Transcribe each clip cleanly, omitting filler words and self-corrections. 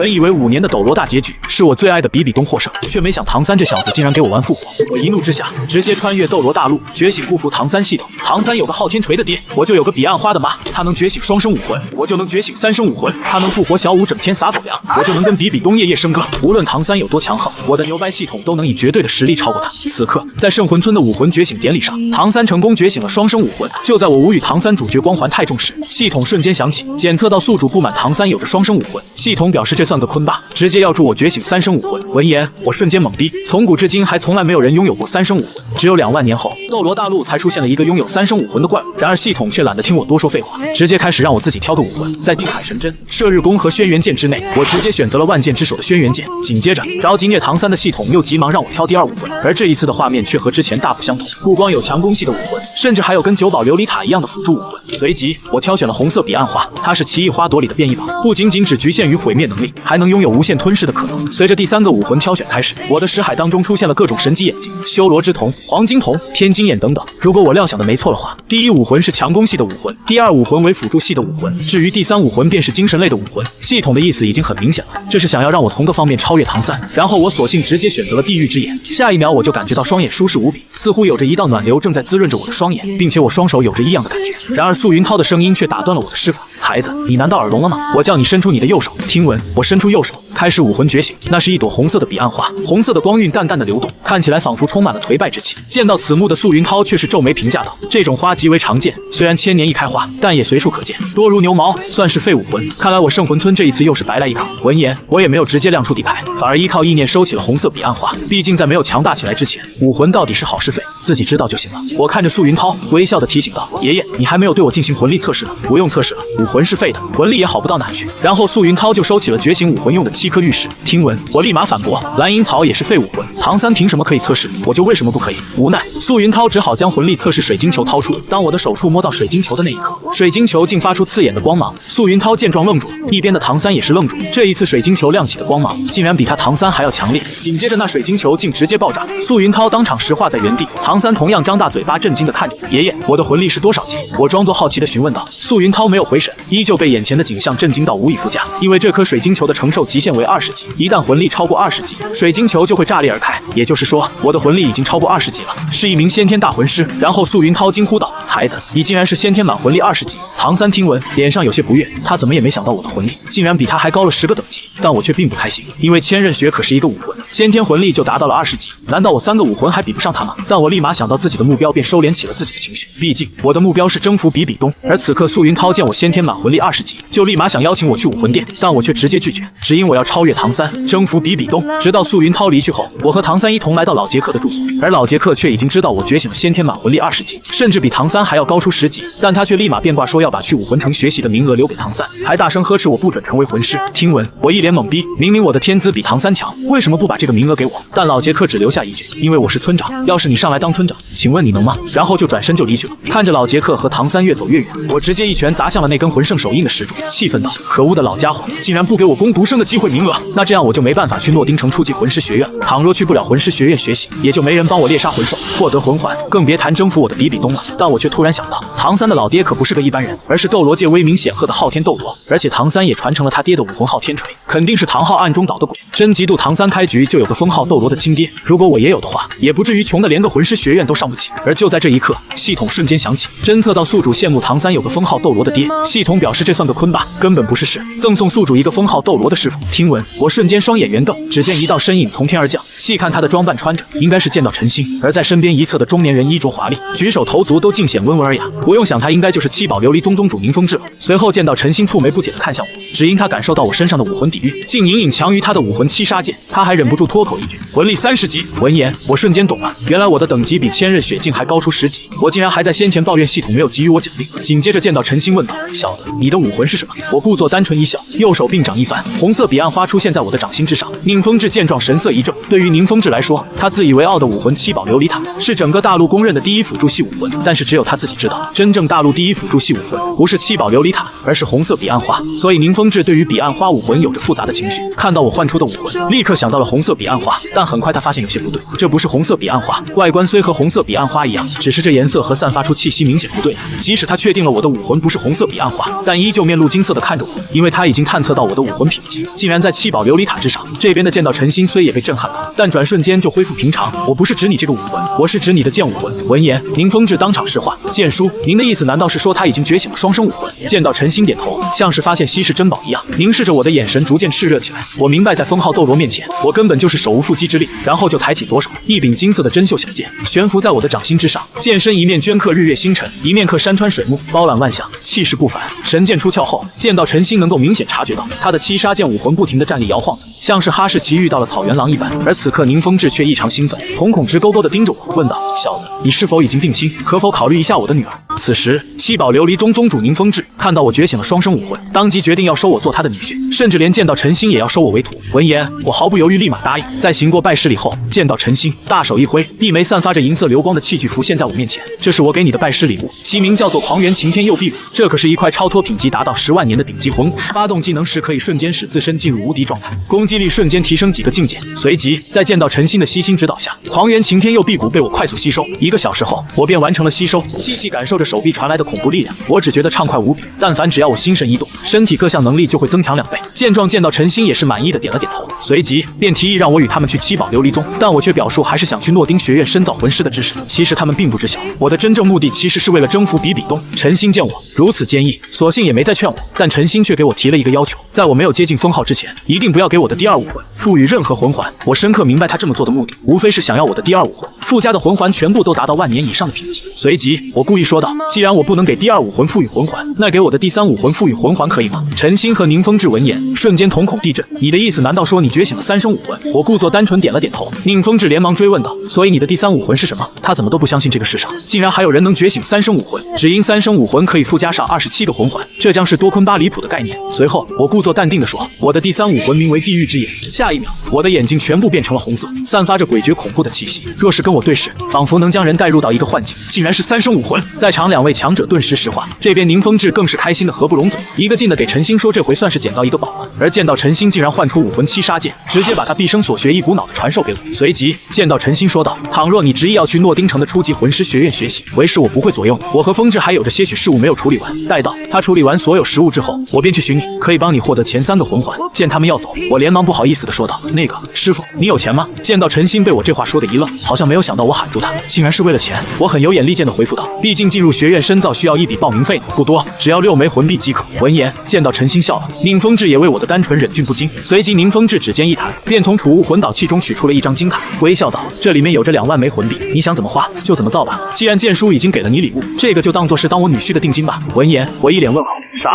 本以为5年的斗罗大结局是我最爱的比比东获胜，却没想唐三这小子竟然给我玩复活。我一怒之下，直接穿越斗罗大陆，觉醒不服唐三系统。唐三有个昊天锤的爹，我就有个彼岸花的妈。他能觉醒双生武魂，我就能觉醒3生武魂。他能复活小五整天撒狗粮，我就能跟比比东夜夜笙歌。无论唐三有多强横，我的牛掰系统都能以绝对的实力超过他。此刻，在圣魂村的武魂觉醒典礼上，唐三成功觉醒了双生武魂。就在我无语唐三主角光环太重时，系统瞬间响起，检测到宿主不满唐三有着双生武魂，系统表示这算个坤吧，直接要助我觉醒3生武魂。闻言，我瞬间懵逼，从古至今还从来没有人拥有过3生武魂，只有2万年后，斗罗大陆才出现了一个拥有3生武魂的怪物。然而系统却懒得听我多说废话，直接开始让我自己挑个武魂。在定海神针、射日弓和轩辕剑之内，我直接选择了万剑之首的轩辕剑。紧接着，着急虐唐三的系统又急忙让我挑第2武魂，而这一次的画面却和之前大不相同，不光有强攻系的武魂，甚至还有跟九宝琉璃塔一样的辅助武魂。随即，我挑选了红色彼岸花，它是奇异花朵里的变异宝，不仅仅只局限于毁灭能力，还能拥有无限吞噬的可能。随着第3个武魂挑选开始，我的识海当中出现了各种神级眼睛、修罗之瞳、黄金瞳、天金眼等等。如果我料想的没错的话，第1武魂是强攻系的武魂，第2武魂为辅助系的武魂，至于第3武魂便是精神类的武魂。系统的意思已经很明显了，这是想要让我从各方面超越唐三。然后我索性直接选择了地狱之眼，下一秒我就感觉到双眼舒适无比，似乎有着一道暖流正在滋润着我的双眼，并且我双手有着异样的感觉。然而素云涛的声音却打断了我的施法：“孩子，你难道耳聋了吗？我叫你伸出你的右手。”听闻，我伸出右手，开始武魂觉醒。那是一朵红色的彼岸花，红色的光晕淡淡的流动，看起来仿佛充满了颓败之气。见到此幕的素云涛却是皱眉评价道：“这种花极为常见，虽然千年一开花，但也随处可见，多如牛毛，算是废武魂。看来我圣魂村这一次又是白来一趟。”闻言，我也没有直接亮出底牌，反而依靠意念收起了红色彼岸花。毕竟在没有强大起来之前，武魂到底是好是废，自己知道就行了。我看着素云涛，微笑的提醒道：“爷爷，你还没有对我进行魂力测试呢，不用测试了，武魂是废的，魂力也好不到哪去。”然后素云涛就收起了觉醒武魂用的7颗玉石。听闻，我立马反驳：“蓝银草也是废武魂，唐三凭什么可以测试，我就为什么不可以？”无奈，素云涛只好将魂力测试水晶球掏出。当我的手触摸到水晶球的那一刻，水晶球竟发出刺眼的光芒。素云涛见状愣住了，一边的唐三也是愣住，这一次水晶球亮起的光芒竟然比他唐三还要强烈。紧接着那水晶球竟直接爆炸，素云涛当场石化在原地。唐三同样张大嘴巴震惊地看着我：“爷爷，我的魂力是多少级？”我装作好奇地询问道。素云涛没有回神，依旧被眼前的景象震惊到无以复加，因为这颗水晶球的承受极限为20级，一旦魂力超过20级，水晶球就会炸裂而开。也就是说，我的魂力已经超过20级了，是一名先天大魂师。然后素云涛惊呼道：“孩子，你竟然是先天满魂力20级！”唐三听闻，脸上有些不悦，他怎么也没想到我的魂力竟然比他还高了10个等级。但我却并不开心，因为千仞雪可是一个武魂，先天魂力就达到了20级，难道我3个武魂还比不上他吗？但我立马想到自己的目标，便收敛起了自己的情绪。毕竟我的目标是征服比比东，而此刻素云涛见我先天满魂力20级，就立马想邀请我去武魂殿，但我却直接拒绝，只因我要超越唐三，征服比比东。直到素云涛离去后，我和唐三一同来到老杰克的住所，而老杰克却已经知道我觉醒了先天满魂力20级，甚至比唐三还要高出10级，但他却立马变卦说要把去武魂城学习的名额留给唐三，还大声呵斥我不准成为魂师。听闻，我一脸懵逼，明明我的天资比唐三强，为什么不把这个名额给我？但老杰克只留下一句：“因为我是村长，要是你上来当村长，请问你能吗？”然后就转身就离去了。看着老杰克和唐三越走越远，我直接一拳砸向了那根魂圣手印的石柱，气愤道：“可恶的老家伙，竟然不给我攻读生的机会名额，那这样我就没办法去诺丁城初级魂师学院，倘若去不了魂师学院学习，也就没人帮我猎杀魂兽，获得魂环，更别谈征服我的比比东了。”但我却突然想到，唐三的老爹可不是个一般人，而是斗罗界威名显赫的昊天斗罗，而且唐三也传承了他爹的武魂昊天锤，肯定是唐昊暗中捣的鬼。真嫉妒唐三开局就有个封号斗罗的亲爹，如果我也有的话，也不至于穷的连个魂师学院都上不起。而就在这一刻，系统瞬间响起，侦测到宿主羡慕唐三有个封号斗罗的爹，系统表示这算个坤吧，根本不是事，赠送宿主一个封号斗罗的师傅。听闻，我瞬间双眼圆瞪，只见一道身影从天而降，细看他的装扮穿着，应该是见到陈星，而在身边一侧的中年人衣着华丽，举手投足都尽显温文尔雅，不用想他应该就是七宝琉璃宗宗主宁风致了。随后见到陈星蹙眉不解地看向我，只因他感受到我身上的武魂底蕴竟隐隐强于他的武魂7杀剑，他还忍不住脱口一句：“魂力30级。”闻言，我瞬间懂了，原来我的等级比千仞雪镜还高出10级，我竟然还在先前抱怨系统没有给予我奖励。紧接着见到陈星问道：“小子，你的武魂是什么？”我故作单纯一笑，右手并掌一翻，红色彼岸花出现在我的掌心之上。宁风致见状神色一正，对于宁风致来说，他自以为傲的武魂七宝琉璃塔是整个大陆公认的第一辅助系武魂，但是只有他自己知道，真正大陆第一辅助系武魂不是七宝琉璃塔，而是红色彼岸花。所以宁风致对于彼岸花武魂有着复杂的情绪。看到我唤出的武魂，立刻想到了红色彼岸花，但很快他发现有些不对，这不是红色彼岸花，外观虽和红色彼岸花一样，只是这颜色和散发出气息明显不对。即使他确定了我的武魂不是红色彼岸花，但依旧面露惊色地看着我，因为他已经探测到我的武魂品级竟然在七宝琉璃塔之上。这边的剑道陈心虽也被震撼到，但转瞬间就恢复平常。我不是指你这个武魂，我是指你的剑武魂。闻言，宁风致当场石化：剑叔，您的意思难道是说他已经觉醒了双生武魂？剑道陈心点头，像是发现稀世珍宝一样，凝视着我的眼神逐渐炽热起来。我明白，在封号斗罗面前，我根本就是手无缚鸡之力。然后就抬起左手，一柄金色的珍绣小剑悬浮在我的掌心之上，剑身一面镌刻日月星辰，一面刻山川水木，包揽万象，气势不凡。神剑出鞘后，剑道陈心能够明显察觉到他的七杀剑武魂不停地站立摇晃着，像是哈士奇遇到了草原狼一般。而此刻宁风致却异常兴奋，瞳孔直勾勾地盯着我，问道：小子，你是否已经定亲？可否考虑一下我的女儿？此时七宝琉璃宗宗主宁风致看到我觉醒了双生武魂，当即决定要收我做他的女婿，甚至连剑道陈心也要收我为徒。闻言，我毫不犹豫立马答应。在行过拜师礼后，剑道陈心大手一挥，一枚散发着银色流光的器具浮现在我面前。这是我给你的拜师礼物，其名叫做狂猿擎天右臂骨。这可是一块超脱品级达到10万年的顶级魂骨，发动技能时可以瞬间使自身进入无敌状态，攻击力瞬间提升几个境界。随即在剑道陈心的悉心指导下，狂猿擎天右臂骨被我快速吸收。1个小时后，我便完成了吸收，细细感受着手臂传来的恐怖力量，我只觉得畅快无比。但凡只要我心神一动，身体各项能力就会增强2倍。见状，剑道陈心也是满意的点了点头，随即便提议让我与他们去七宝琉璃宗，但我却表述还是想去诺丁学院深造魂师的知识。其实他们并不知晓，我的真正目的其实是为了征服比比东。陈心见我如此坚毅，索性也没再劝我，但陈心却给我提了一个要求，在我没有接近封号之前，一定不要给我的第2武魂赋予任何魂环。我深刻明白他这么做的目的，无非是想要我的第2武魂附加的魂环全部都达到万年以上的品级。随即我故意说道：既然我不能给第2武魂赋予魂环，那给我的第3武魂赋予魂环可以吗？陈心和宁风致闻言瞬间瞳孔地震，你的意思难道说你觉醒了3生武魂？我故作单纯点了点头。宁风致连忙追问道：所以你的第3武魂是什么？他怎么都不相信这个世上竟然还有人能觉醒3生武魂，只因3生武魂可以附加上27个魂环，这将是多坤巴离谱的概念。随后我故作淡定地说：我的第3武魂名为地狱之眼。下一秒，我的眼睛全部变成了红色，散发着诡谲恐怖的气息，若是跟我对视，仿佛能将人带入到一个幻境，竟然是3生武魂。在场2位强者顿时石化，这边宁风致更是开心的合不拢嘴，一个劲的给陈心说这回算是捡到一个宝了。而见到陈心竟然唤出武魂7杀剑，直接把他毕生所学一股脑的传授给我。随即见到陈心说道：倘若你执意要去诺丁城的初级魂师学院学习，为师我不会左右你，我和风致还有着些许事务没有处理完，待到他处理完所有事务之后，我便去寻你，可以帮你获得前3个魂环。见他们要走，我连忙不好意思的说道：那个师傅，你有钱吗？见到陈心被我这话说的一愣，好像没有想到我喊住他竟然是为了钱。我很有眼力见的回复道：毕竟进入学院深造需要一笔报名费呢，不多，只要6枚魂币即可。闻言，见到陈心笑了，宁风致也为我的单纯忍俊不禁。随即宁风致指尖一弹，便从储物魂导器中取出了一张金卡，微笑道：这里面有着2万枚魂币，你想怎么花就怎么造吧。既然剑叔已经给了你礼物，这个就当做是当我女婿的定金吧。闻言，我一脸问号：啥？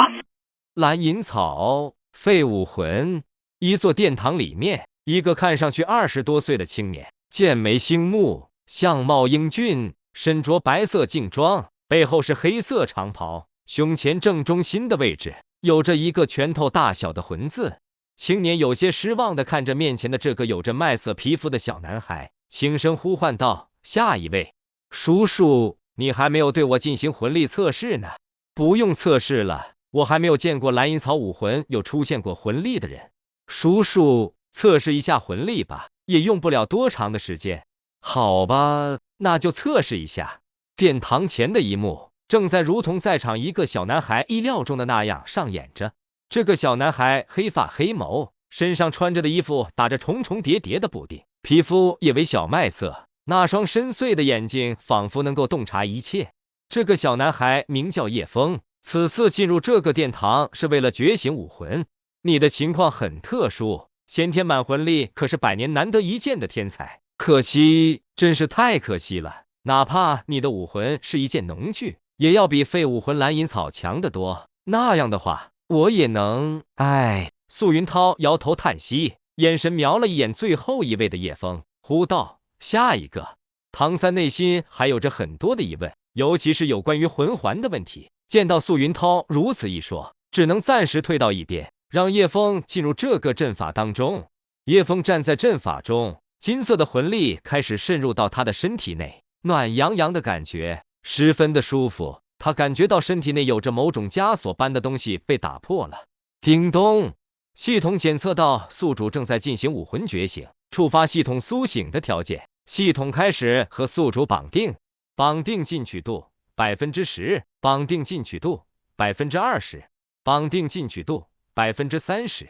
蓝银草废武魂。一座殿堂里面，一个看上去20多岁的青年，剑眉星目，相貌英俊，身着白色劲装，背后是黑色长袍，胸前正中心的位置有着一个拳头大小的魂字。青年有些失望地看着面前的这个有着麦色皮肤的小男孩，轻声呼唤道：下一位。叔叔，你还没有对我进行魂力测试呢。不用测试了，我还没有见过蓝银草武魂有出现过魂力的人。叔叔，测试一下魂力吧，也用不了多长的时间。好吧，那就测试一下。殿堂前的一幕正在如同在场一个小男孩意料中的那样上演着。这个小男孩黑发黑眸，身上穿着的衣服打着重重叠叠的补丁，皮肤也为小麦色，那双深邃的眼睛仿佛能够洞察一切。这个小男孩名叫叶枫，此次进入这个殿堂是为了觉醒武魂。你的情况很特殊，先天满魂力可是100年难得一见的天才，可惜，真是太可惜了。哪怕你的武魂是一件农具，也要比废武魂蓝银草强得多。那样的话，我也能……哎。素云涛摇头叹息，眼神瞄了一眼最后一位的叶枫，呼道：下一个。唐三内心还有着很多的疑问，尤其是有关于魂环的问题。见到素云涛如此一说，只能暂时退到一边，让叶枫进入这个阵法当中。叶枫站在阵法中，金色的魂力开始渗入到他的身体内，暖洋洋的感觉十分的舒服。他感觉到身体内有着某种枷锁般的东西被打破了。叮咚，系统检测到宿主正在进行武魂觉醒，触发系统苏醒的条件。系统开始和宿主绑定，绑定进取度10%，绑定进取度20%，绑定进取度30%。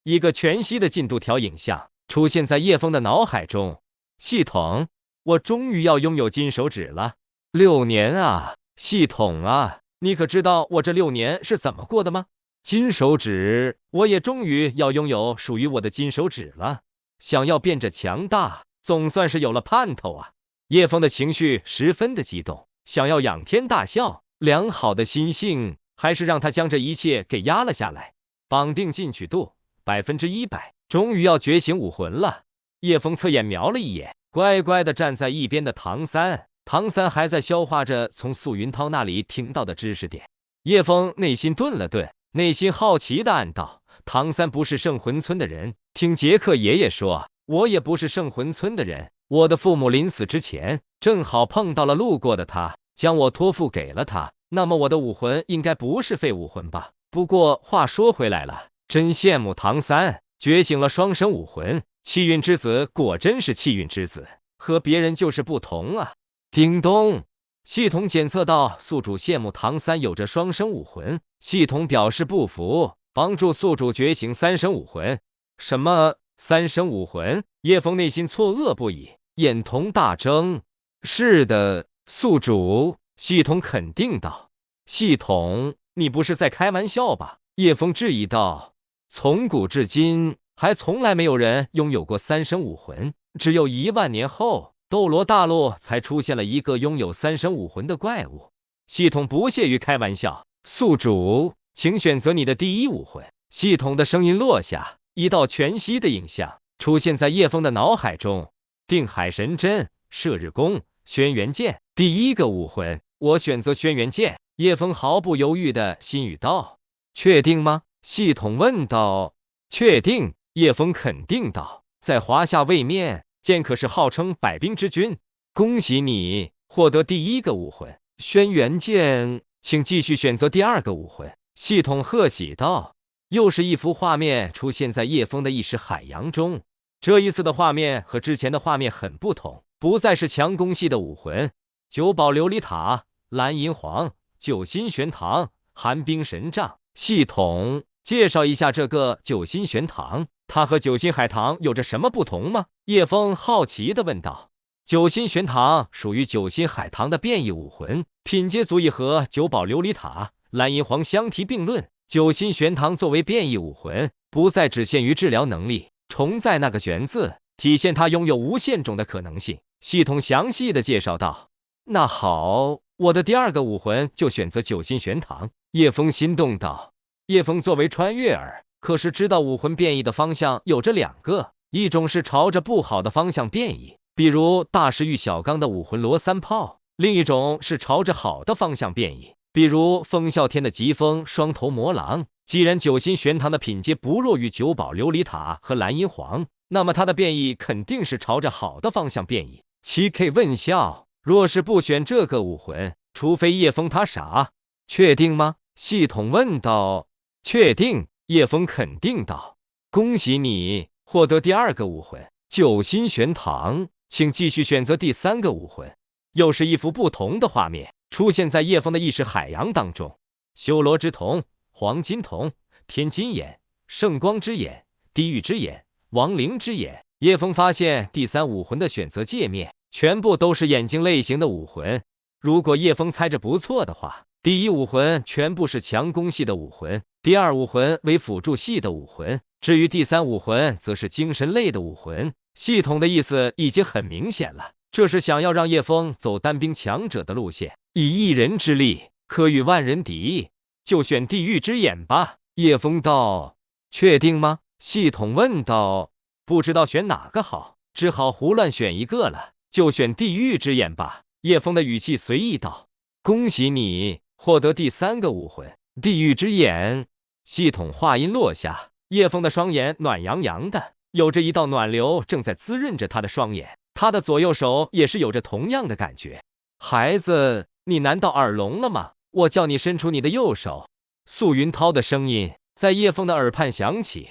一个全息的进度条影像出现在叶枫的脑海中。系统，我终于要拥有金手指了。6年啊，系统啊，你可知道我这6年是怎么过的吗？金手指，我也终于要拥有属于我的金手指了。想要变着强大，总算是有了盼头啊！叶枫的情绪十分的激动，想要仰天大笑。良好的心性还是让他将这一切给压了下来。绑定进取度100%，终于要觉醒武魂了。叶枫侧眼瞄了一眼，乖乖地站在一边的唐三。唐三还在消化着从素云涛那里听到的知识点。叶枫内心顿了顿，内心好奇地暗道：唐三不是圣魂村的人，听杰克爷爷说，我也不是圣魂村的人。我的父母临死之前，正好碰到了路过的他，将我托付给了他。那么我的武魂应该不是废武魂吧？不过话说回来了，真羡慕唐三觉醒了双生武魂，气运之子果真是气运之子，和别人就是不同啊！叮咚，系统检测到宿主羡慕唐三有着双生武魂，系统表示不服，帮助宿主觉醒3生武魂。什么3生武魂？叶枫内心错愕不已，眼瞳大睁。是的，宿主，系统肯定道。系统，你不是在开玩笑吧？叶枫质疑道。从古至今，还从来没有人拥有过3生武魂，只有1万年后，斗罗大陆才出现了一个拥有3生武魂的怪物。系统不屑于开玩笑。宿主，请选择你的第一武魂。系统的声音落下，一道全息的影像出现在叶枫的脑海中。定海神针、射日弓、轩辕剑。第一个武魂，我选择轩辕剑。叶枫毫不犹豫地心语道。确定吗？系统问道。确定，叶枫肯定道。在华夏位面，剑可是号称百兵之君。恭喜你获得第一个武魂轩辕剑，请继续选择第二个武魂。系统贺喜道。又是一幅画面出现在叶枫的意识海洋中。这一次的画面和之前的画面很不同，不再是强攻系的武魂。九宝琉璃塔、蓝银皇、九心玄堂、寒冰神杖。系统介绍一下这个九心玄堂，它和九心海棠有着什么不同吗？叶枫好奇地问道。九心玄堂属于九心海棠的变异武魂，品阶足以和九宝琉璃塔、蓝银皇相提并论。九心玄堂作为变异武魂，不再只限于治疗能力，重在那个玄字，体现它拥有无限种的可能性。系统详细的介绍道。那好，我的第二个武魂就选择九心玄堂。叶枫心动道。叶枫作为穿越儿，可是知道武魂变异的方向有着2个，一种是朝着不好的方向变异，比如大石玉小刚的武魂罗三炮；另一种是朝着好的方向变异，比如风啸天的疾风双头魔狼。既然九心玄堂的品阶不弱于九宝琉璃塔和蓝银皇，那么它的变异肯定是朝着好的方向变异。7K 问笑，若是不选这个武魂，除非叶枫他傻。确定吗？系统问道。确定，叶枫肯定道。恭喜你获得第二个武魂九心玄堂，请继续选择第3个武魂。又是一幅不同的画面出现在叶枫的意识海洋当中。修罗之瞳、黄金瞳、天金眼、圣光之眼、地狱之眼、亡灵之眼。叶枫发现第3武魂的选择界面全部都是眼睛类型的武魂。如果叶枫猜着不错的话，第1武魂全部是强攻系的武魂，第2武魂为辅助系的武魂，至于第3武魂则是精神类的武魂。系统的意思已经很明显了，这是想要让叶枫走单兵强者的路线，以1人之力可与万人敌，就选地狱之眼吧。叶枫道。确定吗？系统问道。不知道选哪个好，只好胡乱选一个了，就选地狱之眼吧。叶枫的语气随意道。恭喜你获得第3个武魂地狱之眼。系统话音落下，叶枫的双眼暖洋洋的，有着一道暖流正在滋润着他的双眼，他的左右手也是有着同样的感觉。孩子，你难道耳聋了吗？我叫你伸出你的右手。素云涛的声音在叶枫的耳畔响起。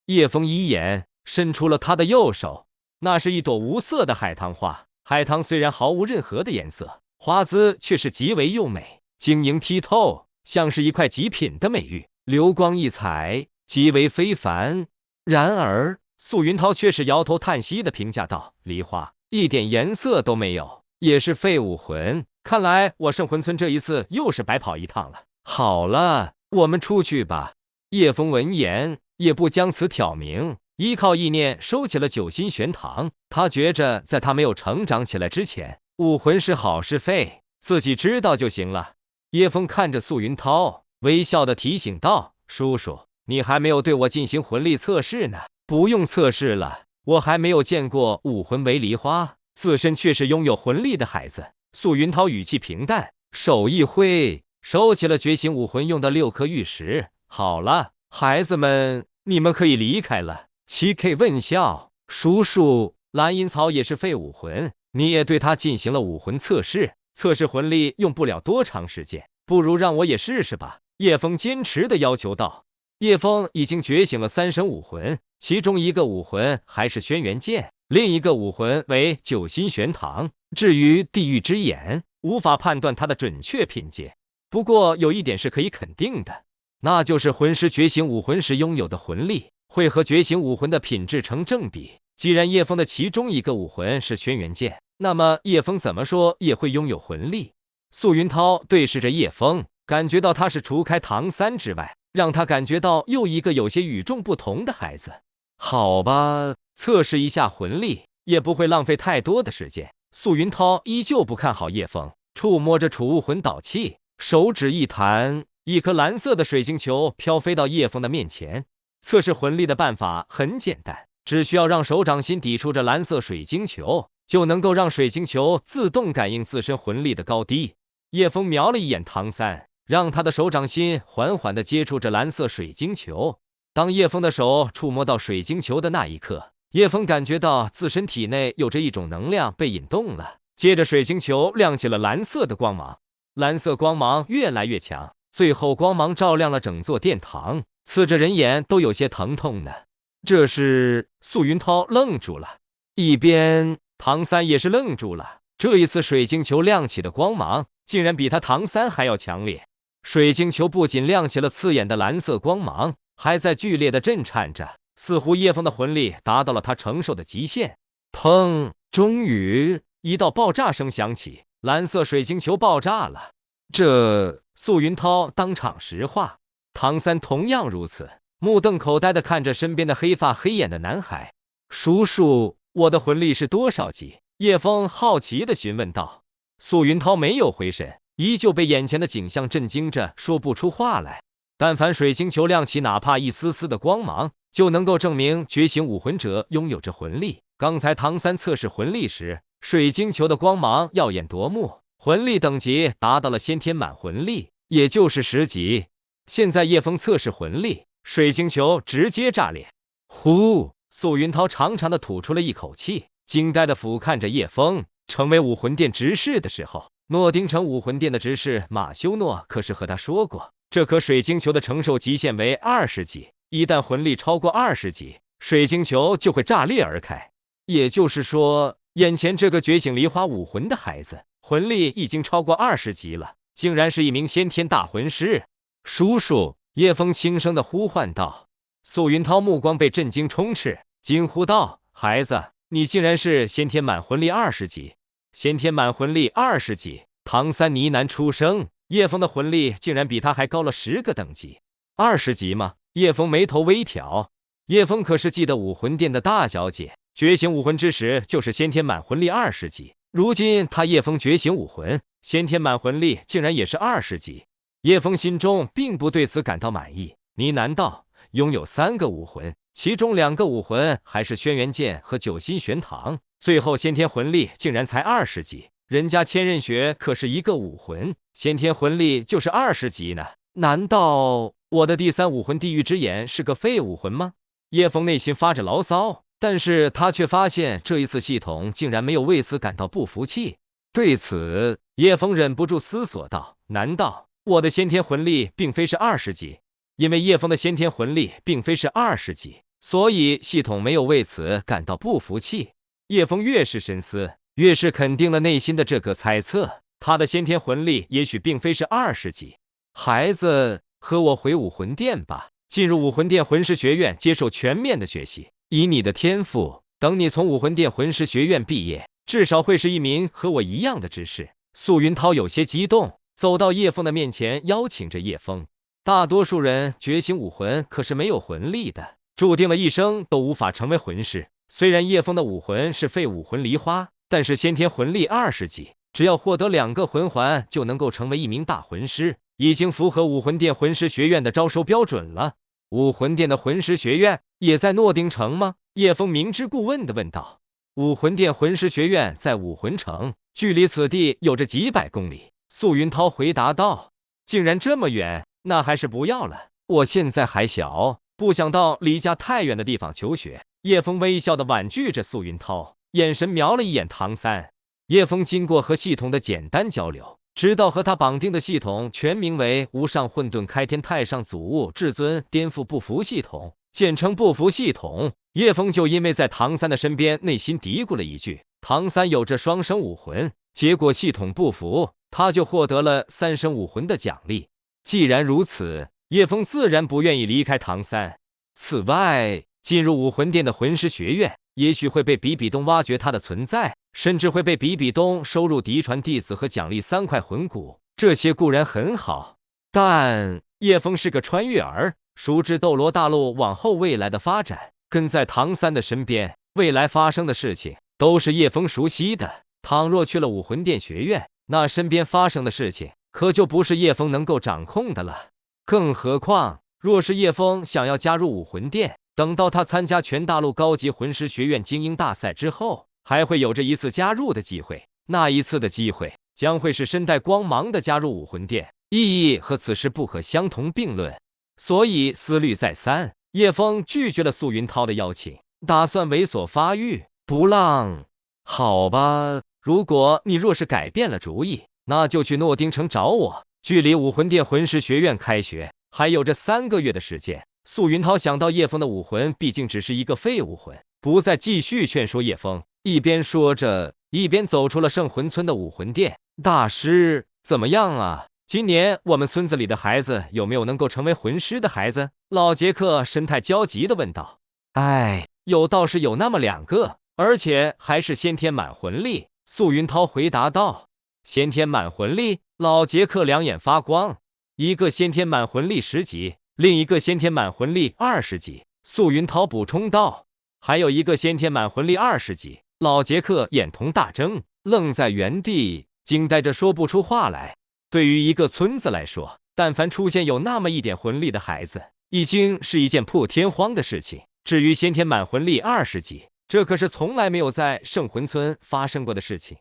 叶枫一眼伸出了他的右手，那是一朵无色的海棠花。海棠虽然毫无任何的颜色，花姿却是极为优美，晶莹剔透，像是一块极品的美玉，流光溢彩，极为非凡。然而素云涛却是摇头叹息的评价道：梨花一点颜色都没有，也是废武魂。看来我圣魂村这一次又是白跑一趟了。好了，我们出去吧。叶枫闻言也不将此挑明，依靠意念收起了九心玄堂。他觉着在他没有成长起来之前，武魂是好是废自己知道就行了。叶枫看着素云涛，微笑的提醒道：叔叔，你还没有对我进行魂力测试呢。不用测试了，我还没有见过武魂为梨花，自身却是拥有魂力的孩子。素云涛语气平淡，手一挥，收起了觉醒武魂用的6颗玉石。好了，孩子们，你们可以离开了。7K 问笑：叔叔，蓝银草也是废武魂，你也对他进行了武魂测试，测试魂力用不了多长时间，不如让我也试试吧。叶枫坚持的要求道。叶枫已经觉醒了3神武魂，其中一个武魂还是轩辕剑，另一个武魂为九心玄堂。至于地狱之眼，无法判断它的准确品阶。不过有一点是可以肯定的，那就是魂师觉醒武魂时拥有的魂力会和觉醒武魂的品质成正比。既然叶枫的其中一个武魂是轩辕剑，那么叶枫怎么说也会拥有魂力。素云涛对视着叶枫，感觉到他是除开唐三之外，让他感觉到又一个有些与众不同的孩子。好吧，测试一下魂力也不会浪费太多的时间。素云涛依旧不看好叶枫，触摸着储物魂导器，手指一弹，一颗蓝色的水晶球飘飞到叶枫的面前。测试魂力的办法很简单，只需要让手掌心抵触着蓝色水晶球，就能够让水晶球自动感应自身魂力的高低。叶枫瞄了一眼唐三，让他的手掌心缓缓地接触着蓝色水晶球。当叶枫的手触摸到水晶球的那一刻，叶枫感觉到自身体内有着一种能量被引动了。接着水晶球亮起了蓝色的光芒，蓝色光芒越来越强，最后光芒照亮了整座殿堂，刺着人眼都有些疼痛呢。这是……素云涛愣住了，一边唐三也是愣住了。这一次水晶球亮起的光芒竟然比他唐三还要强烈。水晶球不仅亮起了刺眼的蓝色光芒，还在剧烈的震颤着，似乎叶枫的魂力达到了他承受的极限。砰！终于，一道爆炸声响起，蓝色水晶球爆炸了。素云涛当场石化，唐三同样如此，目瞪口呆地看着身边的黑发黑眼的男孩。叔叔，我的魂力是多少级？叶枫好奇地询问道。素云涛没有回神，依旧被眼前的景象震惊着，说不出话来。但凡水晶球亮起哪怕一丝丝的光芒，就能够证明觉醒武魂者拥有着魂力。刚才唐三测试魂力时，水晶球的光芒耀眼夺目，魂力等级达到了先天满魂力，也就是10级。现在叶枫测试魂力，水晶球直接炸裂。呼！素云涛长长的吐出了一口气，惊呆的俯瞰着叶枫。成为武魂殿执事的时候，诺丁城武魂殿的执事马修诺可是和他说过，这颗水晶球的承受极限为20级，一旦魂力超过20级，水晶球就会炸裂而开。也就是说，眼前这个觉醒梨花武魂的孩子，魂力已经超过20级了，竟然是一名先天大魂师。叔叔，叶枫轻声的呼唤道。素云涛目光被震惊充斥，惊呼道：孩子，你竟然是先天满魂力20级！先天满魂力20级！唐三呢喃出声，叶枫的魂力竟然比他还高了10个等级。20级吗？叶枫眉头微挑。叶枫可是记得武魂殿的大小姐，觉醒武魂之时就是先天满魂力20级。如今他叶枫觉醒武魂，先天满魂力竟然也是20级。叶枫心中并不对此感到满意，呢喃道：拥有3个武魂，其中2个武魂还是轩辕剑和九心玄堂，最后先天魂力竟然才20级。人家千仞雪可是一个武魂，先天魂力就是20级呢。难道我的第3武魂地狱之眼是个废武魂吗？叶枫内心发着牢骚，但是他却发现这一次系统竟然没有为此感到不服气。对此，叶枫忍不住思索道：难道我的先天魂力并非是20级，因为叶枫的先天魂力并非是20级，所以系统没有为此感到不服气。叶枫越是深思，越是肯定了内心的这个猜测，他的先天魂力也许并非是20级。孩子，和我回武魂殿吧，进入武魂殿魂师学院接受全面的学习。以你的天赋，等你从武魂殿魂师学院毕业，至少会是一名和我一样的执事。素云涛有些激动，走到叶枫的面前，邀请着叶枫。大多数人觉醒武魂可是没有魂力的，注定了一生都无法成为魂师。虽然叶枫的武魂是废武魂梨花，但是先天魂力20级，只要获得2个魂环就能够成为一名大魂师，已经符合武魂殿魂师学院的招收标准了。武魂殿的魂师学院也在诺丁城吗？叶枫明知故问地问道。武魂殿魂师学院在武魂城，距离此地有着几百公里。素云涛回答道。竟然这么远，那还是不要了。我现在还小，不想到离家太远的地方求学。叶枫微笑地婉拒着素云涛，眼神瞄了一眼唐三。叶枫经过和系统的简单交流，知道和他绑定的系统全名为无上混沌开天太上祖物至尊颠覆不服系统，简称不服系统。叶枫就因为在唐三的身边，内心嘀咕了一句：唐三有着双生武魂，结果系统不服，他就获得了3生武魂的奖励。既然如此，叶枫自然不愿意离开唐三。此外，进入武魂殿的魂师学院，也许会被比比东挖掘他的存在，甚至会被比比东收入嫡传弟子和奖励3块魂骨。这些固然很好，但叶枫是个穿越儿，熟知斗罗大陆往后未来的发展，跟在唐三的身边，未来发生的事情都是叶枫熟悉的。倘若去了武魂殿学院，那身边发生的事情可就不是叶枫能够掌控的了。更何况，若是叶枫想要加入武魂殿，等到他参加全大陆高级魂师学院精英大赛之后，还会有着一次加入的机会。那一次的机会将会是身带光芒的加入武魂殿，意义和此时不可相同并论。所以思虑再三，叶枫拒绝了素云涛的邀请，打算猥琐发育，不浪。好吧，如果你若是改变了主意，那就去诺丁城找我。距离武魂殿魂师学院开学还有着3个月的时间。素云涛想到叶枫的武魂毕竟只是一个废武魂，不再继续劝说叶枫，一边说着，一边走出了圣魂村的武魂殿。大师，怎么样啊？今年我们村子里的孩子有没有能够成为魂师的孩子？老杰克神态焦急地问道。有倒是有那么2个，而且还是先天满魂力。素云涛回答道。先天满魂力？老杰克两眼发光。一个先天满魂力10级，另一个先天满魂力20级。素云涛补充道。还有一个先天满魂力20级。老杰克眼瞳大睁，愣在原地，惊呆着说不出话来。对于一个村子来说，但凡出现有那么一点魂力的孩子，已经是一件破天荒的事情。至于先天满魂力20级，这可是从来没有在圣魂村发生过的事情。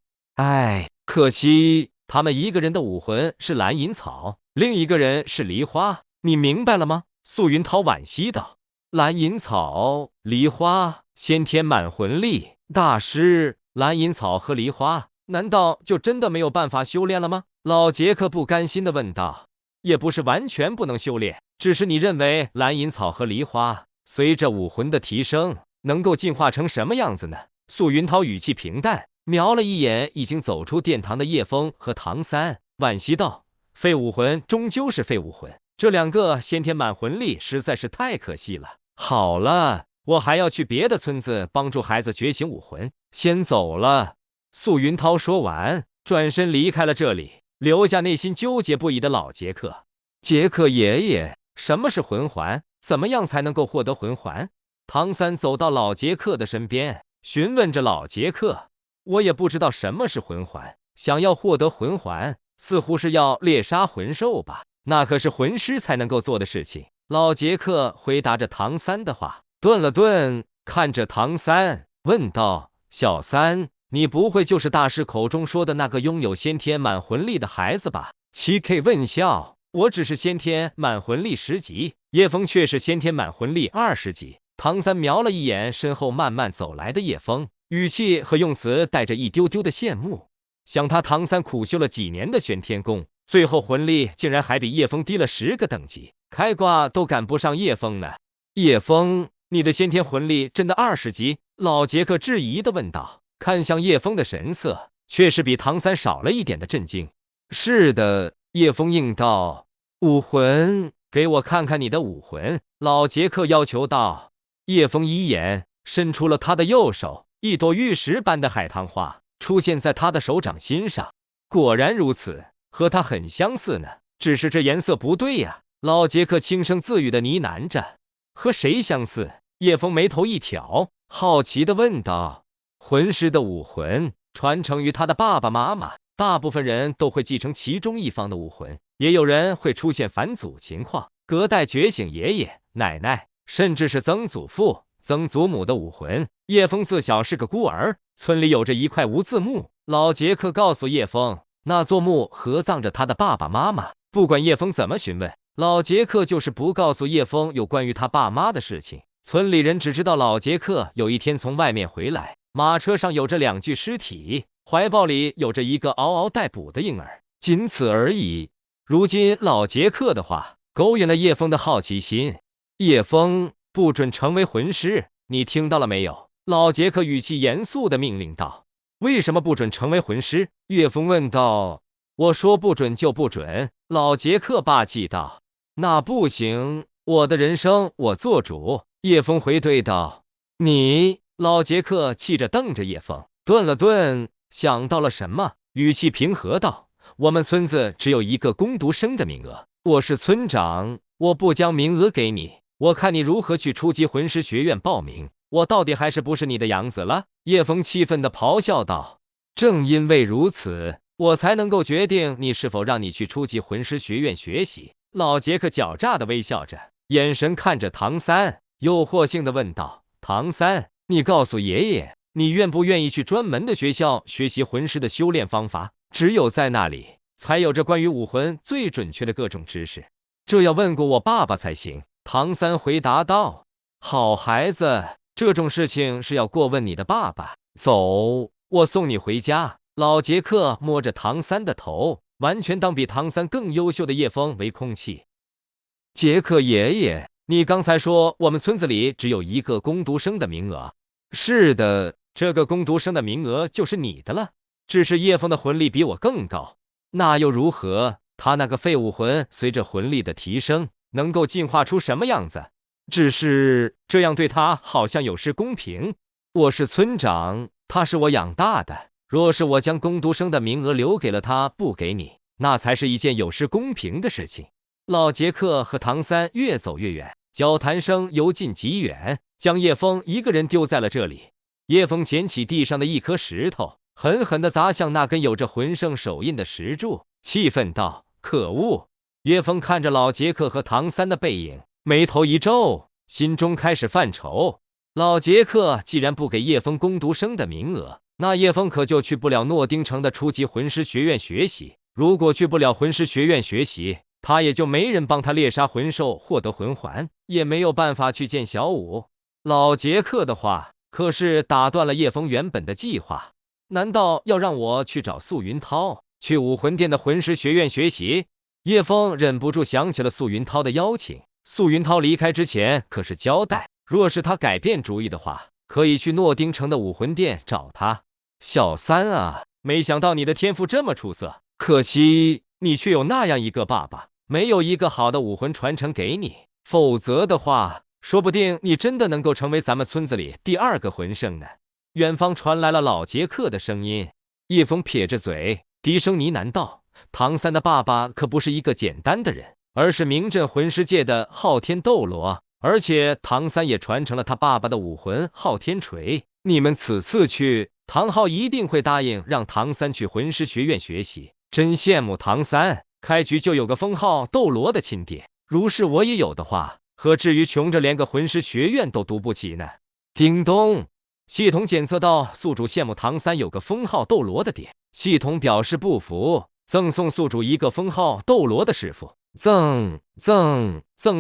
可惜他们一个人的武魂是蓝银草，另一个人是梨花，你明白了吗？素云涛惋惜道。蓝银草、梨花，先天满魂力。大师，蓝银草和梨花难道就真的没有办法修炼了吗？老杰克不甘心地问道。也不是完全不能修炼，只是你认为蓝银草和梨花随着武魂的提升能够进化成什么样子呢？素云涛语气平淡，瞄了一眼已经走出殿堂的叶枫和唐三，惋惜道：废武魂终究是废武魂，这2个先天满魂力实在是太可惜了。好了，我还要去别的村子帮助孩子觉醒武魂，先走了。素云涛说完，转身离开了这里，留下内心纠结不已的老杰克。杰克爷爷，什么是魂环？怎么样才能够获得魂环？唐三走到老杰克的身边，询问着老杰克。我也不知道什么是魂环，想要获得魂环，似乎是要猎杀魂兽吧？那可是魂师才能够做的事情。老杰克回答着唐三的话，顿了顿，看着唐三问道：小三，你不会就是大师口中说的那个拥有先天满魂力的孩子吧？7K 问笑，我只是先天满魂力10级，叶枫却是先天满魂力20级。唐三瞄了一眼身后慢慢走来的叶枫，语气和用词带着一丢丢的羡慕。想他唐三苦修了几年的玄天功，最后魂力竟然还比叶枫低了10个等级，开挂都赶不上叶枫呢。叶枫，你的先天魂力真的20级？老杰克质疑地问道，看向叶枫的神色却是比唐三少了一点的震惊。是的，叶枫应道。武魂，给我看看你的武魂，老杰克要求道。叶枫一眼伸出了他的右手，一朵玉石般的海棠花出现在他的手掌心上。果然如此，和他很相似呢，只是这颜色不对呀。老杰克轻声自语的呢喃着。和谁相似？叶枫眉头一挑，好奇地问道。魂师的武魂传承于他的爸爸妈妈，大部分人都会继承其中一方的武魂，也有人会出现返祖情况，隔代觉醒爷爷、奶奶，甚至是曾祖父、曾祖母的武魂。叶枫自小是个孤儿，村里有着一块无字墓。老杰克告诉叶枫，那座墓合葬着他的爸爸妈妈。不管叶枫怎么询问，老杰克就是不告诉叶枫有关于他爸妈的事情。村里人只知道老杰克有一天从外面回来，马车上有着2具尸体，怀抱里有着一个嗷嗷待哺的婴儿，仅此而已。如今老杰克的话勾引了叶枫的好奇心。叶枫，不准成为魂师，你听到了没有？老杰克语气严肃地命令道。为什么不准成为魂师？叶枫问道。我说不准就不准，老杰克霸气道。那不行，我的人生我做主。叶枫回怼道。你……老杰克气着瞪着叶枫，顿了顿，想到了什么，语气平和道：我们村子只有1个工读生的名额，我是村长，我不将名额给你，我看你如何去初级魂师学院报名。我到底还是不是你的养子了？叶枫气愤地咆哮道。正因为如此，我才能够决定你是否让你去初级魂师学院学习。老杰克狡诈地微笑着，眼神看着唐三，诱惑性地问道：唐三，你告诉爷爷，你愿不愿意去专门的学校学习魂师的修炼方法？只有在那里，才有着关于武魂最准确的各种知识。这要问过我爸爸才行。唐三回答道。好孩子，这种事情是要过问你的爸爸。走，我送你回家。老杰克摸着唐三的头，完全当比唐三更优秀的叶枫为空气。杰克爷爷，你刚才说我们村子里只有1个工读生的名额。是的，这个工读生的名额就是你的了。只是叶枫的魂力比我更高，那又如何？他那个废武魂随着魂力的提升，能够进化出什么样子？只是这样对他好像有失公平。我是村长，他是我养大的，若是我将工读生的名额留给了他，不给你，那才是一件有失公平的事情。老杰克和唐三越走越远，交谈声由近及远，将叶枫一个人丢在了这里。叶枫捡起地上的一颗石头，狠狠地砸向那根有着魂圣手印的石柱，气愤道：可恶！叶枫看着老杰克和唐三的背影，眉头一皱，心中开始犯愁。老杰克既然不给叶枫工读生的名额，那叶枫可就去不了诺丁城的初级魂师学院学习。如果去不了魂师学院学习，他也就没人帮他猎杀魂兽获得魂环，也没有办法去见小舞。老杰克的话可是打断了叶枫原本的计划。难道要让我去找素云涛，去武魂殿的魂师学院学习？叶枫忍不住想起了素云涛的邀请。素云涛离开之前可是交代，若是他改变主意的话，可以去诺丁城的武魂殿找他。小三啊，没想到你的天赋这么出色，可惜你却有那样一个爸爸，没有一个好的武魂传承给你，否则的话，说不定你真的能够成为咱们村子里第2个魂圣呢。远方传来了老杰克的声音。叶枫撇着嘴，低声呢喃道：唐三的爸爸可不是一个简单的人，而是名震魂师界的昊天斗罗，而且唐三也传承了他爸爸的武魂昊天锤。你们此次去，唐昊一定会答应让唐三去魂师学院学习。真羡慕唐三，开局就有个封号斗罗的亲爹，如是我也有的话，何至于穷着连个魂师学院都读不起呢？叮咚，系统检测到宿主羡慕唐三有个封号斗罗的爹，系统表示不服，赠送宿主一个封号斗罗的师傅。赠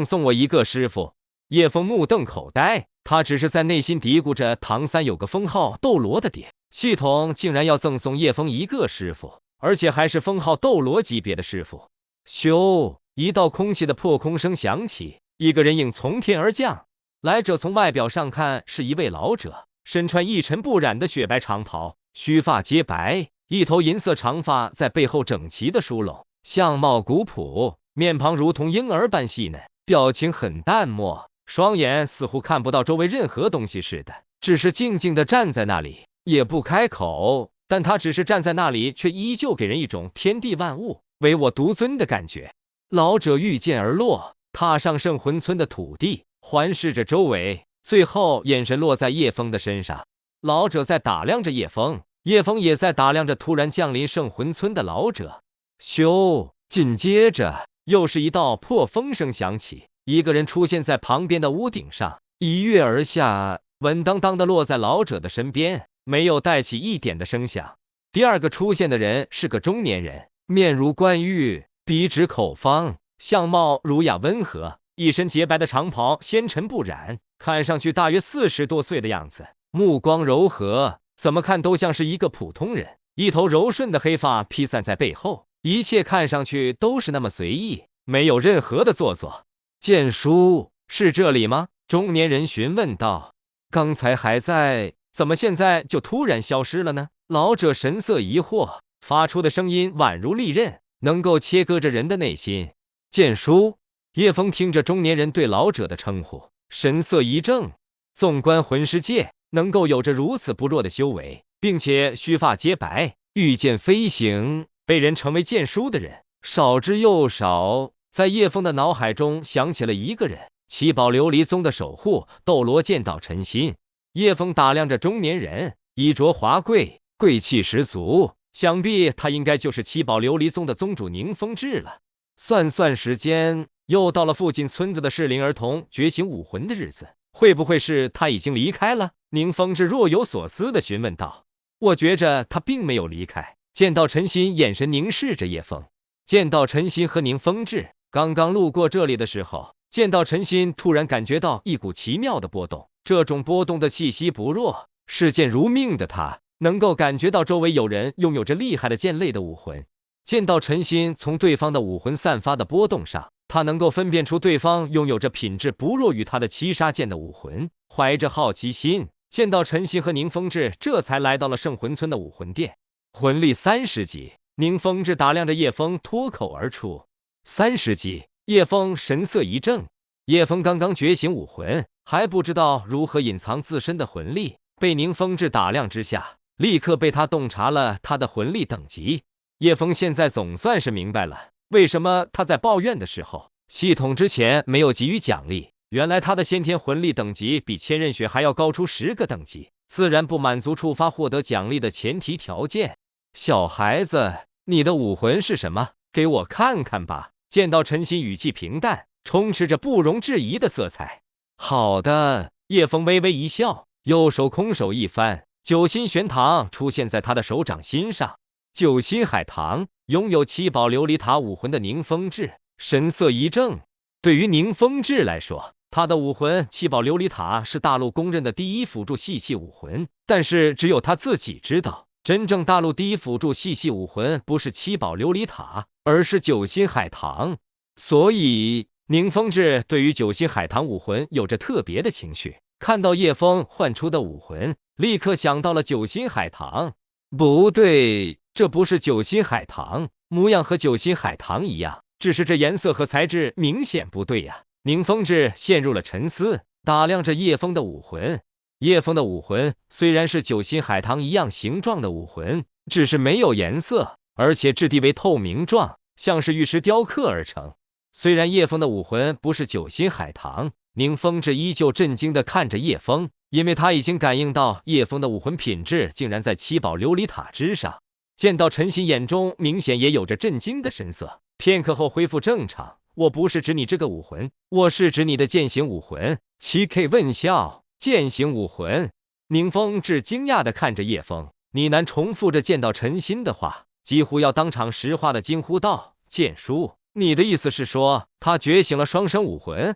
送我一个师傅。叶枫目瞪口呆，他只是在内心嘀咕着唐三有个封号斗罗的爹，系统竟然要赠送叶枫一个师傅。而且还是封号斗罗级别的师傅。咻！一道空气的破空声响起，一个人影从天而降。来者从外表上看是一位老者，身穿一尘不染的雪白长袍，须发皆白，一头银色长发在背后整齐的梳拢，相貌古朴，面庞如同婴儿般细嫩，表情很淡漠，双眼似乎看不到周围任何东西似的，只是静静地站在那里，也不开口。但他只是站在那里，却依旧给人一种天地万物唯我独尊的感觉。老者御剑而落，踏上圣魂村的土地，环视着周围，最后眼神落在叶枫的身上。老者在打量着叶枫，叶枫也在打量着突然降临圣魂村的老者。咻！紧接着又是一道破风声响起，一个人出现在旁边的屋顶上，一跃而下，稳当当的落在老者的身边，没有带起一点的声响。第二个出现的人是个中年人，面如冠玉，笔直口方，相貌儒雅温和，一身洁白的长袍纤尘不染，看上去大约40多岁的样子，目光柔和，怎么看都像是一个普通人。一头柔顺的黑发披散在背后，一切看上去都是那么随意，没有任何的做作。剑叔，是这里吗？中年人询问道。刚才还在，怎么现在就突然消失了呢？老者神色疑惑，发出的声音宛如利刃，能够切割着人的内心。剑叔，叶枫听着中年人对老者的称呼，神色一正。纵观魂师界，能够有着如此不弱的修为，并且须发皆白，御剑飞行，被人称为剑叔的人少之又少。在叶枫的脑海中想起了一个人，七宝琉璃宗的守护斗罗剑道陈心。叶枫打量着中年人，衣着华贵，贵气十足，想必他应该就是七宝琉璃宗的宗主宁风致了。算时间，又到了附近村子的适龄儿童觉醒武魂的日子，会不会是他已经离开了？宁风致若有所思地询问道。我觉着他并没有离开。见到陈心眼神凝视着叶枫，见到陈心和宁风致刚刚路过这里的时候，见到陈心突然感觉到一股奇妙的波动，这种波动的气息不弱，视剑如命的他能够感觉到周围有人拥有着厉害的剑类的武魂。见到陈心从对方的武魂散发的波动上，他能够分辨出对方拥有着品质不弱于他的七杀剑的武魂。怀着好奇心，见到陈心和宁风致这才来到了圣魂村的武魂殿。魂力30级，宁风致打量着叶枫，脱口而出：30级。叶枫神色一正，叶枫刚刚觉醒武魂，还不知道如何隐藏自身的魂力，被宁风致打量之下，立刻被他洞察了他的魂力等级。叶枫现在总算是明白了，为什么他在抱怨的时候，系统之前没有给予奖励。原来他的先天魂力等级比千仞雪还要高出10个等级，自然不满足触发获得奖励的前提条件。小孩子，你的武魂是什么？给我看看吧。见到陈心语气平淡，充斥着不容置疑的色彩。好的。叶枫微微一笑，右手空手一翻，九心玄堂出现在他的手掌心上。九心海棠，拥有七宝琉璃塔武魂的宁风致神色一正。对于宁风致来说，他的武魂七宝琉璃塔是大陆公认的第一辅助系系武魂，但是只有他自己知道，真正大陆第一辅助系系武魂不是七宝琉璃塔，而是九心海棠。所以宁风致对于九心海棠武魂有着特别的情绪，看到叶枫唤出的武魂，立刻想到了九心海棠。不对，这不是九心海棠，模样和九心海棠一样，只是这颜色和材质明显不对呀。宁风致陷入了沉思，打量着叶枫的武魂。叶枫的武魂虽然是九心海棠一样形状的武魂，只是没有颜色，而且质地为透明状，像是玉石雕刻而成。虽然叶枫的武魂不是九心海棠，宁风致依旧震惊地看着叶枫，因为他已经感应到叶枫的武魂品质竟然在七宝琉璃塔之上。见到陈心眼中明显也有着震惊的神色，片刻后恢复正常。我不是指你这个武魂，我是指你的剑形武魂。7K 问笑，剑形武魂。宁风致惊讶地看着叶枫，呢喃重复着见到陈心的话，几乎要当场石化的惊呼道：剑叔，你的意思是说他觉醒了双生武魂？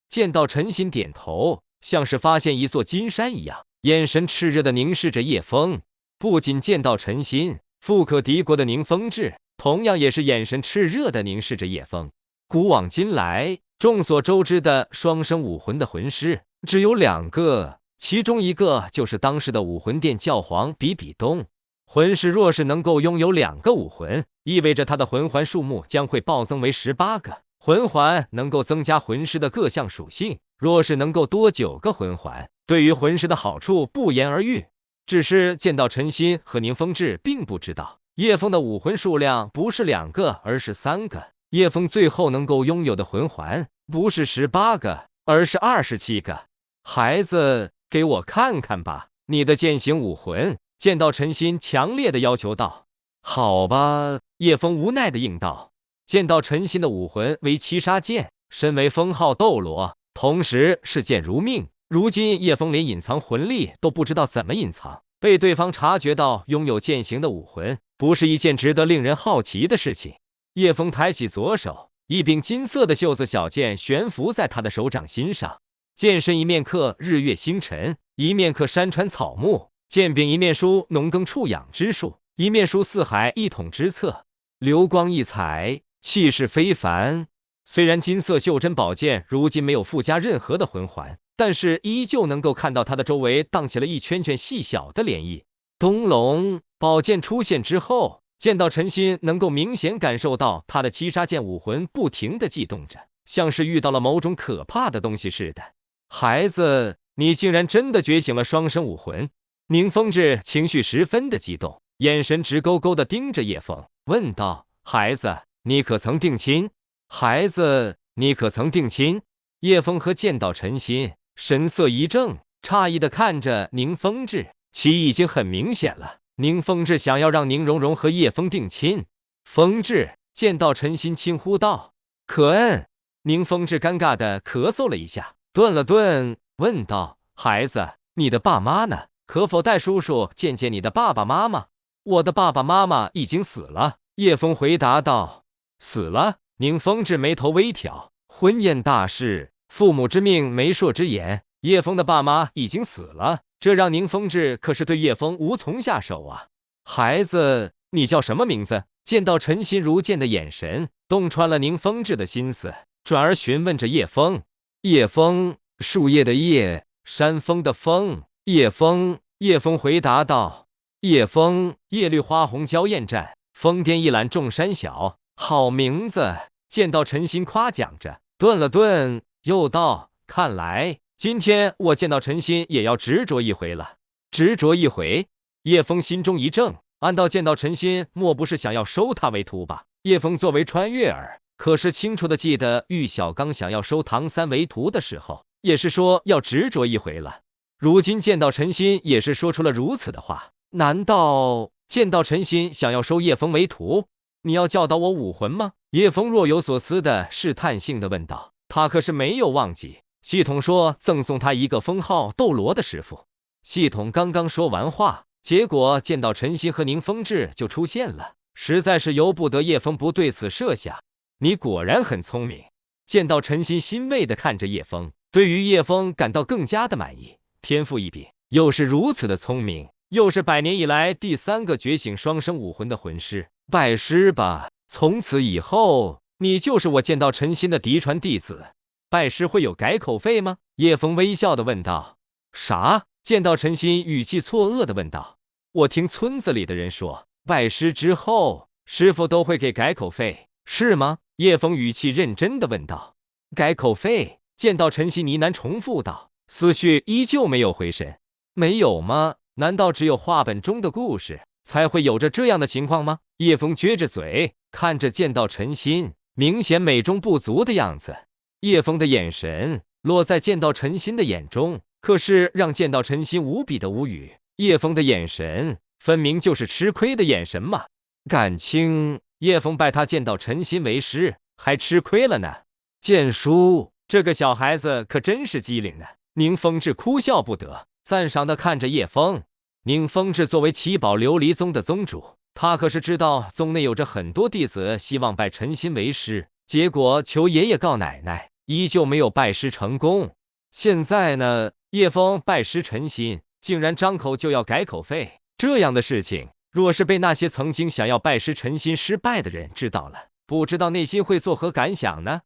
见到陈心点头，像是发现一座金山一样，眼神炽热地凝视着叶枫。不仅见到陈心，富可敌国的宁风致同样也是眼神炽热地凝视着叶枫。古往今来，众所周知的双生武魂的魂师只有2个，其中一个就是当时的武魂殿教皇比比东。魂师若是能够拥有2个武魂，意味着他的魂环数目将会暴增为18个。魂环能够增加魂师的各项属性，若是能够多9个魂环，对于魂师的好处不言而喻。只是见到陈心和宁风致并不知道，叶枫的武魂数量不是2个，而是3个。叶枫最后能够拥有的魂环不是18个，而是27个。孩子，给我看看吧，你的剑形武魂。见到陈心强烈的要求道。好吧，叶枫无奈的应道。见到陈心的武魂为七杀剑，身为封号斗罗，同时视剑如命。如今叶枫连隐藏魂力都不知道怎么隐藏，被对方察觉到拥有剑形的武魂，不是一件值得令人好奇的事情。叶枫抬起左手，一柄金色的袖子小剑悬浮在他的手掌心上，剑身一面刻日月星辰，一面刻山川草木，剑柄一面书农耕畜养之术，一面书四海一统之策，流光溢彩，气势非凡。虽然金色袖珍宝剑如今没有附加任何的魂环，但是依旧能够看到它的周围荡起了一圈圈细小的涟漪。东龙宝剑出现之后，见到陈心能够明显感受到他的七杀剑武魂不停地悸动着，像是遇到了某种可怕的东西似的。孩子，你竟然真的觉醒了双生武魂！宁风致情绪十分的激动，眼神直勾勾地盯着叶枫，问道：孩子，你可曾定亲？孩子，你可曾定亲？叶枫和见到陈心神色一怔，诧异地看着宁风致，其意已经很明显了。宁风致想要让宁荣荣和叶枫定亲。风致，见到陈心轻呼道：可恩。宁风致尴尬地咳嗽了一下，顿了顿，问道：孩子，你的爸妈呢？可否带叔叔见见你的爸爸妈妈？我的爸爸妈妈已经死了。叶枫回答道。死了？宁风致眉头微挑，婚宴大事，父母之命，媒妁之言，叶枫的爸妈已经死了，这让宁风致可是对叶枫无从下手啊。孩子，你叫什么名字？见到陈心如剑的眼神洞穿了宁风致的心思，转而询问着叶枫。叶枫，树叶的叶，山峰的峰。叶枫，叶枫回答道。叶枫，叶绿花红娇艳绽，峰巅一览众山小。好名字。见到陈心夸奖着，顿了顿，又道：看来今天我见到陈心也要执着一回了。执着一回？叶枫心中一怔，暗道见到陈心莫不是想要收他为徒吧？叶枫作为穿越儿，可是清楚的记得玉小刚想要收唐三为徒的时候，也是说要执着一回了。如今见到陈心也是说出了如此的话，难道见到陈心想要收叶枫为徒？你要教导我武魂吗？叶枫若有所思的试探性的问道。他可是没有忘记系统说赠送他一个封号斗罗的师傅。系统刚刚说完话，结果见到陈心和宁风致就出现了，实在是由不得叶枫不对此设想。你果然很聪明。见到陈心欣慰的看着叶枫，对于叶枫感到更加的满意。天赋异禀，又是如此的聪明，又是100年以来第3个觉醒双生武魂的魂师。拜师吧，从此以后你就是我见到陈心的嫡传弟子。拜师会有改口费吗？叶枫微笑的问道。啥？见到陈心语气错愕的问道。我听村子里的人说，拜师之后师傅都会给改口费，是吗？叶枫语气认真的问道。改口费？见到陈心呢喃重复道，思绪依旧没有回神。没有吗？难道只有话本中的故事才会有着这样的情况吗？叶枫撅着嘴看着见到陈心，明显美中不足的样子。叶枫的眼神落在见到陈心的眼中，可是让见到陈心无比的无语。叶枫的眼神分明就是吃亏的眼神嘛。感情叶枫拜他见到陈心为师，还吃亏了呢。剑叔，这个小孩子可真是机灵呢。宁风致哭笑不得，赞赏地看着叶枫。宁风致作为七宝琉璃宗的宗主，他可是知道宗内有着很多弟子希望拜陈心为师，结果求爷爷告奶奶，依旧没有拜师成功。现在呢，叶枫拜师陈心，竟然张口就要改口费，这样的事情若是被那些曾经想要拜师陈心失败的人知道了，不知道内心会作何感想呢？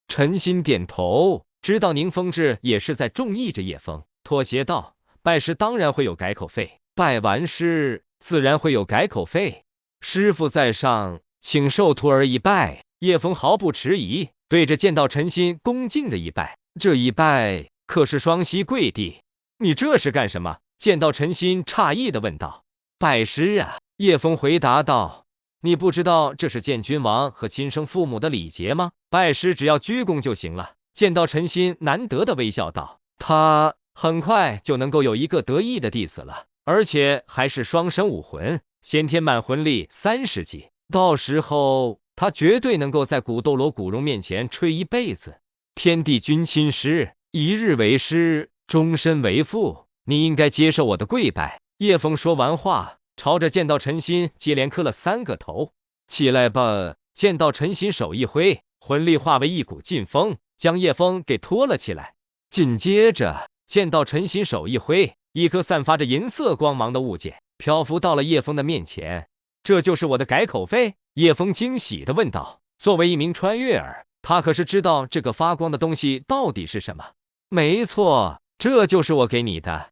陈心点头，知道宁风致也是在中意着叶枫，妥协道：“拜师当然会有改口费，拜完师自然会有改口费。师傅在上，请受徒儿一拜。”叶枫毫不迟疑，对着见到陈心恭敬的一拜，这一拜可是双膝跪地。你这是干什么？见到陈心诧异的问道。拜师啊，叶枫回答道。你不知道这是见君王和亲生父母的礼节吗？拜师只要鞠躬就行了。见到陈心难得的微笑道，他很快就能够有一个得意的弟子了，而且还是双生武魂，先天满魂力30级，到时候他绝对能够在古斗罗古榕面前吹一辈子。天地君亲师，一日为师，终身为父，你应该接受我的跪拜。叶枫说完话，朝着见到陈心接连磕了3个头。起来吧！见到陈心手一挥，魂力化为一股劲风，将叶枫给拖了起来。紧接着，见到陈心手一挥，一颗散发着银色光芒的物件漂浮到了叶枫的面前。这就是我的改口费？叶枫惊喜地问道。作为一名穿越儿，他可是知道这个发光的东西到底是什么。没错，这就是我给你的。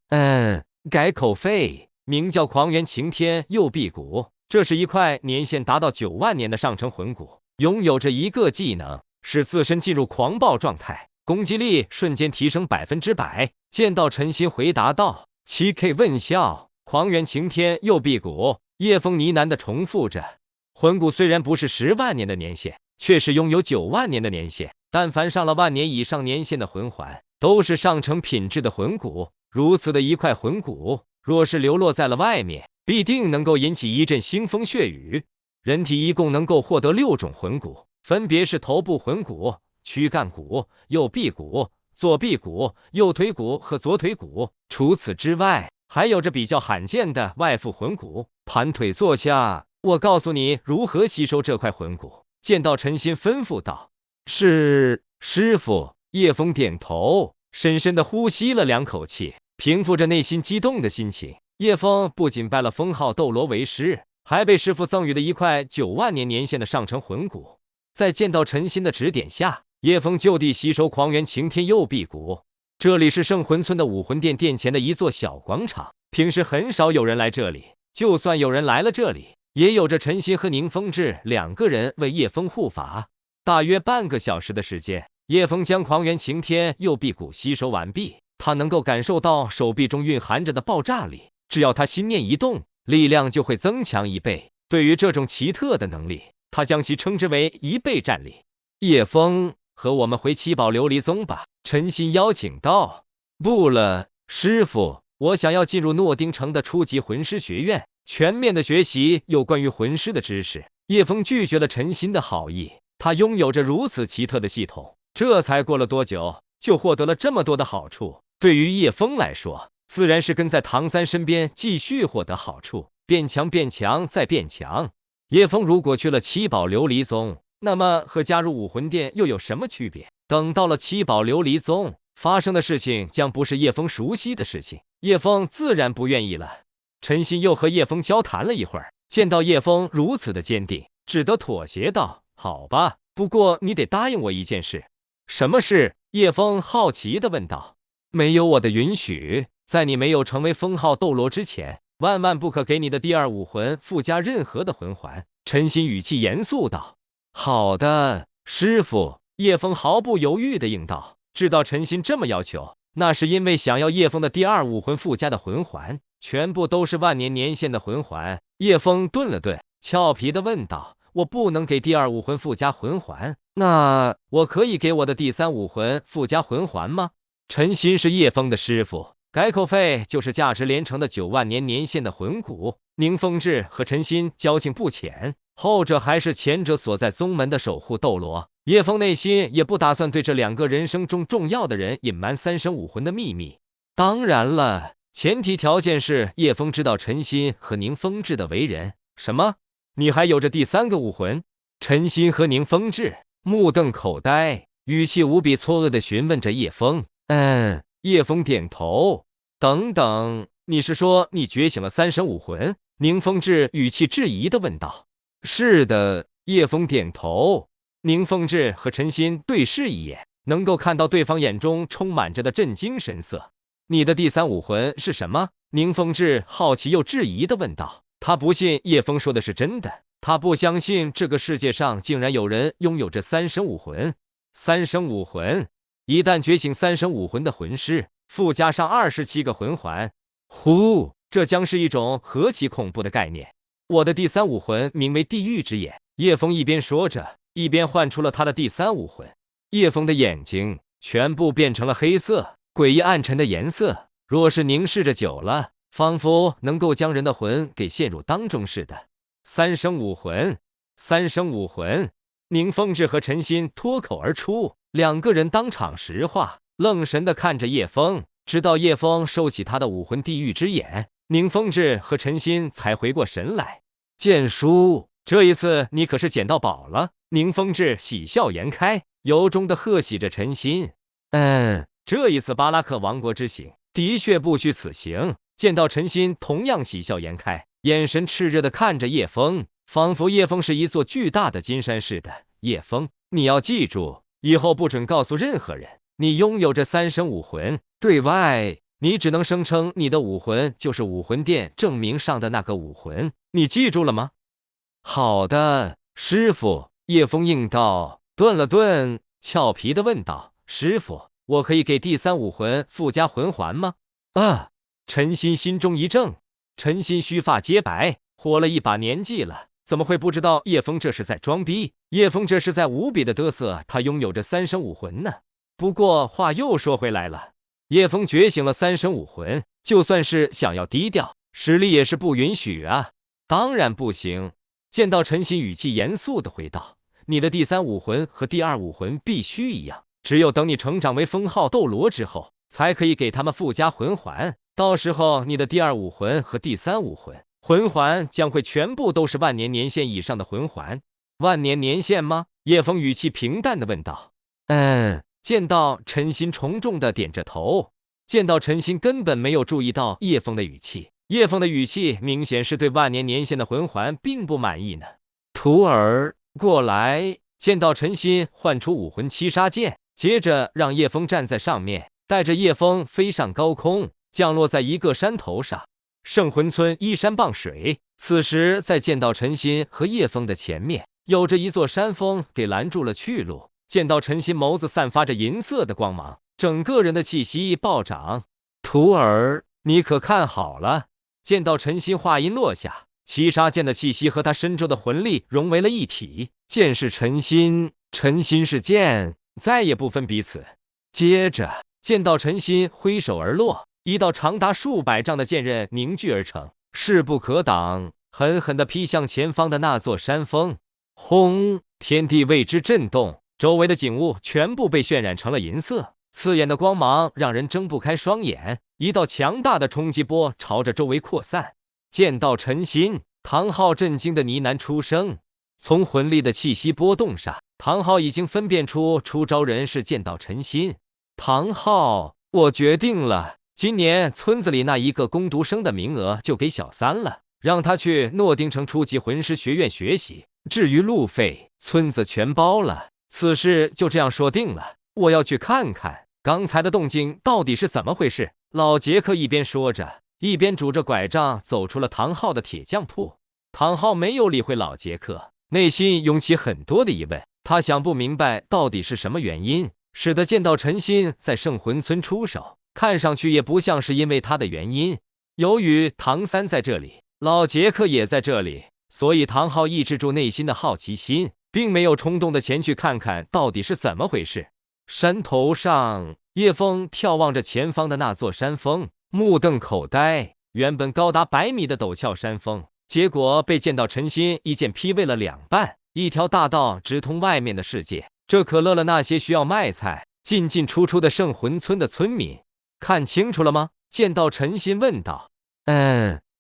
改口费名叫狂元擎天右臂骨，这是一块年限达到9万年的上乘魂骨，拥有着一个技能，使自身进入狂暴状态，攻击力瞬间提升100%。见到陈心回答道。7K 问笑，狂元擎天右臂骨。叶枫呢喃地重复着。魂骨虽然不是10万年的年限，却是拥有9万年的年限。但凡上了1万年以上年限的魂环，都是上乘品质的魂骨。如此的一块魂骨，若是流落在了外面，必定能够引起一阵腥风血雨。人体一共能够获得6种魂骨，分别是头部魂骨、躯干骨、右臂骨、左臂骨、右腿骨和左腿骨。除此之外，还有着比较罕见的外附魂骨。盘腿坐下，我告诉你如何吸收这块魂骨。见到陈心吩咐道。是，师傅。叶枫点头，深深地呼吸了2口气，平复着内心激动的心情。叶枫不仅拜了封号斗罗为师，还被师傅赠予了一块9万年年限的上乘魂骨。在见到陈心的指点下，叶枫就地吸收狂元擎天右臂骨。这里是圣魂村的武魂殿殿前的一座小广场，平时很少有人来这里，就算有人来了这里，也有着陈心和宁风致2个人为叶枫护法。大约半个小时的时间，叶枫将狂元擎天右臂骨吸收完毕。他能够感受到手臂中蕴含着的爆炸力，只要他心念一动，力量就会增强1倍。对于这种奇特的能力，他将其称之为1倍战力。叶枫，和我们回七宝琉璃宗吧。陈心邀请道。不了，师傅，我想要进入诺丁城的初级魂师学院，全面的学习有关于魂师的知识。叶枫拒绝了陈心的好意，他拥有着如此奇特的系统，这才过了多久，就获得了这么多的好处。对于叶枫来说，自然是跟在唐三身边继续获得好处，变强变强再变强。叶枫如果去了七宝琉璃宗，那么和加入武魂殿又有什么区别？等到了七宝琉璃宗，发生的事情将不是叶枫熟悉的事情，叶枫自然不愿意了。陈心又和叶枫交谈了一会儿，见到叶枫如此的坚定，只得妥协道：好吧，不过你得答应我一件事。什么事？叶枫好奇地问道。没有我的允许，在你没有成为封号斗罗之前，万万不可给你的第2武魂附加任何的魂环。陈心语气严肃道。好的，师傅。叶枫毫不犹豫地应道。知道陈心这么要求，那是因为想要叶枫的第2武魂附加的魂环全部都是10000年年限的魂环。叶枫顿了顿，俏皮地问道：我不能给第2武魂附加魂环，那我可以给我的第3武魂附加魂环吗？陈心是叶枫的师傅，改口费就是价值连城的9万年年限的魂骨。宁风致和陈心交情不浅，后者还是前者所在宗门的守护斗罗。叶枫内心也不打算对这2个人生中重要的人隐瞒3生武魂的秘密。当然了，前提条件是叶枫知道陈心和宁风致的为人。什么？你还有着第3个武魂？陈心和宁风致目瞪口呆，语气无比错愕地询问着叶枫。叶枫点头。等等，你是说你觉醒了3生武魂？宁风致语气质疑地问道。是的，叶枫点头。宁风致和陈鑫对视一眼，能够看到对方眼中充满着的震惊神色。你的第三武魂是什么？宁风致好奇又质疑地问道。他不信叶枫说的是真的，他不相信这个世界上竟然有人拥有这三生武魂。三生武魂，一旦觉醒三生武魂的魂师，附加上27个魂环，这将是一种何其恐怖的概念！我的第三武魂名为地狱之眼。叶枫一边说着，一边唤出了他的第三武魂。叶枫的眼睛全部变成了黑色，诡异暗沉的颜色，若是凝视着久了，仿佛能够将人的魂给陷入当中似的。三生武魂，三生武魂！宁风致和陈鑫脱口而出，两个人当场石化，愣神地看着叶枫。直到叶枫收起他的武魂地狱之眼，宁风致和陈鑫才回过神来。剑叔，这一次你可是捡到宝了！宁风致喜笑颜开，由衷地贺喜着陈鑫。这一次巴拉克王国之行的确不虚此行。见到陈鑫同样喜笑颜开，眼神炽热地看着叶枫，仿佛叶枫是一座巨大的金山似的。叶枫，你要记住，以后不准告诉任何人你拥有这三生武魂。对外，你只能声称你的武魂就是武魂殿证明上的那个武魂。你记住了吗？好的，师傅。叶枫应道，顿了顿，俏皮地问道：师傅，我可以给第三武魂附加魂环吗？陈鑫心中一怔。陈鑫须发皆白，活了一把年纪了，怎么会不知道叶枫这是在装逼？叶枫这是在无比的嘚瑟他拥有着三生武魂呢。不过话又说回来了，叶枫觉醒了三生武魂，就算是想要低调，实力也是不允许啊。当然不行。见到陈鑫语气严肃地回道：你的第三武魂和第二武魂必须一样，只有等你成长为封号斗罗之后，才可以给他们附加魂环。到时候你的第二武魂和第三武魂魂环将会全部都是万年年限以上的魂环。万年年限吗？叶枫语气平淡地问道。见到陈鑫重重地点着头。见到陈鑫根本没有注意到叶枫的语气，叶枫的语气明显是对万年年限的魂环并不满意呢。徒儿，过来。见到陈鑫唤出武魂七杀剑，接着让叶枫站在上面，带着叶枫飞上高空，降落在一个山头上。圣魂村依山傍水，此时在见到陈鑫和叶枫的前面，有着一座山峰给拦住了去路。见到陈鑫眸子散发着银色的光芒，整个人的气息暴涨。徒儿，你可看好了。见到陈鑫话音落下，七杀剑的气息和他身中的魂力融为了一体。剑是陈鑫，陈鑫是剑，再也不分彼此。接着见到陈鑫挥手而落，一道长达数百丈的剑刃凝聚而成，势不可挡，狠狠地劈向前方的那座山峰。轰！天地为之震动，周围的景物全部被渲染成了银色，刺眼的光芒让人睁不开双眼。一道强大的冲击波朝着周围扩散。见到陈鑫，唐昊震惊的呢喃出声。从魂力的气息波动上，唐昊已经分辨出出招人是见到陈鑫。唐昊，我决定了，今年村子里那一个攻读生的名额就给小三了，让他去诺丁城初级魂师学院学习，至于路费，村子全包了。此事就这样说定了，我要去看看刚才的动静到底是怎么回事。老杰克一边说着，一边拄着拐杖走出了唐昊的铁匠铺。唐昊没有理会老杰克，内心涌起很多的疑问。他想不明白到底是什么原因使得见到陈鑫在圣魂村出手，看上去也不像是因为他的原因。由于唐三在这里，老杰克也在这里，所以唐昊抑制住内心的好奇心，并没有冲动的前去看看到底是怎么回事。山头上，叶枫眺望着前方的那座山峰，目瞪口呆。原本高达100米的陡峭山峰，结果被见到陈鑫一剑劈为了两半，一条大道直通外面的世界。这可乐了那些需要卖菜进进出出的圣魂村的村民。看清楚了吗？见到陈鑫问道。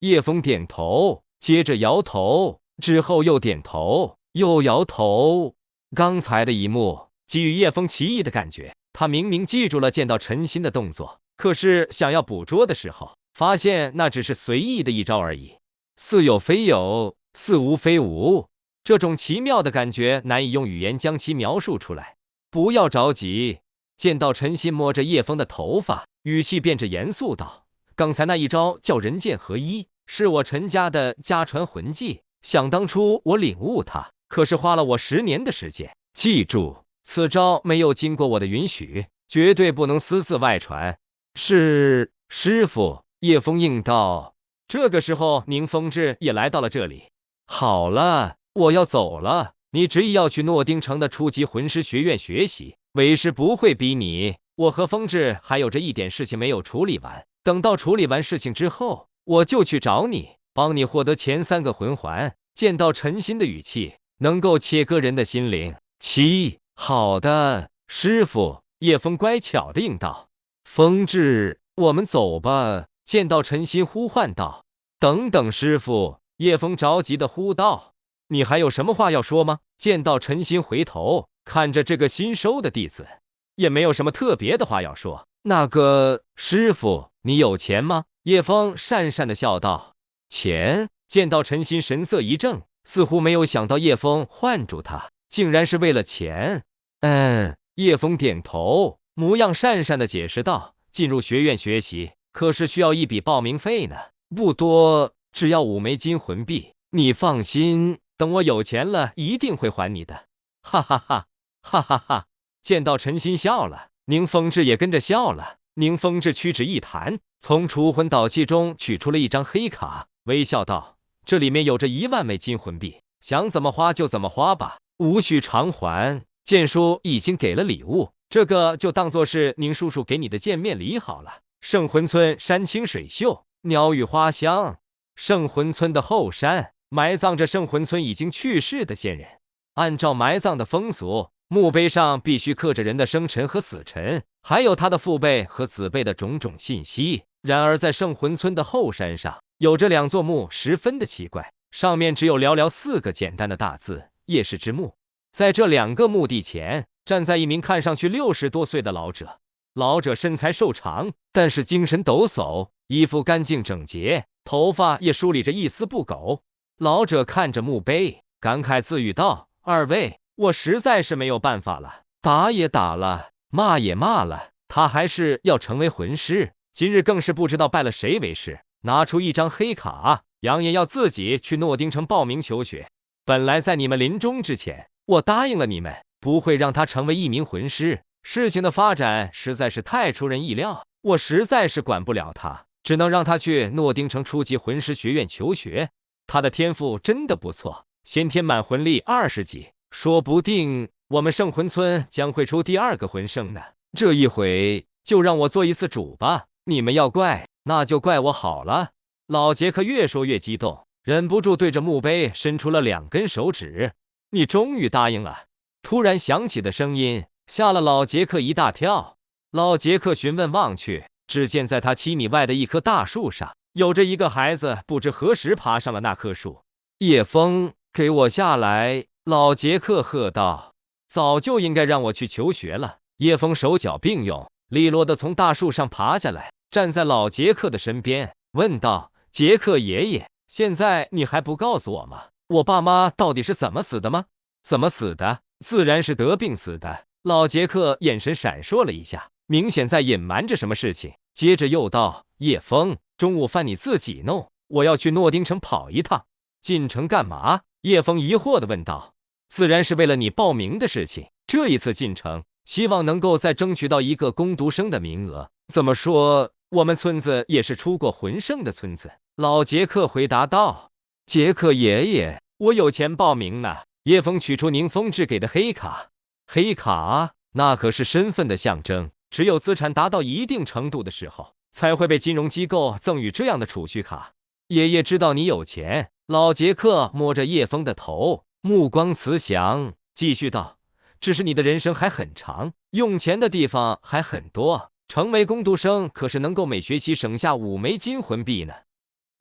叶枫点头，接着摇头，之后又点头，又摇头。刚才的一幕给予叶枫奇异的感觉，他明明记住了见到陈鑫的动作，可是想要捕捉的时候，发现那只是随意的一招而已。似有非有，似无非无。这种奇妙的感觉难以用语言将其描述出来。不要着急。见到陈鑫摸着叶枫的头发，语气变着严肃道：“刚才那一招叫人剑合一，是我陈家的家传魂技。想当初我领悟它，可是花了我10年的时间。记住，此招没有经过我的允许，绝对不能私自外传。”是，师傅。叶枫应道。这个时候，宁风致也来到了这里。好了，我要走了。你执意要去诺丁城的初级魂师学院学习，为师不会逼你。我和风致还有着一点事情没有处理完，等到处理完事情之后，我就去找你，帮你获得前3个魂环。见到陈鑫的语气，能够切割人的心灵。好的，师傅。叶枫乖巧的应道。风致，我们走吧。见到陈鑫呼唤道。等等，师傅。叶枫着急的呼道。你还有什么话要说吗？见到陈鑫回头看着这个新收的弟子，也没有什么特别的话要说。那个师傅，你有钱吗？叶枫讪讪的笑道。钱？见到陈鑫神色一怔，似乎没有想到叶枫唤住他，竟然是为了钱。叶枫点头，模样讪讪的解释道：进入学院学习，可是需要一笔报名费呢，不多，只要5枚金魂币。你放心，等我有钱了，一定会还你的。哈哈哈，哈哈哈！见到陈鑫笑了，宁风致也跟着笑了。宁风致屈指一弹，从除魂导器中取出了一张黑卡，微笑道：这里面有着1万枚金魂币，想怎么花就怎么花吧，无需偿还。剑叔已经给了礼物，这个就当作是宁叔叔给你的见面礼好了。圣魂村山清水秀，鸟语花香。圣魂村的后山埋葬着圣魂村已经去世的先人。按照埋葬的风俗，墓碑上必须刻着人的生辰和死辰，还有他的父辈和子辈的种种信息。然而在圣魂村的后山上，有着2座墓，十分的奇怪，上面只有寥寥4个简单的大字：叶氏之墓。在这2个墓地前，站在一名看上去60多岁的老者。老者身材瘦长，但是精神抖擞，衣服干净整洁，头发也梳理着一丝不苟。老者看着墓碑，感慨自语道：二位，我实在是没有办法了，打也打了，骂也骂了，他还是要成为魂师。今日更是不知道拜了谁为师，拿出一张黑卡，扬言要自己去诺丁城报名求学。本来在你们临终之前，我答应了你们，不会让他成为一名魂师。事情的发展实在是太出人意料，我实在是管不了他，只能让他去诺丁城初级魂师学院求学。他的天赋真的不错，先天满魂力20级，说不定我们圣魂村将会出第2个魂圣呢。这一回就让我做一次主吧，你们要怪，那就怪我好了。老杰克越说越激动，忍不住对着墓碑伸出了2根手指。你终于答应了。突然响起的声音吓了老杰克一大跳。老杰克询问望去，只见在他7米外的一棵大树上，有着一个孩子，不知何时爬上了那棵树。叶枫，给我下来！老杰克喝道。早就应该让我去求学了。叶枫手脚并用，利落地从大树上爬下来，站在老杰克的身边，问道：杰克爷爷，现在你还不告诉我吗？我爸妈到底是怎么死的吗？怎么死的？自然是得病死的。老杰克眼神闪烁了一下，明显在隐瞒着什么事情。接着又道：叶枫，中午饭你自己弄，我要去诺丁城跑一趟。进城干嘛？叶枫疑惑地问道。自然是为了你报名的事情，这一次进城，希望能够再争取到一个工读生的名额。怎么说，我们村子也是出过魂圣的村子。老杰克回答道。杰克爷爷，我有钱报名呢。叶枫取出宁风致给的黑卡。黑卡，那可是身份的象征，只有资产达到一定程度的时候，才会被金融机构赠予这样的储蓄卡。爷爷知道你有钱。老杰克摸着叶枫的头，目光慈祥，继续道：只是你的人生还很长，用钱的地方还很多，成为工读生可是能够每学期省下5枚金魂币呢。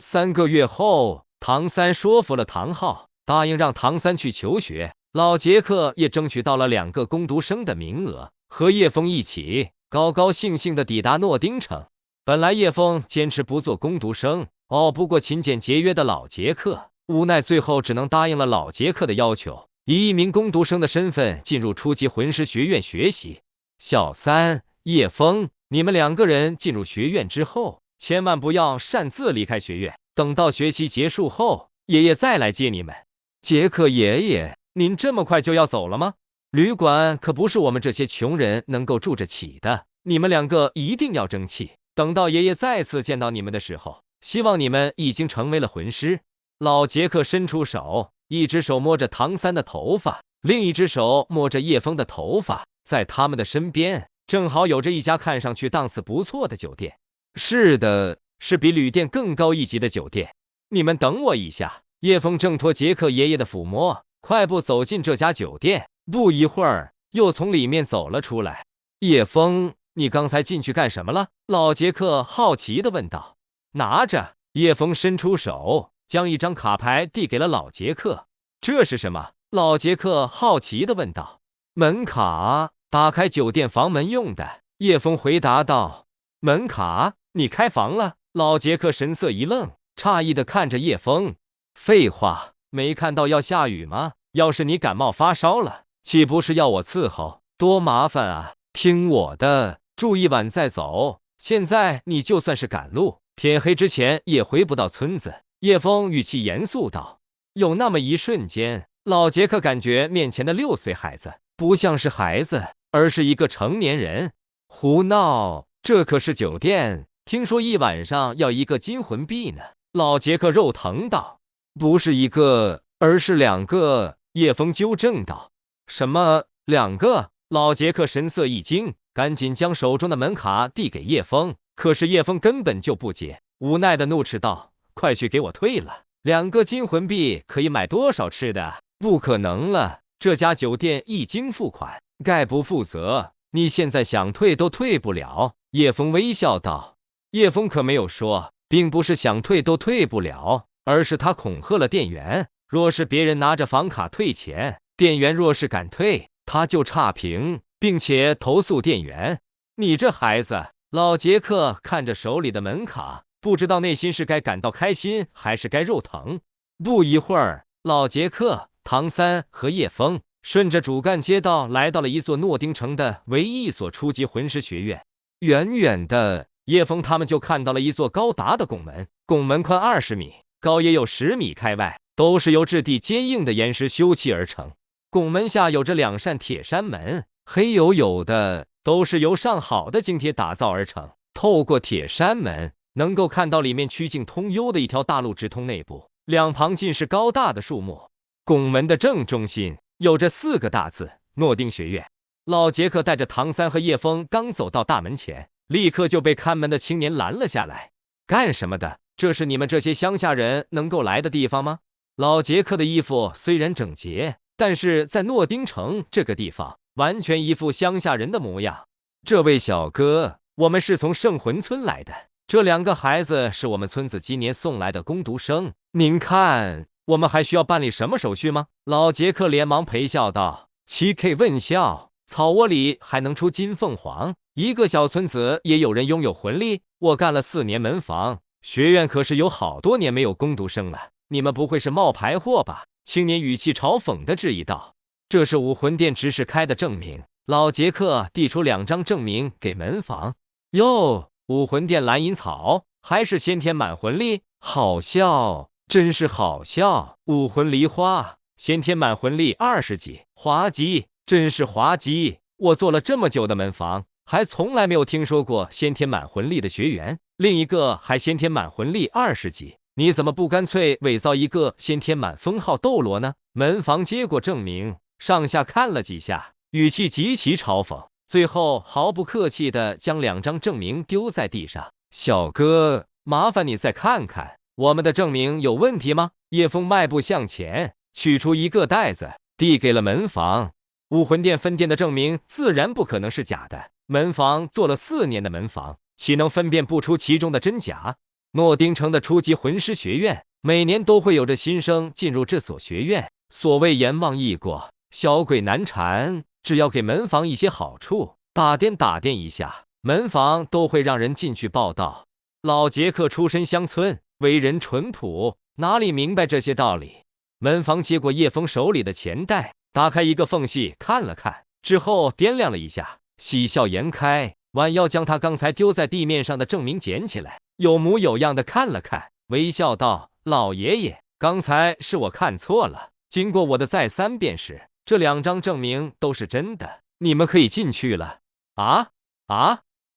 3个月后，唐三说服了唐昊，答应让唐三去求学。老杰克也争取到了2个工读生的名额，和叶枫一起高高兴兴地抵达诺丁城。本来叶枫坚持不做工读生，熬不过勤俭节约的老杰克，无奈最后只能答应了老杰克的要求，以一名工读生的身份进入初级魂师学院学习。小三、叶枫，你们2个人进入学院之后，千万不要擅自离开学院，等到学期结束后，爷爷再来接你们。杰克爷爷，您这么快就要走了吗？旅馆可不是我们这些穷人能够住着起的，你们2个一定要争气，等到爷爷再次见到你们的时候，希望你们已经成为了魂师。老杰克伸出手，一只手摸着唐三的头发，另一只手摸着叶枫的头发，在他们的身边正好有着一家看上去档次不错的酒店。是的，是比旅店更高一级的酒店。你们等我一下。叶枫挣脱杰克爷爷的抚摸，快步走进这家酒店，不一会儿又从里面走了出来。叶枫，你刚才进去干什么了？老杰克好奇地问道。拿着。叶枫伸出手，将一张卡牌递给了老杰克。这是什么？老杰克好奇地问道。门卡，打开酒店房门用的。叶枫回答道。门卡？你开房了？老杰克神色一愣，诧异地看着叶枫。废话，没看到要下雨吗？要是你感冒发烧了，岂不是要我伺候？多麻烦啊！听我的，住一晚再走。现在你就算是赶路，天黑之前也回不到村子。叶枫语气严肃道。有那么一瞬间，老杰克感觉面前的6岁孩子不像是孩子，而是一个成年人。胡闹，这可是酒店，听说一晚上要1个金魂币呢。老杰克肉疼道。不是1个，而是2个。叶枫纠正道。什么2个？老杰克神色一惊，赶紧将手中的门卡递给叶枫。可是叶枫根本就不接，无奈的怒斥道：快去给我退了！2个金魂币可以买多少吃的？不可能了，这家酒店一经付款，概不负责。你现在想退都退不了。叶枫微笑道。叶枫可没有说，并不是想退都退不了，而是他恐吓了店员，若是别人拿着房卡退钱，店员若是敢退，他就差评，并且投诉店员。你这孩子！老杰克看着手里的门卡，不知道内心是该感到开心还是该肉疼。不一会儿，老杰克、唐三和叶枫顺着主干街道来到了一座诺丁城的唯一一所初级魂师学院。远远的，叶枫他们就看到了一座高达的拱门，拱门宽20米，高也有10米开外，都是由质地坚硬的岩石修砌而成。拱门下有着2扇铁山门，黑黝黝的，都是由上好的精铁打造而成。透过铁山门，能够看到里面曲径通幽的一条大路直通内部，两旁尽是高大的树木。拱门的正中心有着4个大字：诺丁学院。老杰克带着唐三和叶枫刚走到大门前，立刻就被看门的青年拦了下来。干什么的？这是你们这些乡下人能够来的地方吗？老杰克的衣服虽然整洁，但是在诺丁城这个地方，完全一副乡下人的模样。这位小哥，我们是从圣魂村来的，这2个孩子是我们村子今年送来的工读生。您看，我们还需要办理什么手续吗？老杰克连忙陪笑道。7K 问笑，草窝里还能出金凤凰？一个小村子也有人拥有魂力？我干了4年门房，学院可是有好多年没有工读生了，你们不会是冒牌货吧？青年语气嘲讽地质疑道。这是武魂殿执事开的证明。老杰克递出2张证明给门房。哟，武魂殿蓝银草，还是先天满魂力？好笑，真是好笑。武魂梨花，先天满魂力20级，滑稽，真是滑稽。我做了这么久的门房，还从来没有听说过先天满魂力的学员。另一个还先天满魂力20级，你怎么不干脆伪造一个先天满封号斗罗呢？门房接过证明，上下看了几下，语气极其嘲讽，最后毫不客气地将2张证明丢在地上。小哥，麻烦你再看看，我们的证明有问题吗？叶枫迈步向前，取出一个袋子，递给了门房。武魂殿分店的证明自然不可能是假的，门房做了4年的门房，岂能分辨不出其中的真假？诺丁城的初级魂师学院，每年都会有着新生进入这所学院。所谓阎王易过，小鬼难缠，只要给门房一些好处，打点一下，门房都会让人进去报道。老杰克出身乡村，为人淳朴，哪里明白这些道理？门房接过叶枫手里的钱袋，打开一个缝隙看了看，之后掂量了一下，喜笑颜开，弯腰将他刚才丢在地面上的证明捡起来，有模有样的看了看，微笑道：“老爷爷，刚才是我看错了，经过我的再三辨识，这2张证明都是真的，你们可以进去了。”啊！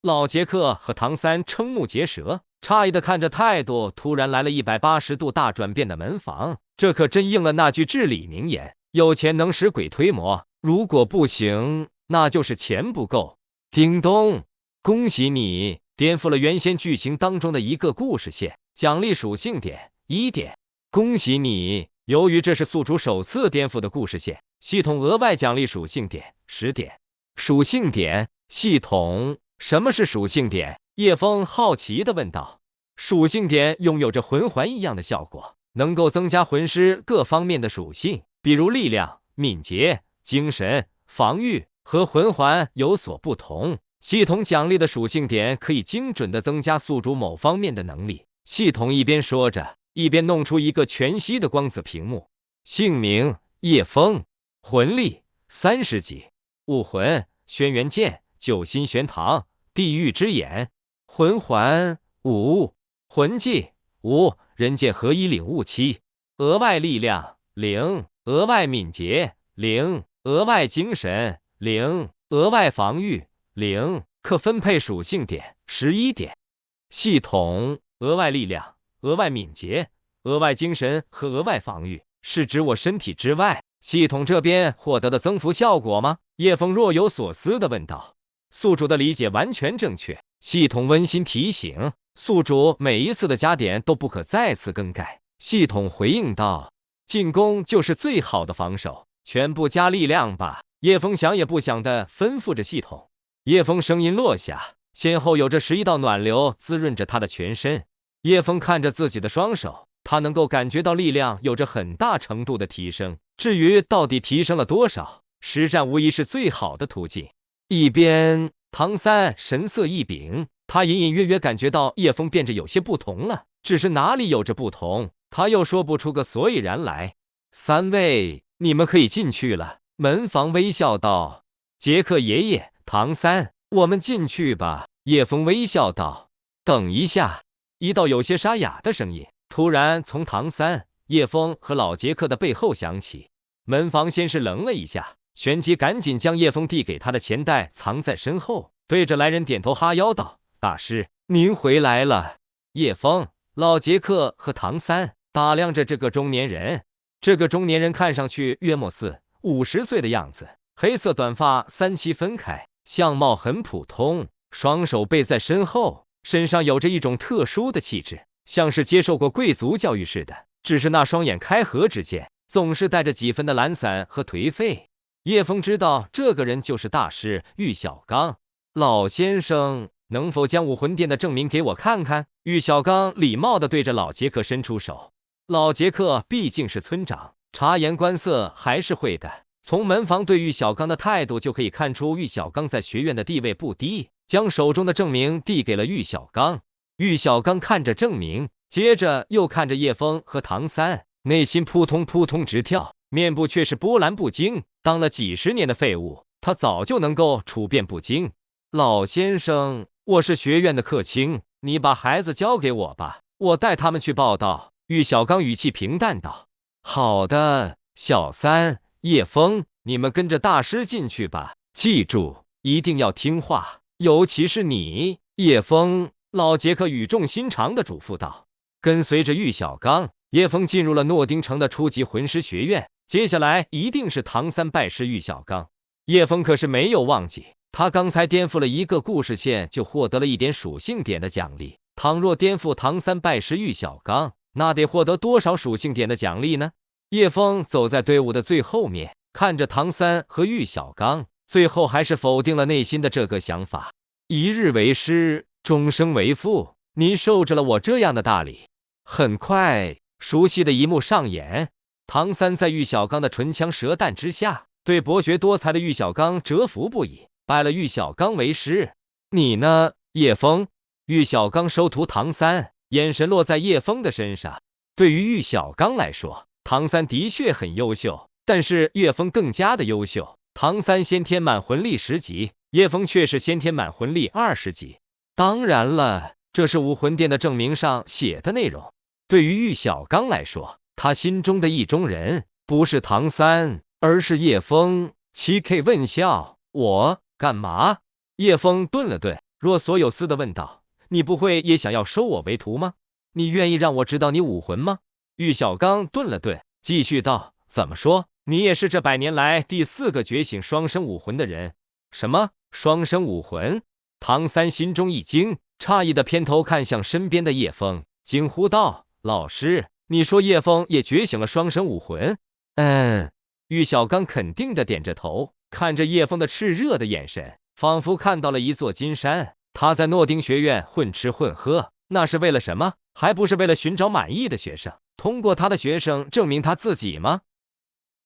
老杰克和唐三瞠目结舌，诧异的看着态度突然来了180度大转变的门房，这可真应了那句至理名言：有钱能使鬼推磨，如果不行，那就是钱不够。叮咚，恭喜你颠覆了原先剧情当中的一个故事线，奖励属性点1点。恭喜你，由于这是宿主首次颠覆的故事线，系统额外奖励属性点10点。属性点，系统，什么是属性点？叶枫好奇地问道。属性点拥有着魂环一样的效果，能够增加魂师各方面的属性，比如力量、敏捷、精神、防御，和魂环有所不同。系统奖励的属性点可以精准地增加宿主某方面的能力。系统一边说着，一边弄出一个全息的光子屏幕。姓名：叶枫，魂力30级，武魂：轩辕剑、九心玄堂、地狱之眼，魂环5，魂技5，人剑合一领悟7，额外力量0，额外敏捷0，额外精神0，额外防御0，可分配属性点11点。系统：额外力量、额外敏捷、额外精神和额外防御，是指我身体之外。系统这边获得的增幅效果吗？叶枫若有所思地问道。宿主的理解完全正确，系统温馨提醒，宿主每一次的加点都不可再次更改。系统回应道：进攻就是最好的防守，全部加力量吧。叶枫想也不想地吩咐着系统。叶枫声音落下，先后有着11道暖流滋润着他的全身。叶枫看着自己的双手，他能够感觉到力量有着很大程度的提升，至于到底提升了多少，实战无疑是最好的途径。一边，唐三神色一屏，他隐隐约约感觉到叶枫变着有些不同了，只是哪里有着不同，他又说不出个所以然来。3位，你们可以进去了。门房微笑道：杰克爷爷，唐三，我们进去吧。叶枫微笑道：等一下。一道有些沙哑的声音突然从唐三、叶枫和老杰克的背后响起。门房先是愣了一下，旋即赶紧将叶枫递给他的钱袋藏在身后，对着来人点头哈腰道：大师，您回来了。叶枫、老杰克和唐三打量着这个中年人。这个中年人看上去约莫40-50岁的样子，黑色短发3七分开，相貌很普通，双手背在身后，身上有着一种特殊的气质，像是接受过贵族教育似的，只是那双眼开合之间总是带着几分的懒散和颓废。叶枫知道这个人就是大师玉小刚。老先生，能否将武魂殿的证明给我看看？玉小刚礼貌地对着老杰克伸出手。老杰克毕竟是村长，察言观色还是会的，从门房对玉小刚的态度就可以看出玉小刚在学院的地位不低，将手中的证明递给了玉小刚。玉小刚看着证明，接着又看着叶枫和唐三，内心扑通扑通直跳，面部却是波澜不惊。当了几十年的废物，他早就能够处变不惊。老先生，我是学院的客卿，你把孩子交给我吧，我带他们去报道。玉小刚语气平淡道：好的，小三、叶枫，你们跟着大师进去吧，记住一定要听话，尤其是你，叶枫。老杰克语重心长地嘱咐道。跟随着玉小刚，叶枫进入了诺丁城的初级魂师学院，接下来一定是唐三拜师玉小刚。叶枫可是没有忘记，他刚才颠覆了一个故事线，就获得了1点属性点的奖励。倘若颠覆唐三拜师玉小刚，那得获得多少属性点的奖励呢？叶枫走在队伍的最后面，看着唐三和玉小刚，最后还是否定了内心的这个想法。一日为师，终生为父，您受着了我这样的大礼。很快，熟悉的一幕上演，唐三在玉小刚的唇枪舌战之下，对博学多才的玉小刚折服不已，拜了玉小刚为师。你呢，叶枫？玉小刚收徒唐三，眼神落在叶枫的身上。对于玉小刚来说，唐三的确很优秀，但是叶枫更加的优秀。唐三先天满魂力10级，叶枫却是先天满魂力20级。当然了，这是武魂殿的证明上写的内容。对于玉小刚来说，他心中的意中人不是唐三，而是叶枫。7K 问笑：“我干嘛？”叶枫顿了顿，若所有思的问道：“你不会也想要收我为徒吗？你愿意让我知道你武魂吗？”玉小刚顿了顿，继续道：“怎么说？你也是这100年来第4个觉醒双生武魂的人。”什么双生武魂？唐三心中一惊，诧异的偏头看向身边的叶枫，惊呼道：“老师，你说叶枫也觉醒了双生武魂？”玉小刚肯定的点着头，看着叶枫的炽热的眼神，仿佛看到了一座金山。他在诺丁学院混吃混喝，那是为了什么？还不是为了寻找满意的学生，通过他的学生证明他自己吗？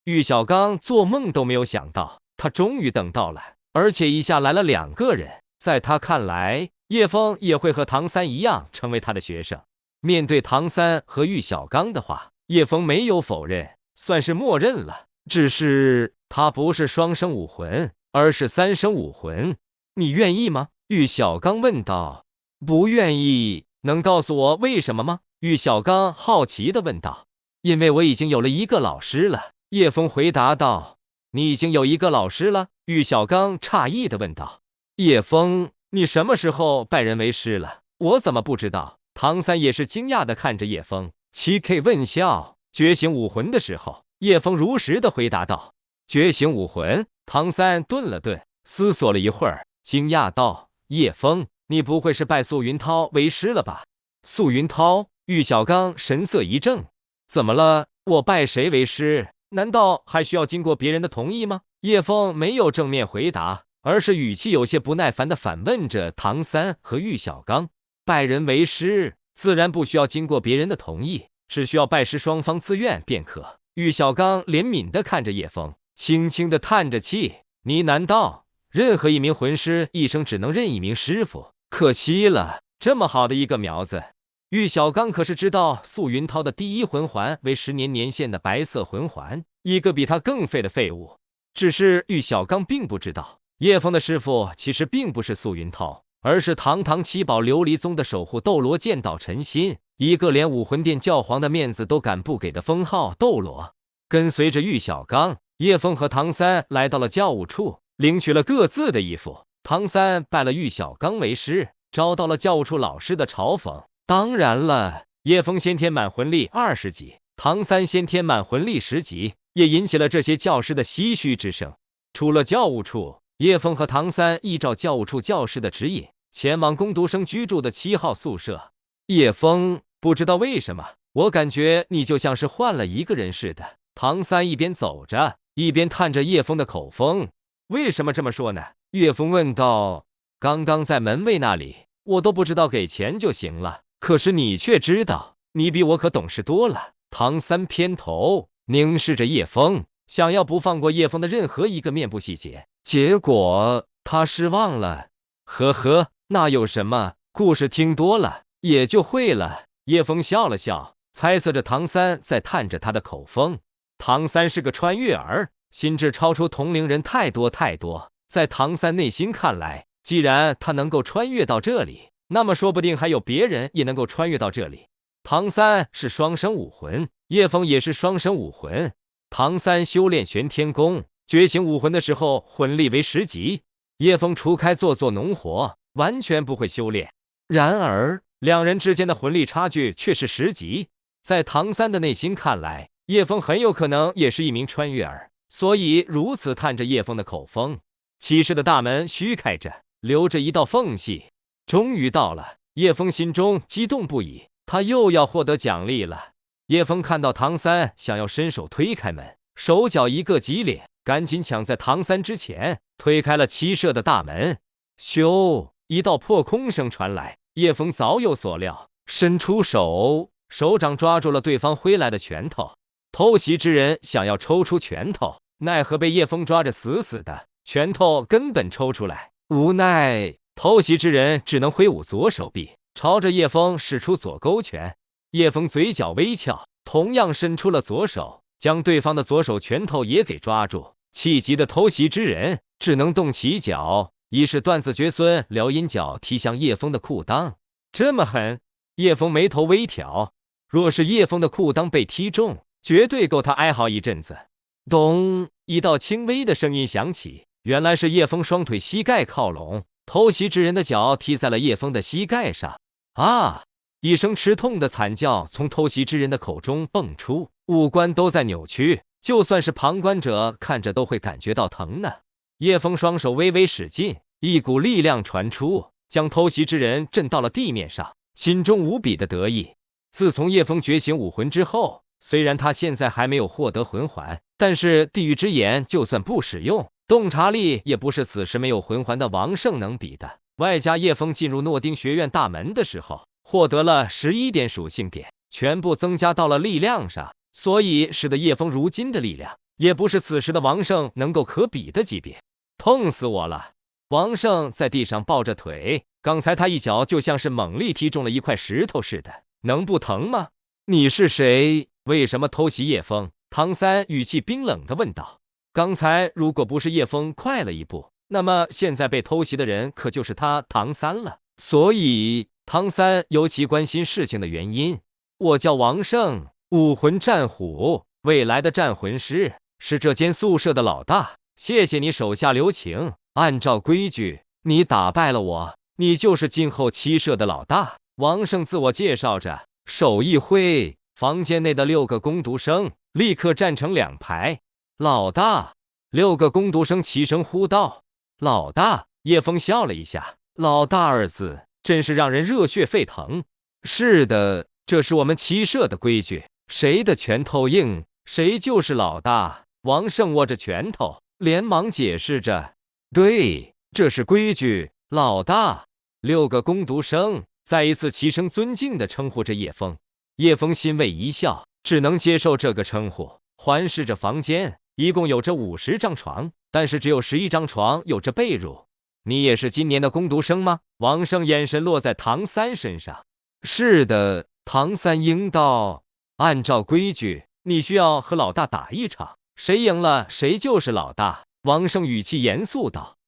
玉小刚做梦都没有想到，他终于等到了，而且一下来了2个人。在他看来，叶枫也会和唐三一样成为他的学生。面对唐三和玉小刚的话，叶枫没有否认，算是默认了。只是他不是双生武魂，而是3生武魂。你愿意吗？玉小刚问道。不愿意。能告诉我为什么吗？玉小刚好奇地问道。因为我已经有了一个老师了。叶枫回答道。你已经有一个老师了？玉小刚诧异地问道。叶枫，你什么时候拜人为师了？我怎么不知道？唐三也是惊讶地看着叶枫。7K 问笑。觉醒武魂的时候，叶枫如实地回答道。觉醒武魂？唐三顿了顿，思索了一会儿，惊讶道：“叶枫，你不会是拜素云涛为师了吧？”素云涛？玉小刚神色一怔。怎么了？我拜谁为师？难道还需要经过别人的同意吗？叶枫没有正面回答，而是语气有些不耐烦地反问着唐三和玉小刚。拜人为师，自然不需要经过别人的同意，只需要拜师双方自愿便可。玉小刚怜悯地看着叶枫，轻轻地叹着气。你难道任何一名魂师一生只能认一名师傅？可惜了，这么好的一个苗子。玉小刚可是知道素云涛的第1魂环为10年年限的白色魂环，一个比他更废的废物。只是玉小刚并不知道，叶枫的师傅其实并不是素云涛，而是堂堂7宝琉璃宗的守护斗罗剑道陈心，一个连武魂殿教皇的面子都敢不给的封号斗罗。跟随着玉小刚，叶枫和唐三来到了教务处，领取了各自的衣服。唐三拜了玉小刚为师，遭到了教务处老师的嘲讽。当然了，叶枫先天满魂力20级，唐三先天满魂力10级，也引起了这些教师的唏嘘之声。出了教务处，叶枫和唐三依照教务处教师的指引，前往工读生居住的7号宿舍。叶枫，不知道为什么，我感觉你就像是换了一个人似的。唐三一边走着，一边探着叶枫的口风。为什么这么说呢？叶枫问道。刚刚在门卫那里，我都不知道给钱就行了，可是你却知道，你比我可懂事多了。唐三偏头凝视着叶枫，想要不放过叶枫的任何一个面部细节，结果他失望了。呵呵，那有什么？故事听多了也就会了。叶枫笑了笑，猜测着唐三在探着他的口风。唐三是个穿越儿，心智超出同龄人太多太多。在唐三内心看来，既然他能够穿越到这里，那么说不定还有别人也能够穿越到这里。唐三是双生武魂，叶枫也是双生武魂。唐三修炼玄天功，觉醒武魂的时候魂力为10级，叶枫除开做农活，完全不会修炼。然而两人之间的魂力差距却是10级。在唐三的内心看来，叶枫很有可能也是一名穿越儿，所以如此探着叶枫的口风。骑士的大门虚开着，留着一道缝隙。终于到了，叶枫心中激动不已，他又要获得奖励了。叶枫看到唐三想要伸手推开门，手脚一个急灵，赶紧抢在唐三之前推开了骑舍的大门。咻，一道破空声传来，叶枫早有所料，伸出手，手掌抓住了对方挥来的拳头。偷袭之人想要抽出拳头，奈何被叶枫抓着死死的，拳头根本抽出来。无奈偷袭之人只能挥舞左手臂，朝着叶枫使出左勾拳。叶枫嘴角微翘，同样伸出了左手，将对方的左手拳头也给抓住。气急的偷袭之人只能动起脚，一是断子绝孙，撩阴脚踢向叶枫的裤裆。这么狠，叶枫眉头微挑。若是叶枫的裤裆被踢中，绝对够他哀嚎一阵子。咚！一道轻微的声音响起，原来是叶枫双腿膝盖靠拢，偷袭之人的脚踢在了叶枫的膝盖上。啊！一声吃痛的惨叫从偷袭之人的口中蹦出，五官都在扭曲，就算是旁观者看着都会感觉到疼呢。叶枫双手微微使劲，一股力量传出，将偷袭之人震到了地面上，心中无比的得意。自从叶枫觉醒武魂之后，虽然他现在还没有获得魂环，但是地狱之眼就算不使用，洞察力也不是此时没有魂环的王胜能比的。外加叶枫进入诺丁学院大门的时候，获得了11点属性点，全部增加到了力量上，所以使得叶枫如今的力量也不是此时的王胜能够可比的级别。痛死我了！王胜在地上抱着腿，刚才他一脚就像是猛力踢中了一块石头似的，能不疼吗？你是谁？为什么偷袭叶枫？唐三语气冰冷地问道。刚才如果不是叶枫快了一步，那么现在被偷袭的人可就是他唐三了。所以唐三尤其关心事情的原因。我叫王胜，武魂战虎，未来的战魂师，是这间宿舍的老大。谢谢你手下留情，按照规矩，你打败了我，你就是今后七舍的老大。王胜自我介绍着，手一挥，房间内的6个工读生立刻站成2排。老大，6个工读生齐声呼道。老大，叶枫笑了一下，老大二字真是让人热血沸腾。是的，这是我们七舍的规矩，谁的拳头硬，谁就是老大。王胜握着拳头，连忙解释着。对，这是规矩，老大。6个工读生再一次齐声尊敬地称呼着叶枫。叶枫欣慰一笑，只能接受这个称呼。环视着房间，一共有着50张床，但是只有11张床有着被褥。你也是今年的工读生吗？王胜眼神落在唐三身上。是的，唐三应道。按照规矩，你需要和老大打一场，谁赢了谁就是老大。王胜语气严肃道。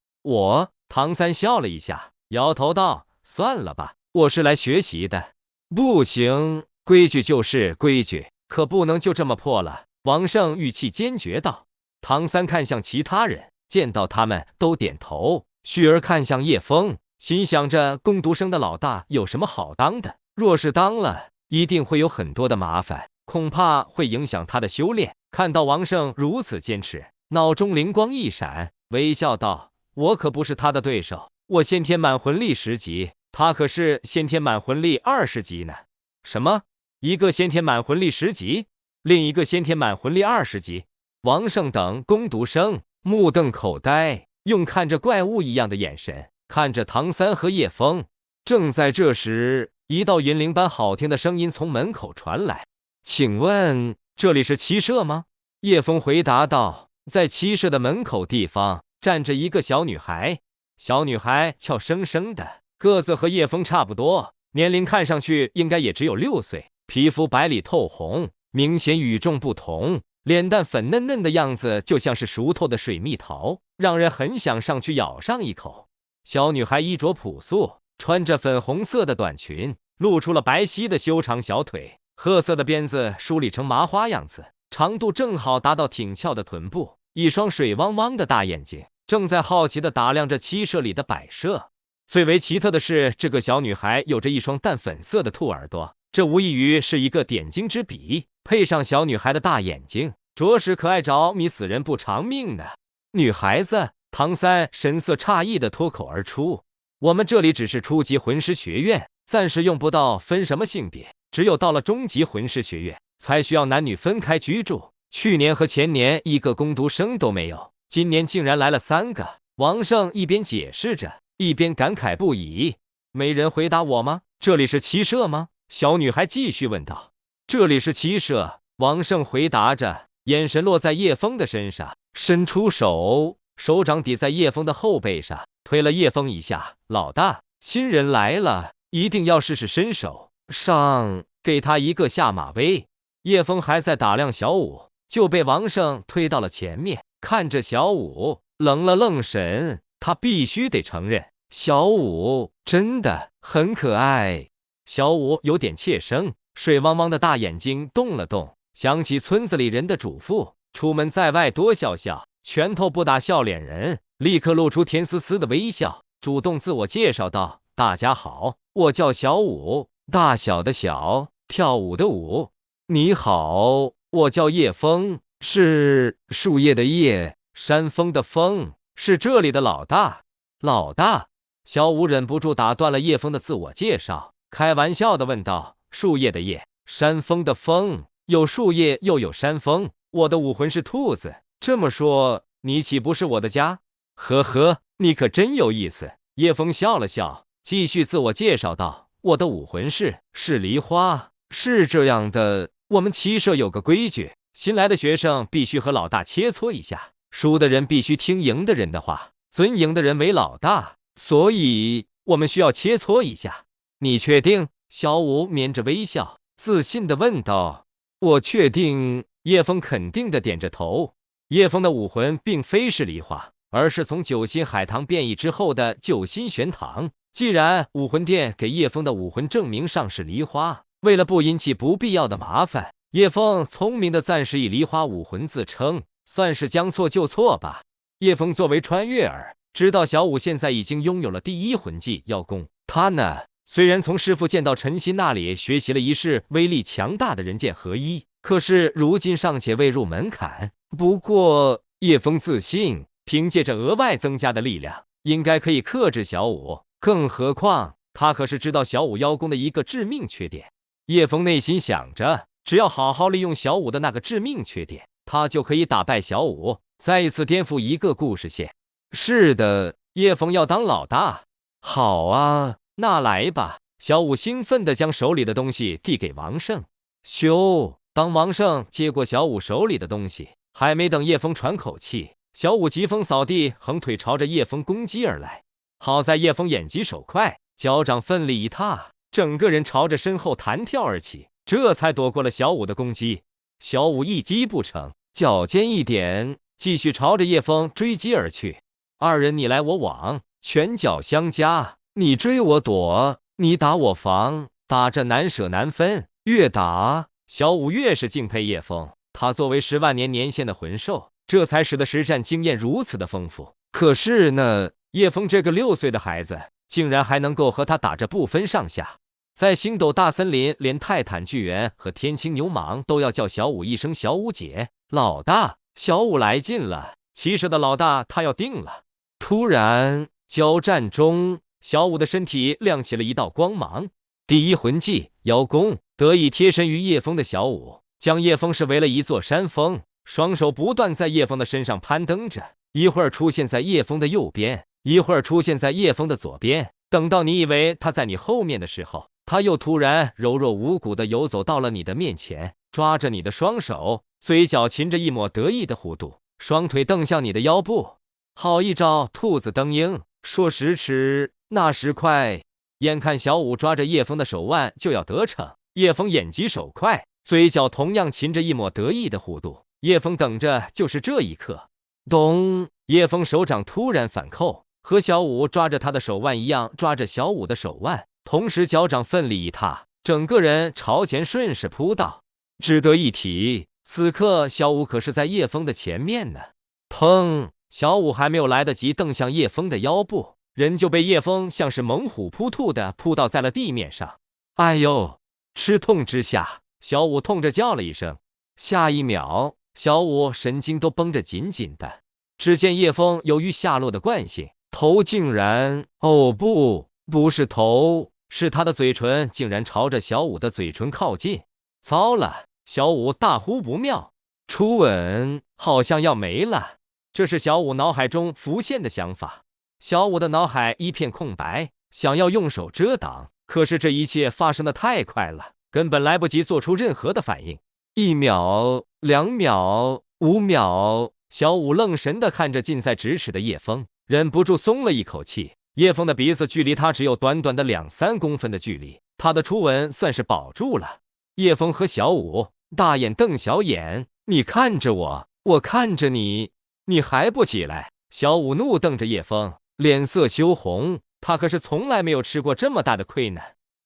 唐三笑了一下，摇头道，算了吧，我是来学习的。不行，规矩就是规矩，可不能就这么破了。王胜语气坚决道。唐三看向其他人，见到他们都点头，续而看向叶枫，心想着工读生的老大有什么好当的？若是当了，一定会有很多的麻烦，恐怕会影响他的修炼。看到王胜如此坚持，脑中灵光一闪，微笑道，我可不是他的对手，我先天满魂力10级，他可是先天满魂力20级呢。什么？一个先天满魂力10级，另一个先天满魂力20级？王胜等工读生目瞪口呆，用看着怪物一样的眼神看着唐三和叶枫。正在这时，一道银铃般好听的声音从门口传来，请问这里是七舍吗？叶枫回答道。在七舍的门口地方站着一个小女孩，小女孩俏生生的，个子和叶枫差不多，年龄看上去应该也只有6岁，皮肤白里透红，明显与众不同，脸蛋粉嫩嫩的样子就像是熟透的水蜜桃，让人很想上去咬上一口。小女孩衣着朴素，穿着粉红色的短裙，露出了白皙的修长小腿，褐色的辫子梳理成麻花样子，长度正好达到挺翘的臀部，一双水汪汪的大眼睛正在好奇地打量着七舍里的摆设。最为奇特的是，这个小女孩有着一双淡粉色的兔耳朵，这无异于是一个点睛之笔，配上小女孩的大眼睛，着实可爱着迷死人不偿命呢。女孩子，唐三神色诧异地脱口而出，我们这里只是初级魂师学院，暂时用不到分什么性别，只有到了中级魂师学院才需要男女分开居住。去年和前年一个工读生都没有，今年竟然来了3个。王胜一边解释着，一边感慨不已。没人回答我吗？这里是七舍吗？小女孩继续问道。这里是七舍，王胜回答着，眼神落在叶枫的身上，伸出手，手掌抵在叶枫的后背上，推了叶枫一下。老大，新人来了，一定要试试身手，上给他一个下马威。叶枫还在打量小五，就被王胜推到了前面，看着小五，愣了愣神。他必须得承认，小五真的很可爱。小五有点怯生，水汪汪的大眼睛动了动，想起村子里人的嘱咐，出门在外多笑笑，拳头不打笑脸人，立刻露出甜丝丝的微笑，主动自我介绍道：“大家好，我叫小五，大小的小，跳舞的舞。你好，我叫叶枫，是树叶的叶，山峰的峰，是这里的老大。”老大，小五忍不住打断了叶枫的自我介绍，开玩笑的问道：“树叶的叶，山峰的峰，有树叶又有山峰，我的武魂是兔子。这么说，你岂不是我的家？”呵呵，你可真有意思。叶枫笑了笑，继续自我介绍道：“我的武魂是梨花。是这样的，我们骑社有个规矩，新来的学生必须和老大切磋一下，输的人必须听赢的人的话，尊赢的人为老大，所以我们需要切磋一下。你确定？”小五抿着微笑，自信地问道。“我确定。”叶枫肯定地点着头。叶枫的武魂并非是梨花，而是从九心海棠变异之后的九心玄棠。既然武魂殿给叶枫的武魂证明上是梨花，为了不引起不必要的麻烦，叶枫聪明的暂时以梨花武魂自称，算是将错就错吧。叶枫作为穿越儿，知道小五现在已经拥有了第一魂技妖功。他呢，虽然从师父剑道陈曦那里学习了一式威力强大的人剑合一，可是如今尚且未入门槛。不过叶枫自信，凭借着额外增加的力量，应该可以克制小五。更何况他可是知道小五妖功的一个致命缺点。叶枫内心想着，只要好好利用小五的那个致命缺点，他就可以打败小五，再一次颠覆一个故事线。是的，叶枫要当老大。好啊，那来吧。小五兴奋地将手里的东西递给王胜。咻！当王胜接过小五手里的东西，还没等叶枫喘口气，小五疾风扫地，横腿朝着叶枫攻击而来。好在叶枫眼疾手快，脚掌奋力一踏，整个人朝着身后弹跳而起，这才躲过了小五的攻击。小五一击不成，脚尖一点，继续朝着叶枫追击而去。二人你来我往，拳脚相加，你追我躲，你打我防，打着难舍难分。越打，小五越是敬佩叶枫，他作为10万年年限的魂兽，这才使得实战经验如此的丰富。可是呢，叶枫这个6岁的孩子，竟然还能够和他打着不分上下。在星斗大森林，连泰坦巨猿和天青牛蟒都要叫小五一声小五姐。老大，小五来劲了，骑射的老大他要定了。突然，交战中，小五的身体亮起了一道光芒。第一魂技妖功得以贴身于叶枫的小五，将叶枫视为了一座山峰，双手不断在叶枫的身上攀登着，一会儿出现在叶枫的右边，一会儿出现在叶枫的左边。等到你以为他在你后面的时候，他又突然柔弱无骨地游走到了你的面前，抓着你的双手，嘴角噙着一抹得意的弧度，双腿蹬向你的腰部。好一招兔子蹬鹰，说时迟，那时快。眼看小五抓着叶枫的手腕就要得逞，叶枫眼疾手快，嘴角同样噙着一抹得意的弧度。叶枫等着就是这一刻。咚！叶枫手掌突然反扣，和小五抓着他的手腕一样，抓着小五的手腕，同时脚掌奋力一踏，整个人朝前顺势扑倒。值得一提，此刻小五可是在叶枫的前面呢。砰！小五还没有来得及蹬向叶枫的腰部，人就被叶枫像是猛虎扑兔的扑倒在了地面上。哎呦！吃痛之下，小五痛着叫了一声。下一秒，小五神经都绷着紧紧的。只见叶枫由于下落的惯性，头竟然……哦不是头，是他的嘴唇竟然朝着小五的嘴唇靠近。糟了！小五大呼不妙，初吻好像要没了。这是小五脑海中浮现的想法。小五的脑海一片空白，想要用手遮挡，可是这一切发生的太快了，根本来不及做出任何的反应。1秒、2秒、5秒，小五愣神地看着近在咫尺的叶枫，忍不住松了一口气。叶枫的鼻子距离他只有短短的2-3公分的距离，他的初吻算是保住了。叶枫和小五大眼瞪小眼，你看着我，我看着你，你还不起来？小五怒瞪着叶枫，脸色羞红，他可是从来没有吃过这么大的亏呢。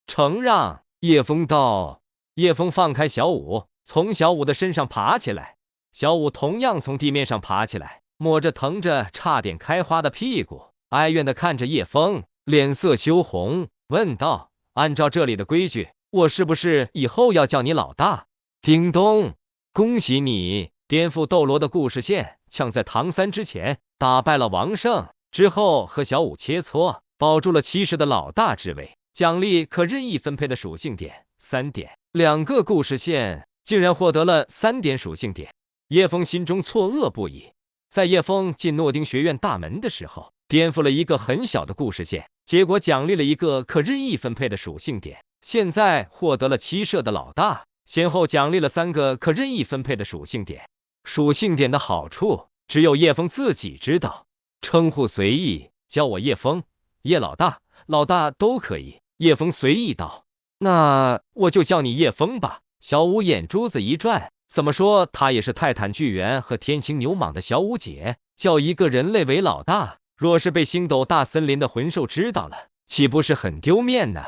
承让！叶枫道。叶枫放开小五，从小五的身上爬起来。小五同样从地面上爬起来，摸着疼着差点开花的屁股，哀怨地看着叶枫，脸色羞红，问道：“按照这里的规矩，我是不是以后要叫你老大？”叮咚，恭喜你颠覆斗罗的故事线，抢在唐三之前打败了王胜，之后和小五切磋，保住了骑士的老大之位。奖励可任意分配的属性点3点，2个故事线竟然获得了3点属性点。叶枫心中错愕不已。在叶枫进诺丁学院大门的时候，颠覆了一个很小的故事线，结果奖励了一个可任意分配的属性点。现在获得了七社的老大，先后奖励了3个可任意分配的属性点。属性点的好处只有叶枫自己知道，称呼随意，叫我叶枫、叶老大、老大都可以。叶枫随意道：“那我就叫你叶枫吧。”小五眼珠子一转，怎么说他也是泰坦巨猿和天青牛蟒的小五姐，叫一个人类为老大，若是被星斗大森林的魂兽知道了，岂不是很丢面呢？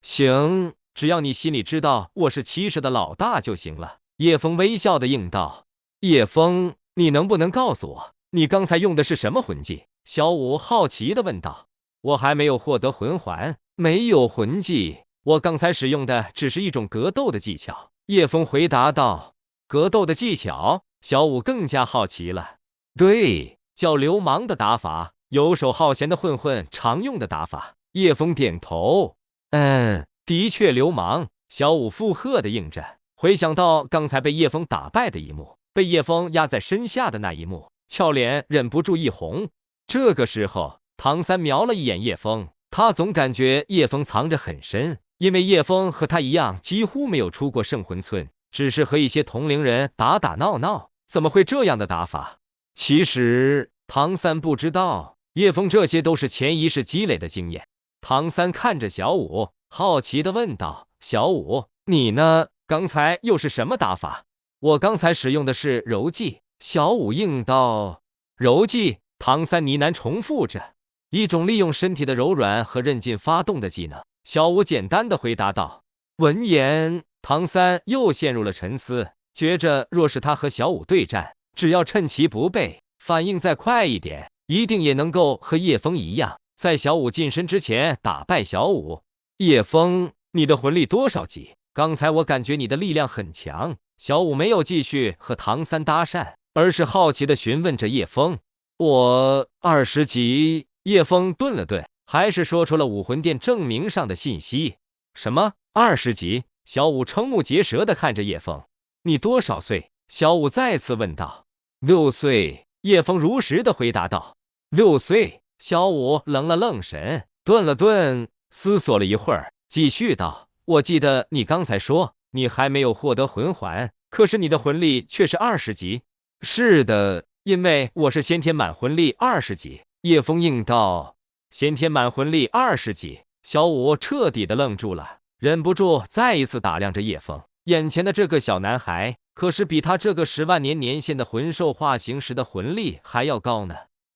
行，只要你心里知道我是七社的老大就行了。叶枫微笑的应道。叶枫，你能不能告诉我，你刚才用的是什么魂技？小五好奇的问道。我还没有获得魂环，没有魂技，我刚才使用的只是一种格斗的技巧。叶枫回答道。格斗的技巧？小五更加好奇了。对，叫流氓的打法，游手好闲的混混常用的打法。叶枫点头。的确流氓。小五附和的应着。回想到刚才被叶枫打败的一幕，被叶枫压在身下的那一幕，俏脸忍不住一红。这个时候，唐三瞄了一眼叶枫，他总感觉叶枫藏着很深，因为叶枫和他一样几乎没有出过圣魂村，只是和一些同龄人打打闹闹，怎么会这样的打法？其实唐三不知道，叶枫这些都是前一世积累的经验。唐三看着小五，好奇地问道：“小五，你呢？刚才又是什么打法？”我刚才使用的是柔技。小五应道。柔技？唐三呢喃重复着。一种利用身体的柔软和韧劲发动的技能。小五简单的回答道。闻言，唐三又陷入了沉思，觉着若是他和小五对战，只要趁其不备，反应再快一点，一定也能够和叶枫一样，在小五近身之前打败小五。叶枫，你的魂力多少级？刚才我感觉你的力量很强。小五没有继续和唐三搭讪，而是好奇地询问着叶枫。我20级。叶枫顿了顿，还是说出了武魂殿证明上的信息。什么20级？小五瞠目结舌地看着叶枫。你多少岁？小五再次问道。6岁。叶枫如实地回答道。6岁。小五愣了愣神，顿了顿，思索了一会儿，继续道：我记得你刚才说你还没有获得魂环，可是你的魂力却是20级。是的，因为我是先天满魂力20级。叶枫应道。先天满魂力20级。小五彻底的愣住了，忍不住再一次打量着叶枫。眼前的这个小男孩，可是比他这个10万年年限的魂兽化形时的魂力还要高呢。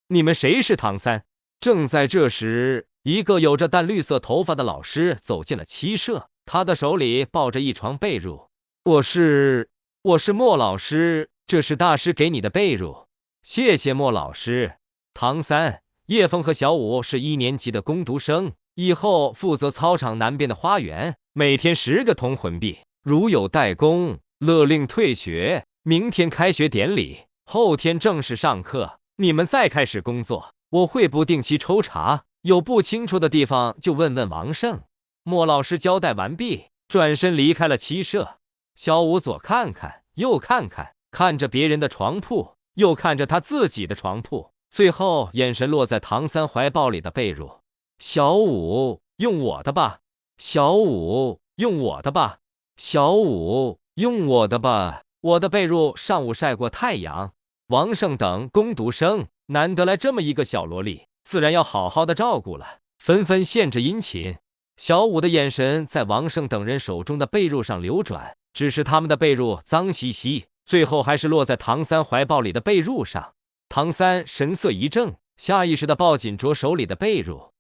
你们谁是唐三？正在这时，一个有着淡绿色头发的老师走进了七社，他的手里抱着一床被褥。我是莫老师，这是大师给你的被褥。谢谢莫老师。唐三、叶枫和小五是1年级的工读生，以后负责操场南边的花园，每天10个铜魂币，如有怠工，勒令退学。明天开学典礼，后天正式上课，你们再开始工作。我会不定期抽查，有不清楚的地方就问问王胜。莫老师交代完毕，转身离开了七社。小五左看看右看看，看着别人的床铺，又看着他自己的床铺，最后眼神落在唐三怀抱里的被褥。小五，用我的吧。小五，用我的吧。小五，用我的吧。我的被褥上午晒过太阳。王胜等工读生难得来这么一个小萝莉，自然要好好的照顾了。纷纷献着殷勤。小五的眼神在王胜等人手中的被褥上流转，只是他们的被褥脏兮兮，最后还是落在唐三怀抱里的被褥上。唐三神色一怔，下意识地抱紧着手里的被褥。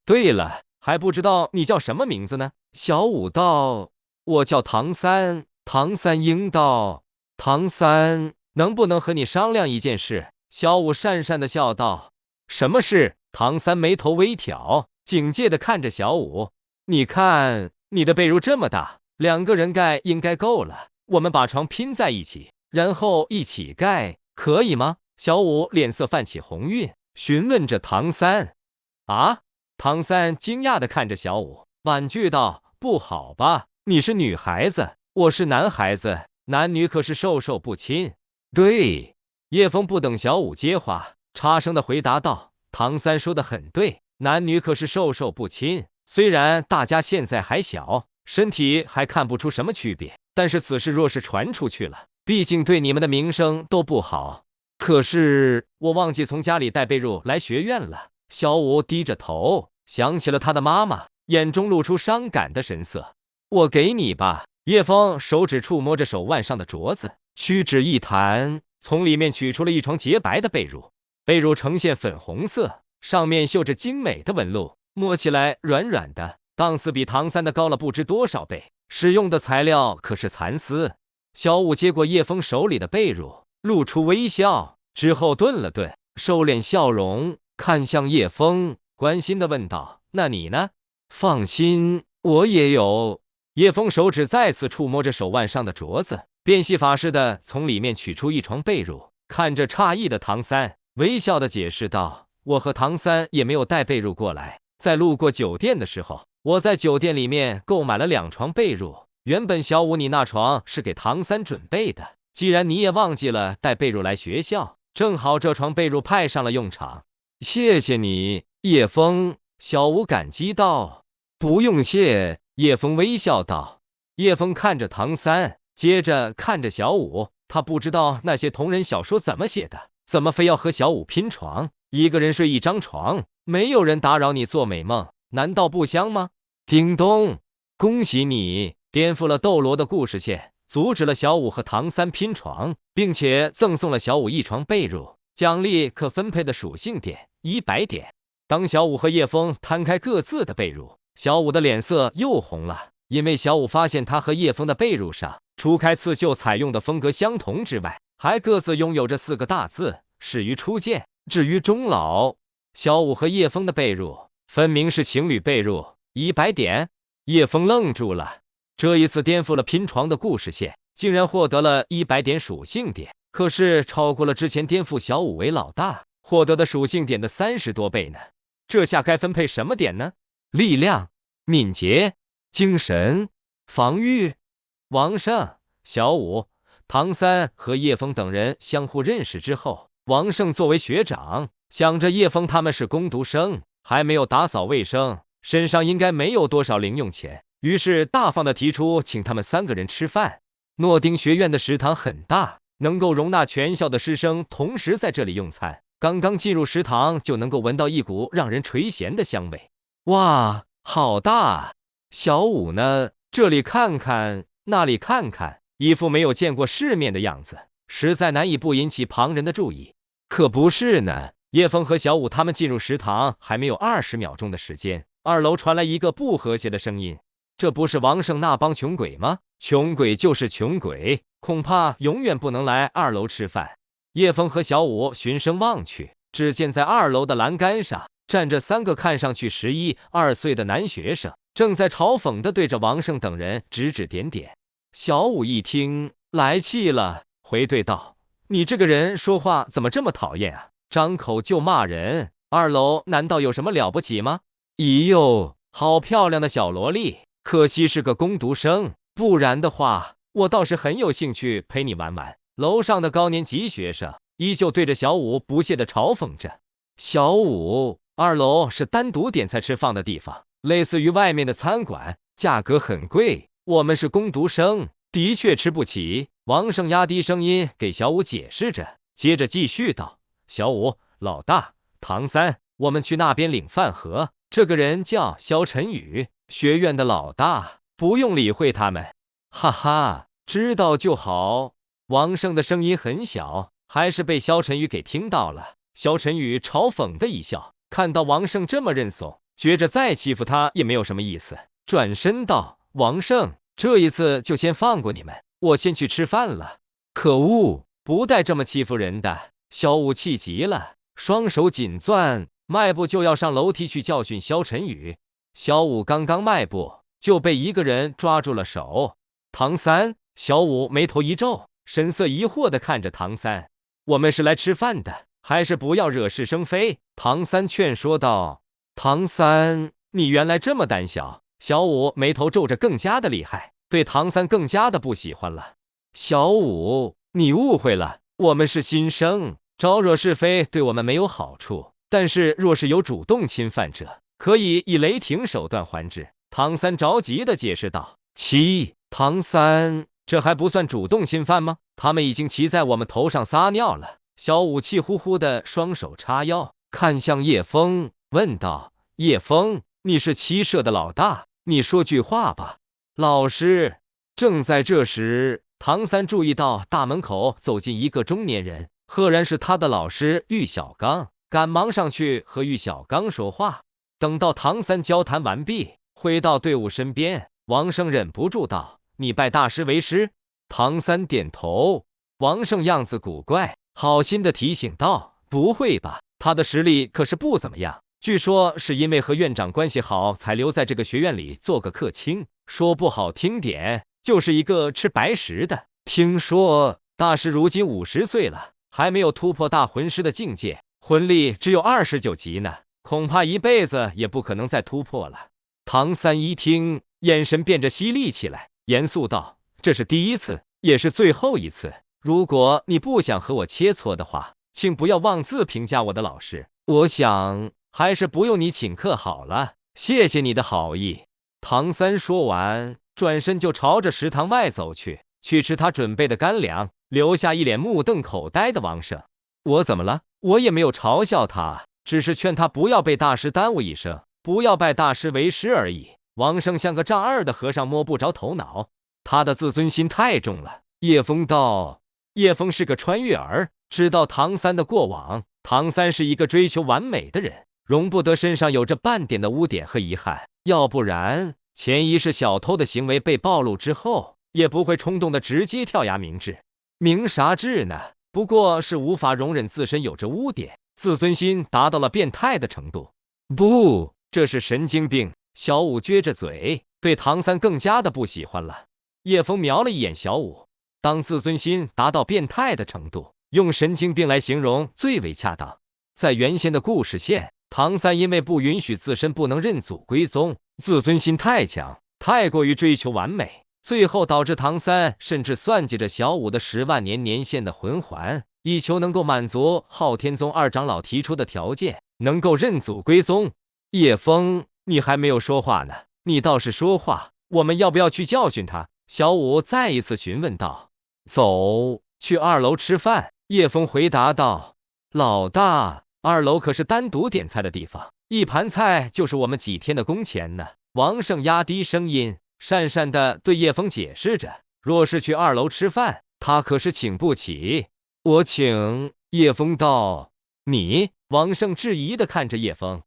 对了，还不知道你叫什么名字呢？小五道：我叫唐三。唐三应道：唐三，能不能和你商量一件事？小五讪讪地笑道：什么事？唐三眉头微挑，警戒地看着小五。你看，你的被褥这么大，2个人盖应该够了。我们把床拼在一起，然后一起盖，可以吗？小五脸色泛起红晕，询问着唐三。啊！唐三惊讶地看着小五，婉拒道：不好吧，你是女孩子，我是男孩子，男女可是授受不亲。对。叶枫不等小五接话，插声地回答道：唐三说的很对，男女可是授受不亲。虽然大家现在还小，身体还看不出什么区别，但是此事若是传出去了，毕竟对你们的名声都不好。可是我忘记从家里带被褥来学院了。小五低着头，想起了他的妈妈，眼中露出伤感的神色。我给你吧。叶枫手指触摸着手腕上的镯子，屈指一弹，从里面取出了一床洁白的被褥。被褥呈现粉红色，上面绣着精美的纹路，摸起来软软的，档次比唐三的高了不知多少倍。使用的材料可是蚕丝。小五接过叶枫手里的被褥，露出微笑，之后顿了顿，收敛笑容，看向叶枫，关心地问道：那你呢？放心，我也有。叶枫手指再次触摸着手腕上的镯子，变戏法似的从里面取出一床被褥，看着诧异的唐三，微笑地解释道：我和唐三也没有带被褥过来，在路过酒店的时候，我在酒店里面购买了2床被褥，原本小五你那床是给唐三准备的，既然你也忘记了带被褥来学校，正好这床被褥派上了用场。谢谢你，叶枫。小五感激道。不用谢。叶枫微笑道。叶枫看着唐三，接着看着小五，他不知道那些同人小说怎么写的，怎么非要和小五拼床，一个人睡一张床，没有人打扰你做美梦，难道不香吗？叮咚，恭喜你颠覆了斗罗的故事线，阻止了小五和唐三拼床，并且赠送了小五一床被褥，奖励可分配的属性点100点。当小五和叶枫摊开各自的被褥，小五的脸色又红了，因为小五发现他和叶枫的被褥上，除开刺绣采用的风格相同之外，还各自拥有着4个大字：始于初见，至于终老。小五和叶枫的被褥分明是情侣被褥，100点。叶枫愣住了，这一次颠覆了拼床的故事线，竟然获得了100点属性点，可是超过了之前颠覆小五为老大获得的属性点的30多倍呢。这下该分配什么点呢？力量、敏捷、精神、防御。王胜、小五、唐三和叶枫等人相互认识之后，王胜作为学长，想着叶枫他们是工读生，还没有打扫卫生，身上应该没有多少零用钱，于是大方地提出请他们3个人吃饭。诺丁学院的食堂很大，能够容纳全校的师生同时在这里用餐，刚刚进入食堂就能够闻到一股让人垂涎的香味。哇，好大啊！小五呢？这里看看，那里看看，一副没有见过世面的样子，实在难以不引起旁人的注意。可不是呢，叶枫和小五他们进入食堂还没有20秒钟的时间，2楼传来一个不和谐的声音：这不是王胜那帮穷鬼吗？穷鬼就是穷鬼，恐怕永远不能来2楼吃饭。叶枫和小五循声望去，只见在2楼的栏杆上站着3个看上去11、12岁的男学生，正在嘲讽地对着王胜等人指指点点。小五一听来气了，回对道：你这个人说话怎么这么讨厌啊？张口就骂人，2楼难道有什么了不起吗？咦呦，好漂亮的小萝莉，可惜是个工读生，不然的话我倒是很有兴趣陪你玩玩。楼上的高年级学生依旧对着小五不屑地嘲讽着。小五，2楼是单独点菜吃饭的地方，类似于外面的餐馆，价格很贵，我们是工读生，的确吃不起。王胜压低声音给小五解释着，接着继续道：小五，老大，唐三，我们去那边领饭盒。这个人叫萧晨宇，学院的老大，不用理会他们。哈哈，知道就好。王胜的声音很小，还是被萧晨宇给听到了。萧晨宇嘲讽的一笑，看到王胜这么认怂，觉着再欺负他也没有什么意思，转身道：王胜，这一次就先放过你们，我先去吃饭了。可恶，不带这么欺负人的。萧武气急了，双手紧攥，迈步就要上楼梯去教训萧晨宇。萧武刚刚迈步，就被一个人抓住了手。唐三，小武眉头一皱，神色疑惑地看着唐三：我们是来吃饭的，还是不要惹是生非？唐三劝说道。唐三，你原来这么胆小。小武眉头皱着更加的厉害，对唐三更加的不喜欢了。小武，你误会了，我们是新生，招惹是非对我们没有好处，但是若是有主动侵犯者，可以以雷霆手段还之。唐三着急地解释道。唐三，这还不算主动侵犯吗？他们已经骑在我们头上撒尿了。小武气呼呼的双手叉腰，看向叶枫，问道：叶枫，你是七社的老大，你说句话吧。老师。正在这时，唐三注意到大门口走进一个中年人，赫然是他的老师玉小刚，赶忙上去和玉小刚说话。等到唐三交谈完毕，回到队伍身边，王胜忍不住道：你拜大师为师？唐三点头。王胜样子古怪，好心的提醒道：不会吧，他的实力可是不怎么样，据说是因为和院长关系好才留在这个学院里做个客卿，说不好听点就是一个吃白食的。听说大师如今50岁了，还没有突破大魂师的境界，魂力只有29级呢，恐怕一辈子也不可能再突破了。唐三一听，眼神变着犀利起来，严肃道：这是第一次，也是最后一次。如果你不想和我切磋的话，请不要妄自评价我的老师。我想还是不用你请客好了，谢谢你的好意。唐三说完，转身就朝着食堂外走去，去吃他准备的干粮，留下一脸目瞪口呆的王胜。我怎么了？我也没有嘲笑他，只是劝他不要被大师耽误一生，不要拜大师为师而已。王胜像个丈二的和尚摸不着头脑，他的自尊心太重了。叶枫道。叶枫是个穿越儿，知道唐三的过往。唐三是一个追求完美的人，容不得身上有着半点的污点和遗憾，要不然潜意识小偷的行为被暴露之后，也不会冲动的直接跳崖明志。明啥志呢？不过是无法容忍自身有着污点，自尊心达到了变态的程度。不，这是神经病。小武撅着嘴，对唐三更加的不喜欢了。叶枫瞄了一眼小武，当自尊心达到变态的程度，用神经病来形容最为恰当。在原先的故事线，唐三因为不允许自身不能认祖归宗，自尊心太强，太过于追求完美，最后导致唐三甚至算计着小武的10万年年限的魂环，以求能够满足昊天宗2长老提出的条件，能够认祖归宗。叶枫，你还没有说话呢，你倒是说话，我们要不要去教训他？小武再一次询问道。走，去2楼吃饭。叶枫回答道。老大，2楼可是单独点菜的地方，一盘菜就是我们几天的工钱呢。王胜压低声音，讪讪地对叶枫解释着，若是去2楼吃饭，他可是请不起。我请。叶枫道。你？王胜质疑地看着叶枫。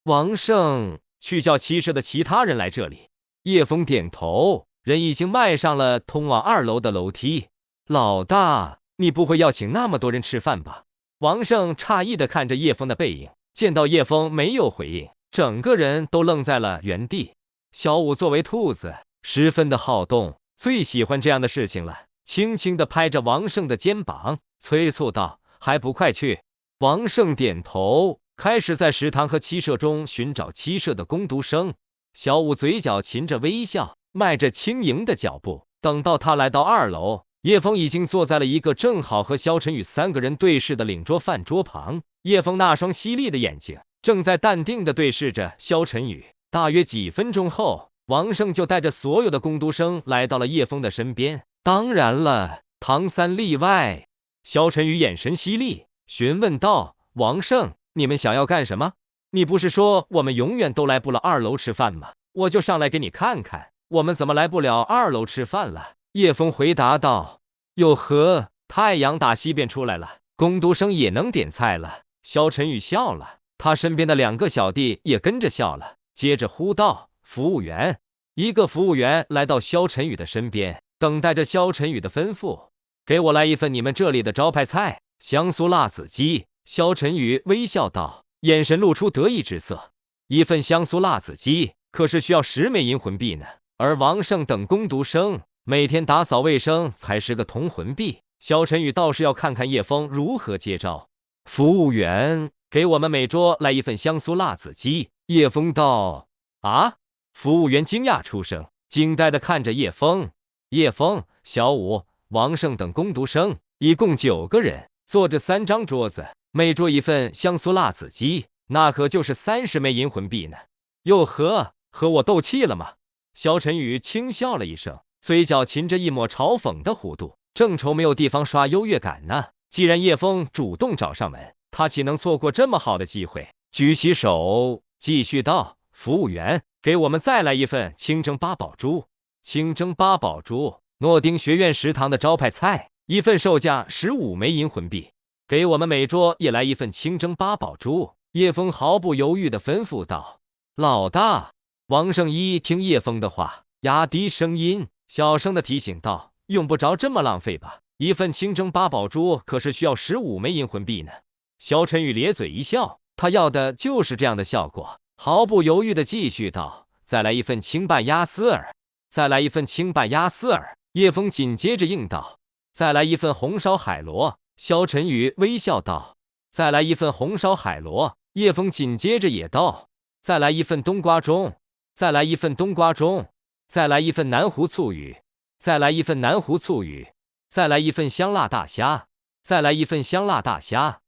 王胜，去叫七社的其他人来这里。叶枫点头，人已经迈上了通往2楼的楼梯。老大，你不会要请那么多人吃饭吧？王胜诧异地看着叶枫的背影，见到叶枫没有回应，整个人都愣在了原地。小武作为兔子，十分的好动，最喜欢这样的事情了，轻轻地拍着王胜的肩膀，催促道：还不快去！王胜点头，开始在食堂和七社中寻找七社的工读生。小武嘴角噙着微笑，迈着轻盈的脚步。等到他来到2楼，叶枫已经坐在了一个正好和萧晨宇3个人对视的领桌饭桌旁。叶枫那双犀利的眼睛正在淡定地对视着萧晨宇。大约几分钟后，王胜就带着所有的工读生来到了叶枫的身边，当然了，唐三例外。萧晨宇眼神犀利，询问道：王胜，你们想要干什么？你不是说我们永远都来不了2楼吃饭吗？我就上来给你看看，我们怎么来不了2楼吃饭了。叶枫回答道。哟呵，太阳打西边出来了，工读生也能点菜了。萧晨宇笑了，他身边的2个小弟也跟着笑了，接着呼道：服务员。一个服务员来到萧晨宇的身边，等待着萧晨宇的吩咐。给我来一份你们这里的招牌菜，香酥辣子鸡。萧晨宇微笑道，眼神露出得意之色。一份香酥辣子鸡可是需要10枚银魂币呢，而王胜等工读生每天打扫卫生才10个铜魂币。萧晨宇倒是要看看叶枫如何接招。服务员，给我们每桌来一份香酥辣子鸡。叶枫道。啊！服务员惊讶出声，惊呆地看着叶枫。叶枫、小武、王胜等工读生一共9个人，坐着3张桌子，每桌一份香酥辣子鸡，那可就是30枚银魂币呢。哟呵，和我斗气了吗？萧晨宇轻笑了一声，嘴角噙着一抹嘲讽的弧度，正愁没有地方刷优越感呢。既然叶枫主动找上门，他岂能错过这么好的机会？举起手，继续道：服务员，给我们再来一份清蒸八宝猪。清蒸八宝猪，诺丁学院食堂的招牌菜，一份售价15枚银魂币。给我们每桌也来一份清蒸八宝猪。叶枫毫不犹豫地吩咐道。老大。王胜一听叶枫的话，压低声音，小声地提醒道：用不着这么浪费吧，一份清蒸八宝猪可是需要15枚银魂币呢。萧晨宇咧嘴一笑，他要的就是这样的效果，毫不犹豫地继续道：再来一份清拌鸭丝耳。再来一份清拌鸭丝耳。叶枫紧接着应道：再来一份红烧海螺。萧晨宇微笑道：再来一份红烧海螺。叶枫紧接着也道：再来一份冬瓜盅。再来一份冬瓜盅。再来一份南湖醋鱼。再来一份南湖醋鱼。再来一份香辣大虾。再来一份香辣大虾。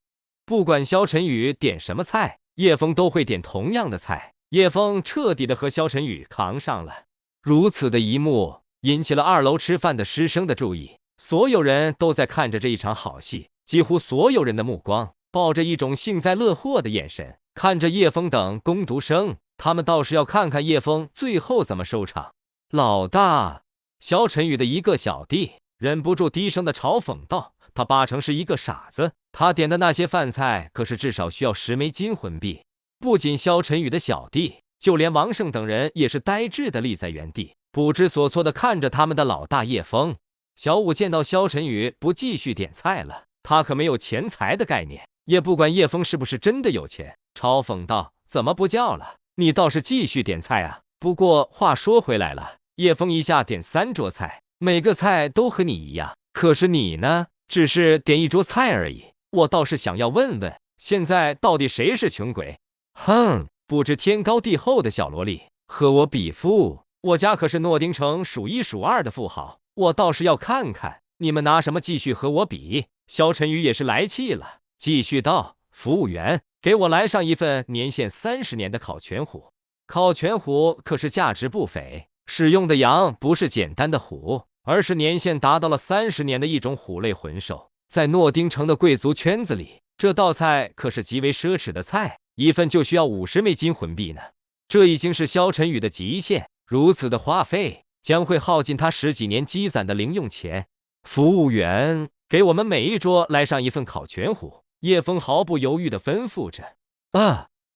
不管萧晨宇点什么菜，叶枫都会点同样的菜。叶枫彻底的和萧晨宇扛上了。如此的一幕引起了2楼吃饭的师生的注意，所有人都在看着这一场好戏，几乎所有人的目光抱着一种幸灾乐祸的眼神看着叶枫等工读生，他们倒是要看看叶枫最后怎么收场。老大。萧晨宇的一个小弟忍不住低声的嘲讽道，他8成是一个傻子，他点的那些饭菜可是至少需要10枚金魂币。不仅萧晨宇的小弟，就连王胜等人也是呆滞的立在原地，不知所措的看着他们的老大叶枫。小武见到萧晨宇不继续点菜了，他可没有钱财的概念，也不管叶枫是不是真的有钱，嘲讽道：怎么不叫了？你倒是继续点菜啊！不过话说回来了，叶枫一下点3桌菜，每个菜都和你一样，可是你呢，只是点1桌菜而已。我倒是想要问问，现在到底谁是穷鬼？哼，不知天高地厚的小萝莉，和我比富，我家可是诺丁城数1数2的富豪，我倒是要看看你们拿什么继续和我比。萧晨宇也是来气了，继续道：服务员，给我来上一份年限30年的烤全虎。烤全虎可是价值不菲，使用的羊不是简单的虎，而是年限达到了30年的一种虎类魂兽。在诺丁城的贵族圈子里，这道菜可是极为奢侈的菜，一份就需要50枚金魂币呢。这已经是萧晨宇的极限，如此的花费将会耗尽他10几年积攒的零用钱。服务员，给我们每一桌来上一份烤全虎。叶枫毫不犹豫地吩咐着。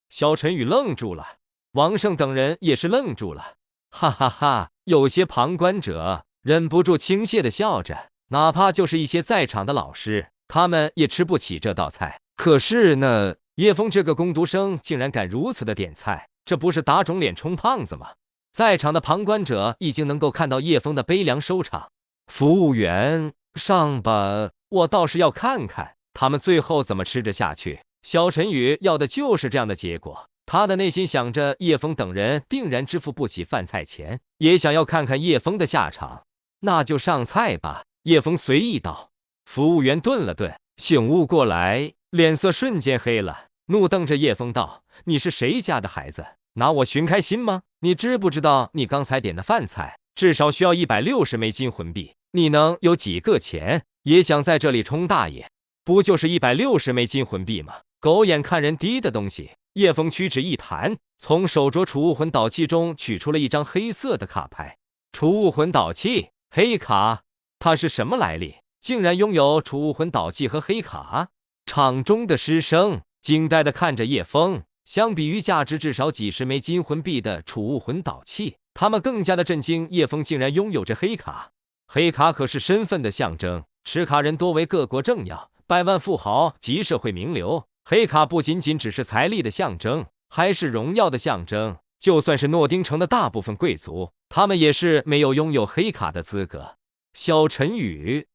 萧晨宇愣住了，王胜等人也是愣住了，哈哈哈！有些旁观者忍不住倾泻地笑着，哪怕就是一些在场的老师，他们也吃不起这道菜。可是呢，叶枫这个工读生竟然敢如此的点菜，这不是打肿脸充胖子吗？在场的旁观者已经能够看到叶枫的悲凉收场。服务员，上吧，我倒是要看看他们最后怎么吃着下去。萧晨宇要的就是这样的结果，他的内心想着叶枫等人定然支付不起饭菜钱，也想要看看叶枫的下场。那就上菜吧，叶枫随意道。服务员顿了顿，醒悟过来，脸色瞬间黑了，怒瞪着叶枫道：你是谁家的孩子，拿我寻开心吗？你知不知道你刚才点的饭菜至少需要160枚金魂币，你能有几个钱也想在这里充大爷？不就是160枚金魂币吗？狗眼看人低的东西。叶枫屈指一弹，从手镯储物魂导器中取出了一张黑色的卡牌。储物魂导器，黑卡，它是什么来历？竟然拥有储物魂导器和黑卡？场中的师生惊呆地看着叶枫。相比于价值至少几十枚金魂币的储物魂导器，他们更加的震惊。叶枫竟然拥有着黑卡。黑卡可是身份的象征，持卡人多为各国政要、百万富豪及社会名流。黑卡不仅仅只是财力的象征，还是荣耀的象征。就算是诺丁城的大部分贵族，他们也是没有拥有黑卡的资格。萧晨宇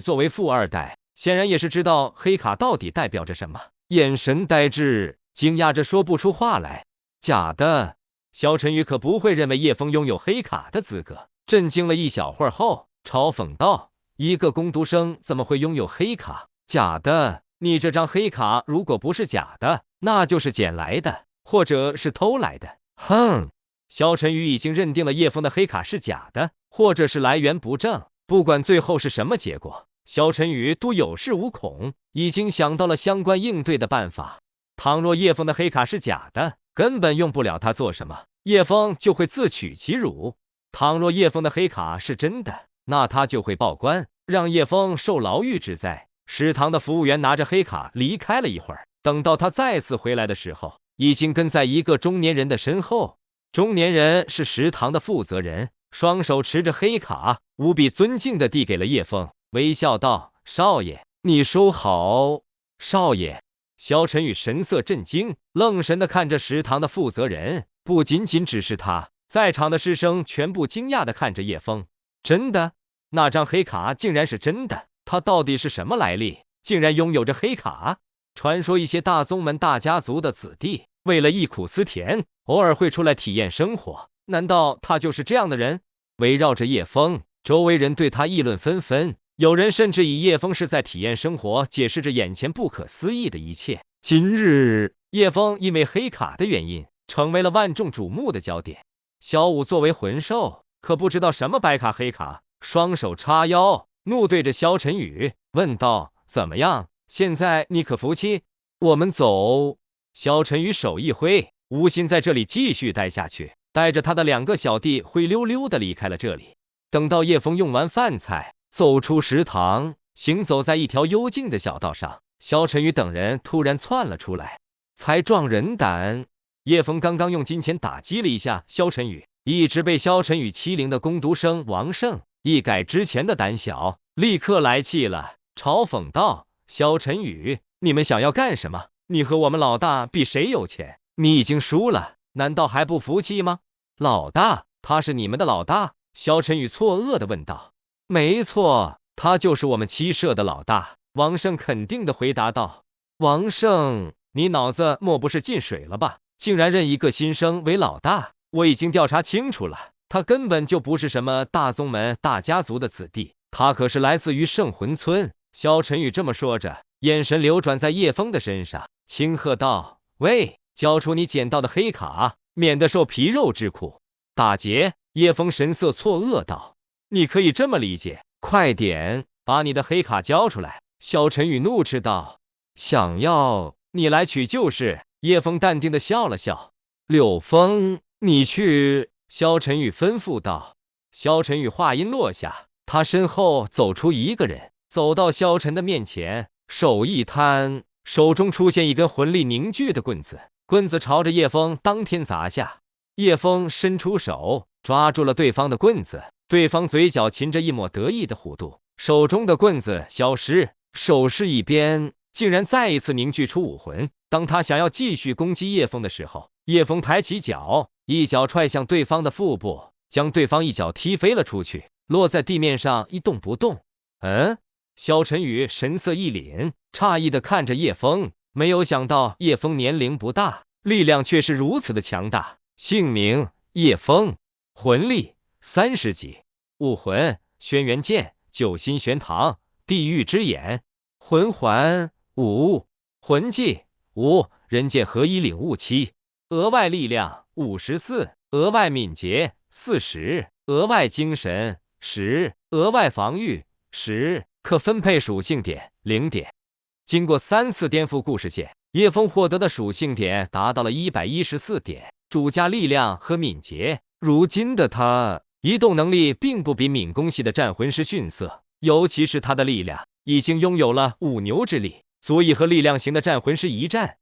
作为富二代，显然也是知道黑卡到底代表着什么，眼神呆滞，惊讶着说不出话来。假的，萧晨宇可不会认为叶枫拥有黑卡的资格。震惊了一小会儿后，嘲讽道：“一个工读生怎么会拥有黑卡？假的！你这张黑卡如果不是假的，那就是捡来的，或者是偷来的。”哼！萧晨宇已经认定了叶枫的黑卡是假的，或者是来源不正。不管最后是什么结果，萧晨宇都有恃无恐，已经想到了相关应对的办法。倘若叶枫的黑卡是假的，根本用不了他做什么，叶枫就会自取其辱。倘若叶枫的黑卡是真的，那他就会报官，让叶枫受牢狱之灾。食堂的服务员拿着黑卡离开了一会儿，等到他再次回来的时候，已经跟在一个中年人的身后。中年人是食堂的负责人，双手持着黑卡，无比尊敬地递给了叶枫，微笑道：“少爷，你收好。”少爷。萧晨宇神色震惊，愣神地看着食堂的负责人。不仅仅只是他，在场的师生全部惊讶地看着叶枫。真的？那张黑卡竟然是真的？他到底是什么来历？竟然拥有着黑卡？传说一些大宗门大家族的子弟为了忆苦思甜，偶尔会出来体验生活。难道他就是这样的人？围绕着叶枫，周围人对他议论纷纷，有人甚至以叶枫是在体验生活解释着眼前不可思议的一切。今日，叶枫因为黑卡的原因，成为了万众瞩目的焦点。小五作为魂兽，可不知道什么白卡黑卡，双手叉腰，怒对着萧晨宇问道：“怎么样？现在你可服气？我们走。”萧晨宇手一挥，无心在这里继续待下去，带着他的2个小弟灰溜溜地离开了这里。等到叶枫用完饭菜，走出食堂，行走在一条幽静的小道上，萧晨宇等人突然窜了出来，才壮人胆！叶枫刚刚用金钱打击了一下萧晨宇，一直被萧晨宇欺凌的工读生王胜一改之前的胆小，立刻来气了，嘲讽道：“萧晨宇，你们想要干什么？你和我们老大比谁有钱？你已经输了，难道还不服气吗？”“老大？他是你们的老大？”萧晨宇错愕地问道。“没错，他就是我们七社的老大。”王胜肯定地回答道。“王胜，你脑子莫不是进水了吧？竟然认一个新生为老大！我已经调查清楚了，他根本就不是什么大宗门大家族的子弟，他可是来自于圣魂村。”萧晨宇这么说着，眼神流转在叶枫的身上，轻喝道：“喂，交出你捡到的黑卡，免得受皮肉之苦。”打劫！叶枫神色错愕道：“你可以这么理解，快点把你的黑卡交出来！”萧晨宇怒斥道：“想要你来取就是。”叶枫淡定地笑了笑。“柳枫，你去。”萧晨宇吩咐道。萧晨宇话音落下，他身后走出一个人，走到萧晨的面前，手一摊，手中出现一根魂力凝聚的棍子，棍子朝着叶枫当天砸下。叶枫伸出手抓住了对方的棍子，对方嘴角噙着一抹得意的弧度，手中的棍子消失，手势一边，竟然再一次凝聚出武魂。当他想要继续攻击叶枫的时候，叶枫抬起脚，一脚踹向对方的腹部，将对方一脚踢飞了出去，落在地面上一动不动。萧晨宇神色一凛，诧异地看着叶枫，没有想到叶枫年龄不大，力量却是如此的强大。姓名：叶枫，魂力30级，武魂：轩辕剑、九心玄堂、地狱之眼，魂环5，魂技5，人剑合一领悟7，额外力量54，额外敏捷40，额外精神10，额外防御10，可分配属性点0点。经过3次颠覆故事线，叶枫获得的属性点达到了114点，主加力量和敏捷。如今的他移动能力并不比敏攻系的战魂师逊色，尤其是他的力量已经拥有了5牛之力，足以和力量型的战魂师一战。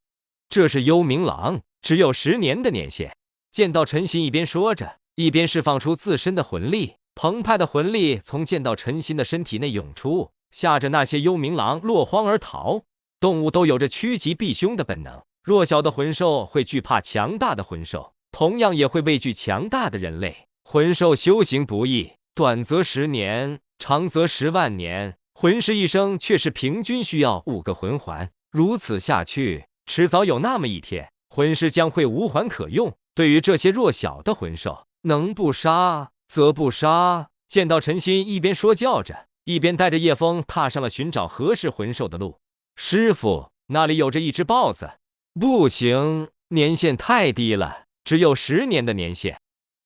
这是幽冥狼，只有10年的年限。剑道陈心一边说着，一边释放出自身的魂力，澎湃的魂力从剑道陈心的身体内涌出，吓着那些幽冥狼落荒而逃。动物都有着趋吉避凶的本能，弱小的魂兽会惧怕强大的魂兽，同样也会畏惧强大的人类。魂兽修行不易，短则10年，长则10万年，魂师一生却是平均需要5个魂环。如此下去，迟早有那么一天，魂师将会无环可用。对于这些弱小的魂兽，能不杀则不杀。剑道陈心一边说教着，一边带着叶枫踏上了寻找合适魂兽的路。师傅，那里有着一只豹子。不行，年限太低了，只有10年的年限。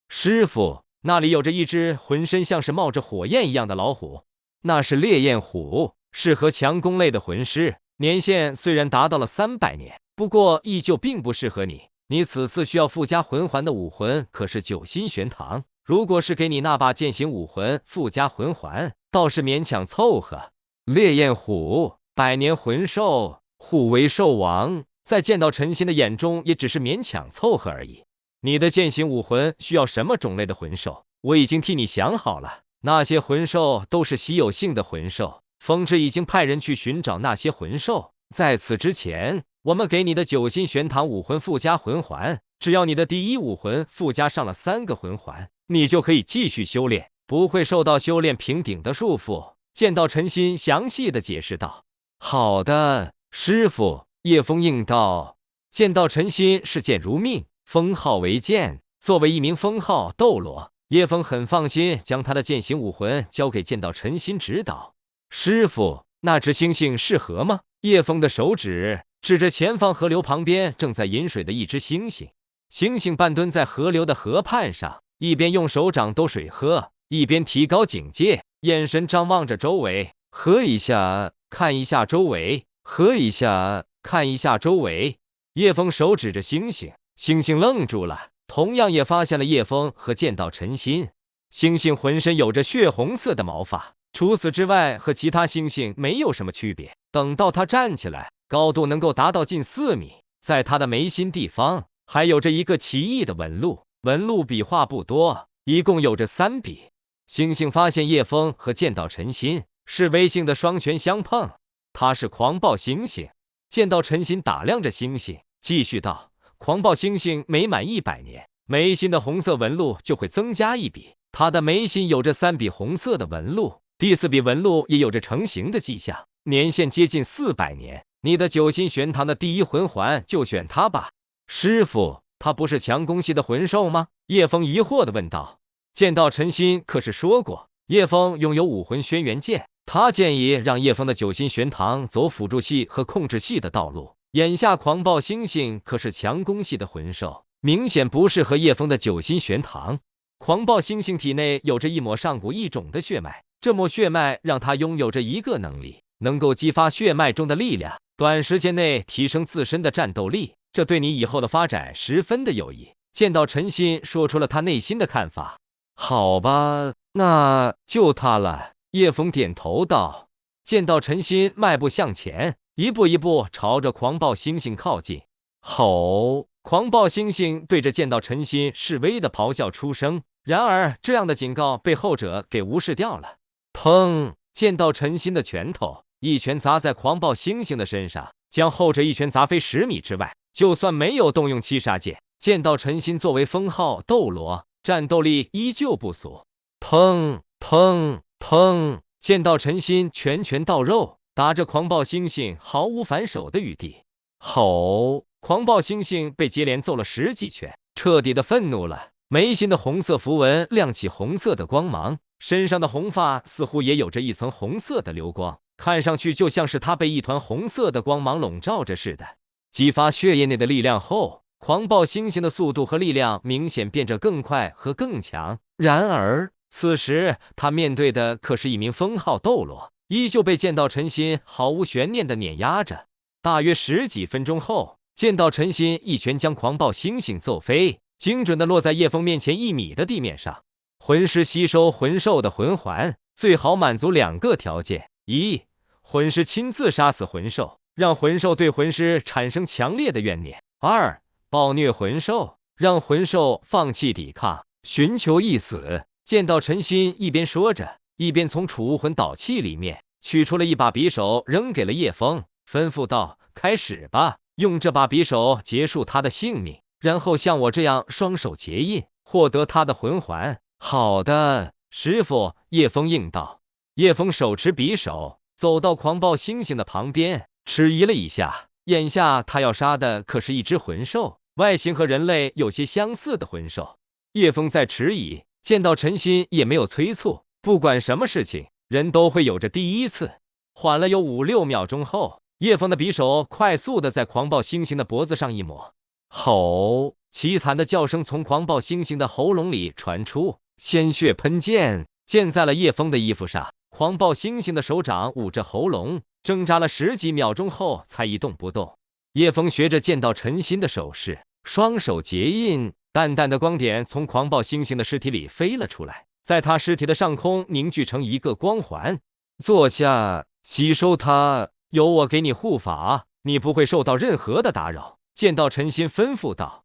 师傅，那里有着一只浑身像是冒着火焰一样的老虎。那是烈焰虎，适合强攻类的魂师，年限虽然达到了300年，不过依旧并不适合你。你此次需要附加魂环的武魂可是9星玄堂，如果是给你那把剑形武魂附加魂环，倒是勉强凑合。烈焰虎，100年魂兽，虎为兽王，在剑道陈心的眼中也只是勉强凑合而已。你的剑形武魂需要什么种类的魂兽？我已经替你想好了，那些魂兽都是稀有性的魂兽，风之已经派人去寻找那些魂兽。在此之前，我们给你的9星玄堂武魂附加魂环，只要你的第一武魂附加上了3个魂环，你就可以继续修炼，不会受到修炼瓶颈的束缚。剑道陈心详细的解释道。好的，师傅，叶枫应道。剑道陈心视剑如命，封号为剑。作为一名封号斗罗，叶枫很放心将他的剑形武魂交给剑道陈心指导。师傅，那只猩猩适合吗？叶枫的手指指着前方河流旁边正在饮水的一只猩猩。猩猩半蹲在河流的河畔上，一边用手掌兜水喝，一边提高警戒，眼神张望着周围，喝一下，看一下周围，喝一下，看一下周围。叶枫手指着猩猩，猩猩愣住了，同样也发现了叶枫和剑道陈心。猩猩浑身有着血红色的毛发，除此之外和其他猩猩没有什么区别。等到它站起来，高度能够达到近4米，在它的眉心地方还有着一个奇异的纹路，纹路笔画不多，一共有着3笔。猩猩发现叶枫和剑道陈心是微性的双拳相碰，他是狂暴猩猩。剑道陈心打量着猩猩，继续道：狂暴猩猩每满100年，眉心的红色纹路就会增加1笔，他的眉心有着3笔红色的纹路，第4笔纹路也有着成型的迹象，年限接近400年。你的9星玄堂的第一魂环就选它吧。师傅，他不是强攻系的魂兽吗？叶枫疑惑地问道。剑道陈心可是说过，叶枫拥有武魂轩辕剑，他建议让叶枫的9星玄堂走辅助系和控制系的道路。眼下狂暴猩猩可是强攻系的魂兽，明显不适合叶枫的9星玄堂。狂暴猩猩体内有着一抹上古异种的血脉，这抹血脉让他拥有着一个能力，能够激发血脉中的力量，短时间内提升自身的战斗力，这对你以后的发展十分的有益。剑道陈心说出了他内心的看法。好吧，那就他了。叶枫点头道。剑道陈心迈步向前，一步一步朝着狂暴猩猩靠近。吼！狂暴猩猩对着剑道陈心示威的咆哮出声，然而这样的警告被后者给无视掉了。砰！剑道陈心的拳头一拳砸在狂暴猩猩的身上，将后者一拳砸飞10米之外。就算没有动用七杀剑，剑道陈心作为封号斗罗，战斗力依旧不俗。砰砰砰！剑道陈心拳拳到肉，打着狂暴猩猩毫无反手的余地。吼！狂暴猩猩被接连揍了10几拳，彻底的愤怒了。眉心的红色符文亮起红色的光芒，身上的红发似乎也有着一层红色的流光，看上去就像是他被一团红色的光芒笼罩着似的。激发血液内的力量后，狂暴猩猩的速度和力量明显变得更快和更强。然而此时他面对的可是一名封号斗罗，依旧被剑道陈心毫无悬念地碾压着。大约10几分钟后，见到陈鑫一拳将狂暴猩猩揍飞，精准地落在叶枫面前1米的地面上。魂师吸收魂兽的魂环，最好满足2个条件：一，魂师亲自杀死魂兽，让魂兽对魂师产生强烈的怨念；二，暴虐魂兽，让魂兽放弃抵抗，寻求一死。见到陈鑫一边说着，一边从储物魂导器里面取出了一把匕首，扔给了叶枫，吩咐道：“开始吧，用这把匕首结束他的性命，然后像我这样双手结印，获得他的魂环。”好的，师傅，叶枫应道。叶枫手持匕首，走到狂暴猩猩的旁边，迟疑了一下。眼下他要杀的可是一只魂兽，外形和人类有些相似的魂兽。叶枫在迟疑，见到陈鑫也没有催促。不管什么事情，人都会有着第一次。缓了有5、6秒钟后，叶枫的匕首快速的在狂暴猩猩的脖子上一抹，吼！凄惨的叫声从狂暴猩猩的喉咙里传出，鲜血喷溅，溅在了叶枫的衣服上。狂暴猩猩的手掌捂着喉咙，挣扎了10几秒钟后才一动不动。叶枫学着见到陈鑫的手势，双手结印，淡淡的光点从狂暴猩猩的尸体里飞了出来，在他尸体的上空凝聚成一个光环。坐下，吸收它，由我给你护法，你不会受到任何的打扰。见到陈鑫吩咐道。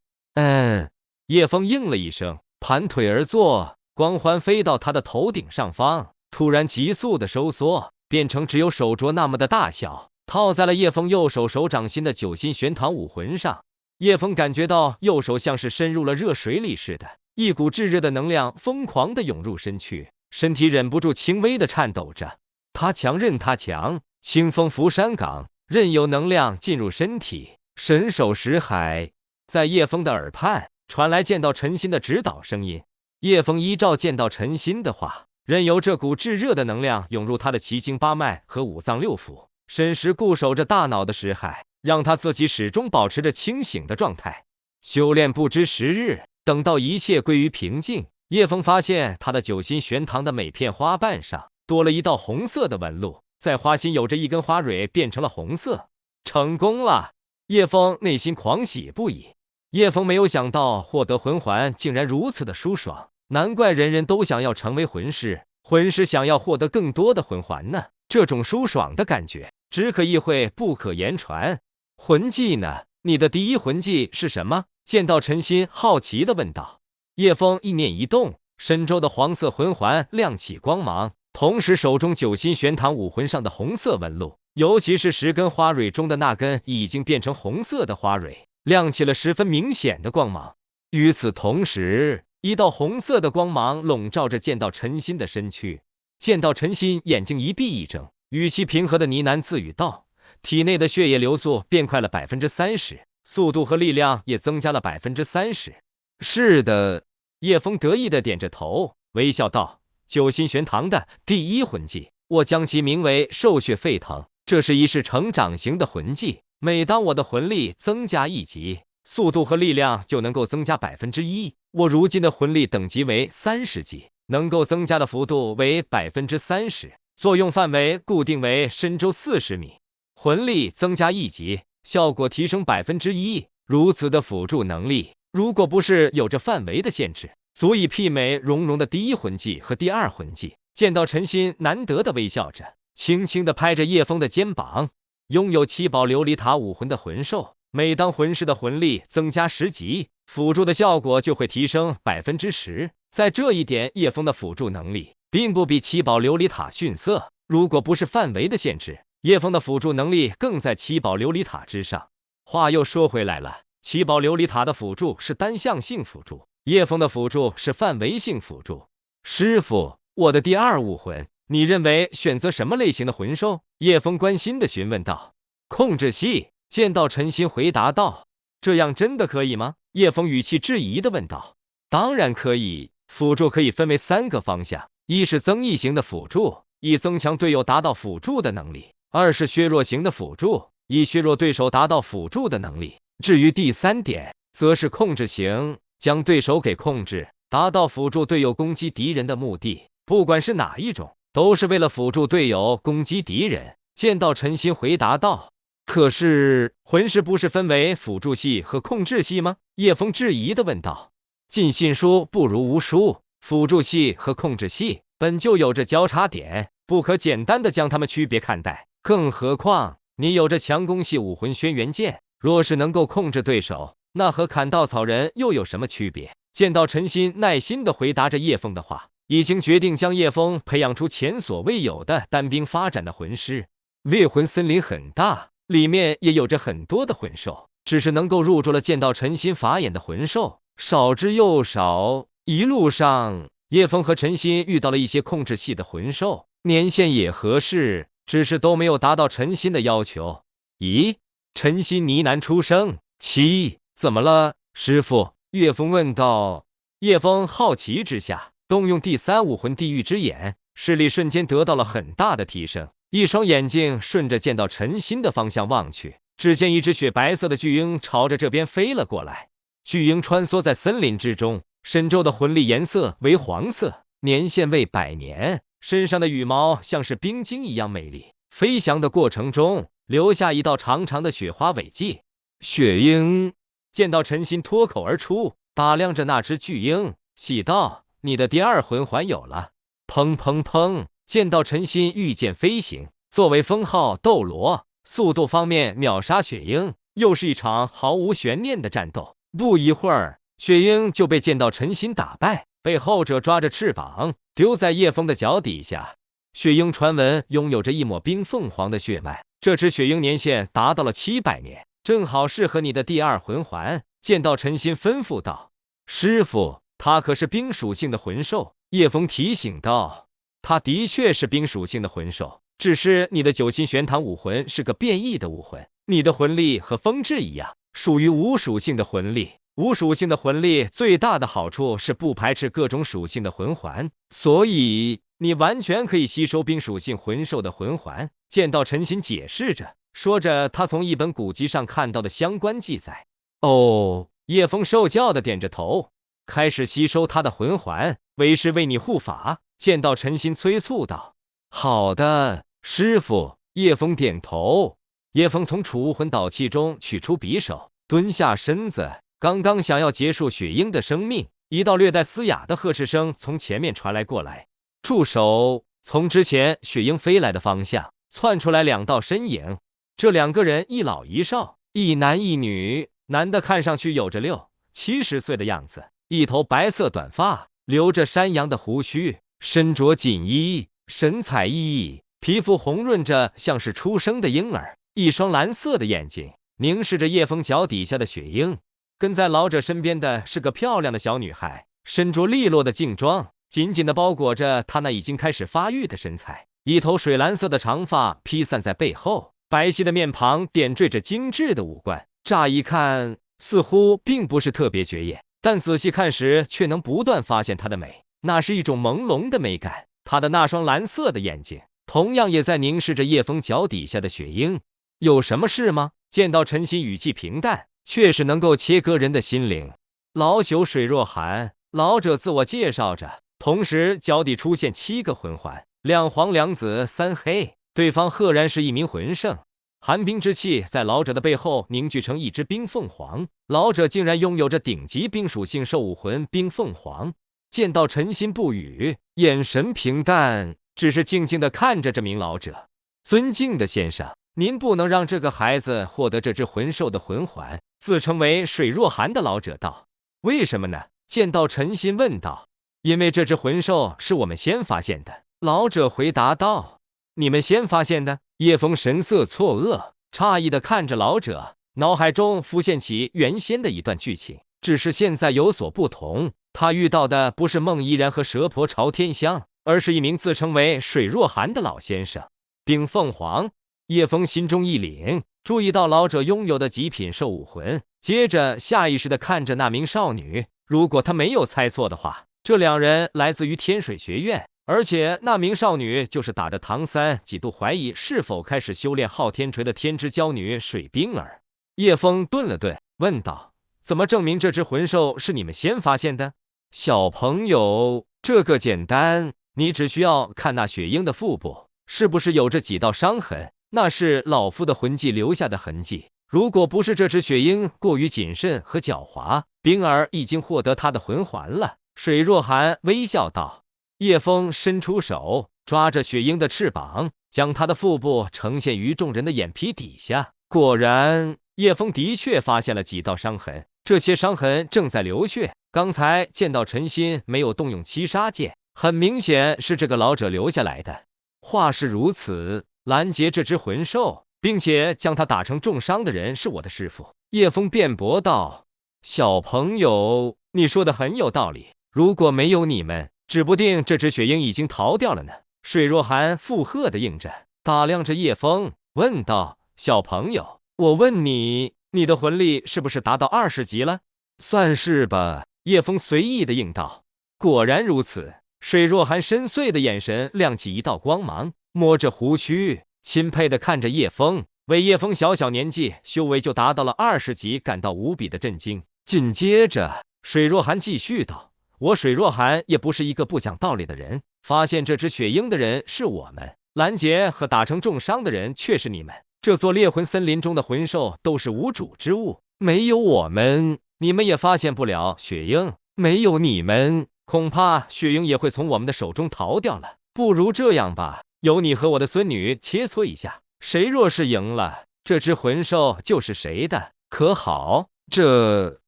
叶枫应了一声，盘腿而坐，光环飞到他的头顶上方，突然急速的收缩，变成只有手镯那么的大小，套在了叶枫右手手掌心的9星玄堂武魂上。叶枫感觉到右手像是深入了热水里似的，一股炙热的能量疯狂地涌入身躯，身体忍不住轻微的颤抖着。他强任他强，清风拂山岗，任由能量进入身体，神手识海。在叶枫的耳畔传来见到陈鑫的指导声音。叶枫依照见到陈鑫的话，任由这股炙热的能量涌入他的奇经八脉和5脏6腑，深时固守着大脑的识海，让他自己始终保持着清醒的状态。修炼不知10日，等到一切归于平静，叶枫发现他的9星玄堂的每片花瓣上多了一道红色的纹路，在花心有着一根花蕊变成了红色。成功了！叶枫内心狂喜不已。叶枫没有想到获得魂环竟然如此的舒爽，难怪人人都想要成为魂师，魂师想要获得更多的魂环呢。这种舒爽的感觉只可意会不可言传。魂技呢？你的第一魂技是什么？见到陈鑫好奇地问道。叶枫意念一动，身周的黄色魂环亮起光芒，同时手中9星玄堂武魂上的红色纹路，尤其是10根花蕊中的那根已经变成红色的花蕊，亮起了十分明显的光芒。与此同时，一道红色的光芒笼罩着见到陈鑫的身躯。见到陈鑫眼睛一闭一睁，语气平和的呢喃自语道，体内的血液流速变快了30%，速度和力量也增加了30%。是的，叶枫得意的点着头，微笑道：“9星玄堂的第一魂技，我将其名为兽血沸腾。这是一式成长型的魂技，每当我的魂力增加1级，速度和力量就能够增加1%。我如今的魂力等级为30级，能够增加的幅度为30%，作用范围固定为深周40米。魂力增加1级，效果提升1%。如此的辅助能力，如果不是有着范围的限制，足以媲美蓉蓉的第一魂技和第二魂技。”见到陈鑫难得的微笑着，轻轻地拍着叶枫的肩膀。拥有7宝琉璃塔武魂的魂兽，每当魂师的魂力增加10级，辅助的效果就会提升10%。在这一点，叶枫的辅助能力并不比7宝琉璃塔逊色。如果不是范围的限制，叶枫的辅助能力更在7宝琉璃塔之上。话又说回来了，7宝琉璃塔的辅助是单向性辅助，叶枫的辅助是范围性辅助。师傅，我的第二武魂，你认为选择什么类型的魂兽？叶枫关心地询问道。控制系。见到陈鑫回答道。这样真的可以吗？叶枫语气质疑地问道。当然可以，辅助可以分为3个方向：一是增益型的辅助，以增强队友达到辅助的能力；二是削弱型的辅助，以削弱对手达到辅助的能力。至于第3点，则是控制型，将对手给控制，达到辅助队友攻击敌人的目的。不管是哪一种，都是为了辅助队友攻击敌人。见到陈鑫回答道。可是魂师不是分为辅助系和控制系吗？叶枫质疑地问道。尽信书不如无书，辅助系和控制系本就有着交叉点，不可简单的将它们区别看待。更何况你有着强攻系武魂轩辕剑，若是能够控制对手，那和砍稻草人又有什么区别？见到陈心耐心地回答着叶枫的话，已经决定将叶枫培养出前所未有的单兵发展的魂师。猎魂森林很大，里面也有着很多的魂兽，只是能够入住了剑道陈心法眼的魂兽少之又少。一路上，叶枫和陈心遇到了一些控制系的魂兽，年限也合适，只是都没有达到陈心的要求。咦？陈心呢喃出声：“七，怎么了，师傅？”叶枫问道。叶枫好奇之下，动用第三武魂地狱之眼，视力瞬间得到了很大的提升。一双眼睛顺着见到陈心的方向望去，只见一只雪白色的巨鹰朝着这边飞了过来。巨鹰穿梭在森林之中，身周的魂力颜色为黄色，年限为100年，身上的羽毛像是冰晶一样美丽。飞翔的过程中，留下一道长长的雪花尾迹。雪鹰见到陈心脱口而出，打量着那只巨鹰，喜道：“你的第二魂环有了。”砰砰砰！见到陈心御剑飞行，作为封号斗罗，速度方面秒杀雪鹰，又是一场毫无悬念的战斗。不一会儿，雪鹰就被剑道陈心打败，被后者抓着翅膀丢在叶枫的脚底下。雪鹰传闻拥有着一抹冰凤凰的血脉，这只雪鹰年限达到了700年，正好适合你的第二魂环。剑道陈心吩咐道：“师傅，它可是冰属性的魂兽。”叶枫提醒道：“它的确是冰属性的魂兽，只是你的九星玄堂武魂是个变异的武魂，你的魂力和风致一样，属于无属性的魂力。无属性的魂力最大的好处是不排斥各种属性的魂环，所以你完全可以吸收冰属性魂兽的魂环。”剑道陈心解释着，说着他从一本古籍上看到的相关记载。哦，叶枫受教的点着头，开始吸收他的魂环。为师为你护法。剑道陈心催促道：“好的，师傅。”叶枫点头。叶枫从储物魂导器中取出匕首，蹲下身子，刚刚想要结束雪鹰的生命，一道略带嘶哑的呵斥声从前面传来过来。住手！从之前雪鹰飞来的方向窜出来2道身影，这2个人一老一少，一男一女。男的看上去有着60、70岁的样子，一头白色短发，留着山羊的胡须，身着锦衣，神采奕奕，皮肤红润着像是出生的婴儿，一双蓝色的眼睛凝视着叶枫脚底下的雪鹰。跟在老者身边的是个漂亮的小女孩，身着利落的劲装，紧紧地包裹着她那已经开始发育的身材，一头水蓝色的长发披散在背后，白皙的面庞点缀着精致的五官，乍一看似乎并不是特别绝艳，但仔细看时却能不断发现她的美，那是一种朦胧的美感。她的那双蓝色的眼睛同样也在凝视着叶枫脚底下的雪鹰。有什么事吗？见到陈心语气平淡，确实能够切割人的心灵。老朽水若寒。老者自我介绍着，同时脚底出现7个魂环，2黄2紫3黑。对方赫然是一名魂圣。寒冰之气在老者的背后凝聚成一只冰凤凰，老者竟然拥有着顶级冰属性兽武魂冰凤凰。见到陈心不语，眼神平淡，只是静静地看着这名老者。尊敬的先生，您不能让这个孩子获得这只魂兽的魂环。自称为水若寒的老者道。为什么呢？见到陈心问道。因为这只魂兽是我们先发现的。老者回答道。你们先发现的？叶枫神色错愕，诧异地看着老者，脑海中浮现起原先的一段剧情，只是现在有所不同。他遇到的不是孟依然和蛇婆朝天香，而是一名自称为水若寒的老先生。冰凤凰。叶枫心中一凛，注意到老者拥有的极品兽武魂，接着下意识地看着那名少女。如果他没有猜错的话，这2人来自于天水学院，而且那名少女就是打着唐三几度怀疑是否开始修炼昊天锤的天之娇女水冰儿。叶枫顿了顿，问道：“怎么证明这只魂兽是你们先发现的？”小朋友，这个简单，你只需要看那雪鹰的腹部，是不是有着几道伤痕，那是老夫的魂技留下的痕迹。如果不是这只雪鹰过于谨慎和狡猾，冰儿已经获得他的魂环了。水若寒微笑道。叶枫伸出手，抓着雪鹰的翅膀，将它的腹部呈现于众人的眼皮底下。果然，叶枫的确发现了几道伤痕，这些伤痕正在流血。刚才见到陈心没有动用七杀剑，很明显是这个老者留下来的。话是如此，拦截这只魂兽，并且将他打成重伤的人是我的师傅。叶枫辩驳道：“小朋友，你说的很有道理。如果没有你们，指不定这只雪鹰已经逃掉了呢。”水若寒附和的应着，打量着叶枫，问道：“小朋友，我问你，你的魂力是不是达到20级了？”“算是吧。”叶枫随意的应道。果然如此。水若寒深邃的眼神亮起一道光芒，摸着胡须，钦佩的看着叶枫，为叶枫小小年纪修为就达到了20级感到无比的震惊。紧接着，水若寒继续道：“我水若寒也不是一个不讲道理的人，发现这只雪鹰的人是我们，拦截和打成重伤的人却是你们。这座猎魂森林中的魂兽都是无主之物，没有我们，你们也发现不了雪鹰；没有你们，恐怕雪鹰也会从我们的手中逃掉了。不如这样吧，由你和我的孙女切磋一下，谁若是赢了，这只魂兽就是谁的，可好？”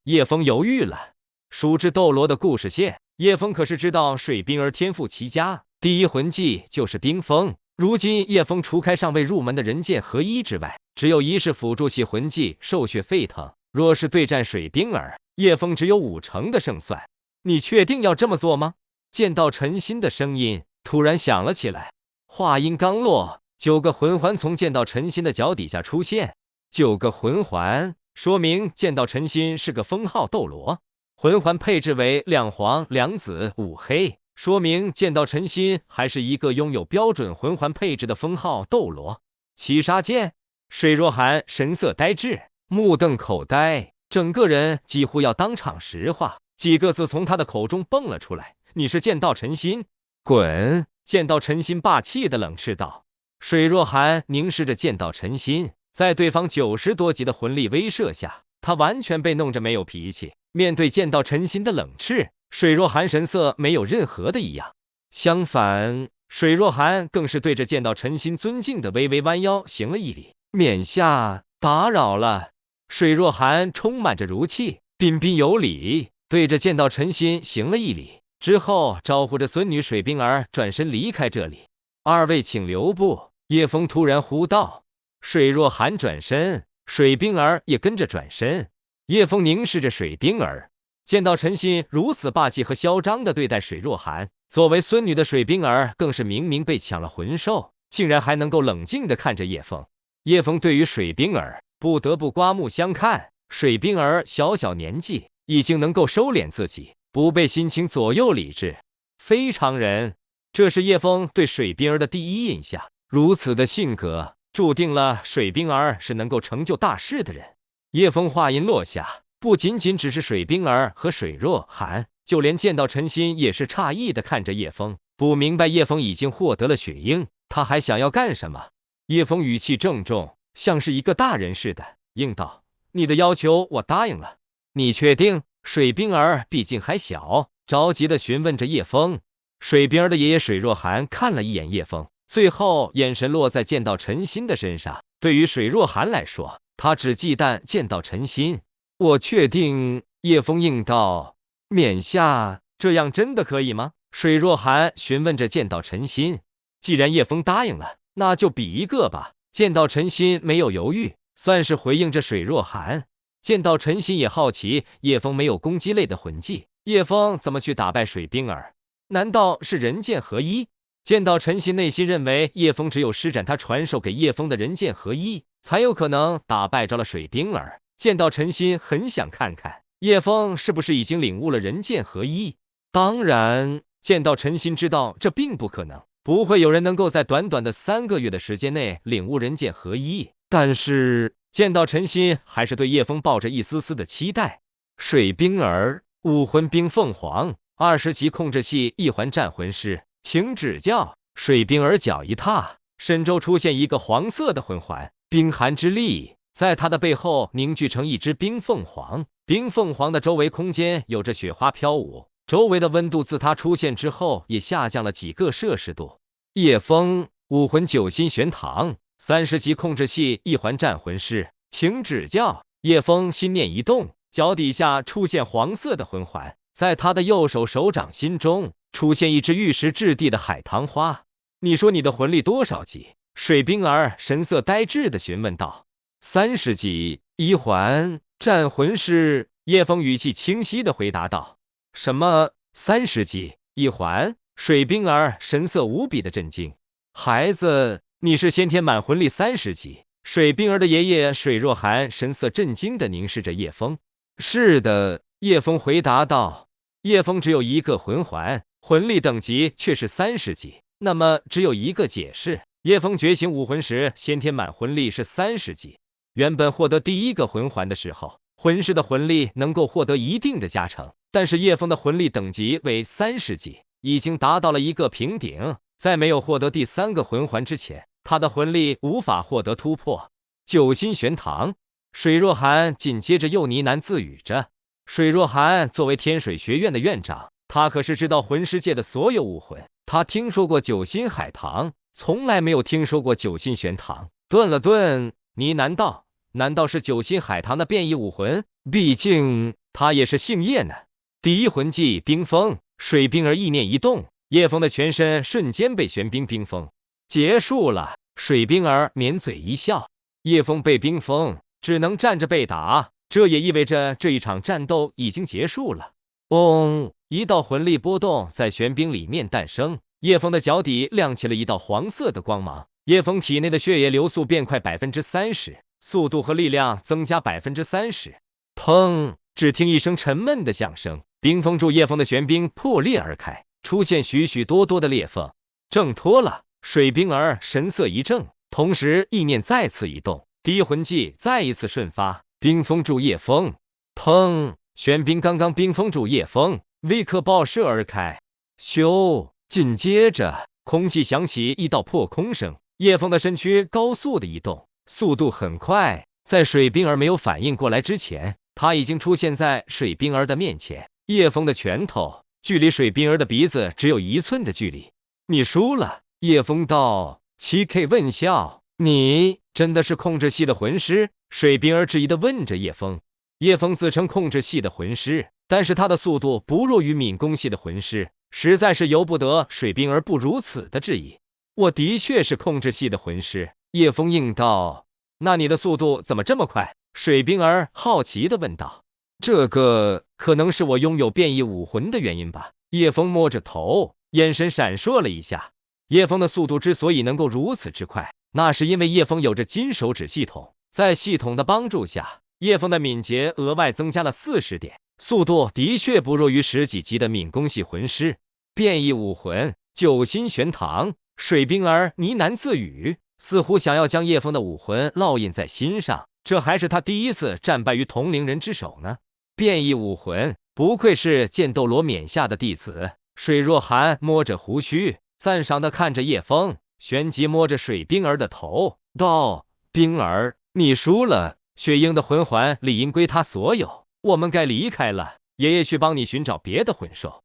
叶枫犹豫了。熟知斗罗的故事线，叶枫可是知道水冰儿天赋奇佳，第一魂技就是冰封。如今叶枫除开尚未入门的人剑合一之外，只有一是辅助系魂技兽血沸腾。若是对战水冰儿，叶枫只有50%的胜算。你确定要这么做吗？见到陈心的声音突然响了起来。话音刚落，9个魂环从见到陈心的脚底下出现。9个魂环，说明见到陈心是个封号斗罗。魂环配置为2黄2紫5黑，说明见到陈心还是一个拥有标准魂环配置的封号斗罗。七杀剑，水若寒神色呆滞，目瞪口呆，整个人几乎要当场石化。几个字从他的口中蹦了出来：“你是剑道陈心？滚！”剑道陈心霸气的冷斥道。水若寒凝视着剑道陈心，在对方90多级的魂力威慑下，他完全被弄着没有脾气。面对剑道陈心的冷斥，水若寒神色没有任何的异样，相反，水若寒更是对着剑道陈心尊敬的微微弯腰行了一礼：“冕下打扰了。”水若寒充满着如气，彬彬有礼，对着剑道陈心行了一礼，之后招呼着孙女水冰儿转身离开这里。“二位请留步！”叶枫突然呼道。水若寒转身，水冰儿也跟着转身。叶枫凝视着水冰儿，见到陈心如此霸气和嚣张地对待水若寒，作为孙女的水冰儿更是明明被抢了魂兽，竟然还能够冷静地看着叶枫。叶枫对于水冰儿不得不刮目相看。水冰儿小小年纪，已经能够收敛自己，不被心情左右理智，非常人。这是叶枫对水冰儿的第一印象。如此的性格，注定了水冰儿是能够成就大事的人。叶枫话音落下，不仅仅只是水冰儿和水若寒，就连见到陈心也是诧异的看着叶枫，不明白叶枫已经获得了雪鹰，他还想要干什么？叶枫语气郑重，像是一个大人似的，应道：“你的要求我答应了。”“你确定？”水冰儿毕竟还小，着急的询问着叶枫。水冰儿的爷爷水若寒看了一眼叶枫，最后眼神落在见到陈心的身上。对于水若寒来说，他只忌惮见到陈心。“我确定。”叶枫应道。“冕下这样真的可以吗？”水若寒询问着见到陈心。既然叶枫答应了，那就比一个吧。见到陈心没有犹豫，算是回应着水若寒。见到陈心也好奇叶枫没有攻击类的魂技，叶枫怎么去打败水冰儿？难道是人剑合一？见到陈心内心认为叶枫只有施展他传授给叶枫的人剑合一，才有可能打败着了水冰儿。见到陈心很想看看叶枫是不是已经领悟了人剑合一。当然，见到陈心知道这并不可能，不会有人能够在短短的3个月的时间内领悟人剑合一。但是见到陈心还是对叶枫抱着一丝丝的期待。水冰儿，武魂冰凤凰，20级控制系1环战魂师，请指教。水冰儿脚一踏，神州出现一个黄色的魂环，冰寒之力在他的背后凝聚成一只冰凤凰。冰凤凰的周围空间有着雪花飘舞，周围的温度自它出现之后也下降了几个摄氏度。叶枫武魂九星玄堂30级控制系一环战魂师，请指教。叶枫心念一动，脚底下出现黄色的魂环，在他的右手手掌心中出现一只玉石质地的海棠花。你说你的魂力多少级？水冰儿神色呆滞地询问道。30级一环战魂师。叶枫语气清晰地回答道。什么30级一环？水冰儿神色无比的震惊。孩子，你是先天满魂力30级？水冰儿的爷爷水若寒神色震惊地凝视着叶枫。是的，叶枫回答道。叶枫只有一个魂环，魂力等级却是30级，那么只有一个解释：叶枫觉醒武魂时，先天满魂力是30级。原本获得第一个魂环的时候，魂师的魂力能够获得一定的加成，但是叶枫的魂力等级为30级，已经达到了一个瓶颈。在没有获得第3个魂环之前，他的魂力无法获得突破。九星玄堂，水若寒紧接着又呢喃自语着。水若寒作为天水学院的院长，他可是知道魂师界的所有武魂。他听说过九星海棠，从来没有听说过九星玄堂。顿了顿，呢喃道：难道是九星海棠的变异武魂？毕竟他也是姓叶呢。第一魂技冰封，水冰儿意念一动，叶枫的全身瞬间被玄冰冰封。结束了。水冰儿抿嘴一笑。叶枫被冰封，只能站着被打，这也意味着这一场战斗已经结束了。嗡！一道魂力波动在玄冰里面诞生，叶枫的脚底亮起了一道黄色的光芒。叶枫体内的血液流速变快30%，速度和力量增加30%。砰！只听一声沉闷的响声，冰封住叶枫的玄冰破裂而开，出现许许多多的裂缝。挣脱了。水冰儿神色一怔，同时意念再次移动，第一魂技再一次瞬发，冰封住叶枫。砰！玄冰刚刚冰封住叶枫，立刻爆射而开。咻！紧接着，空气响起一道破空声，叶枫的身躯高速的移动，速度很快。在水冰儿没有反应过来之前，他已经出现在水冰儿的面前。叶枫的拳头距离水冰儿的鼻子只有1寸的距离。你输了。叶枫道。7K 问笑。你真的是控制系的魂师？水冰儿质疑地问着叶枫。叶枫自称控制系的魂师，但是他的速度不弱于敏攻系的魂师，实在是由不得水冰儿不如此的质疑。我的确是控制系的魂师。叶枫应道。那你的速度怎么这么快？水冰儿好奇地问道。这个可能是我拥有变异武魂的原因吧。叶枫摸着头，眼神闪烁了一下。叶枫的速度之所以能够如此之快，那是因为叶枫有着金手指系统，在系统的帮助下，叶枫的敏捷额外增加了40点，速度的确不弱于10几级的敏攻系魂师。变异武魂九星玄堂，水冰儿呢喃自语，似乎想要将叶枫的武魂烙印在心上，这还是他第一次战败于同龄人之手呢。变异武魂，不愧是剑斗罗冕下的弟子。水若寒摸着胡须，赞赏地看着叶枫，旋即摸着水冰儿的头，道：冰儿，你输了，雪鹰的魂环理应归他所有，我们该离开了，爷爷去帮你寻找别的魂兽。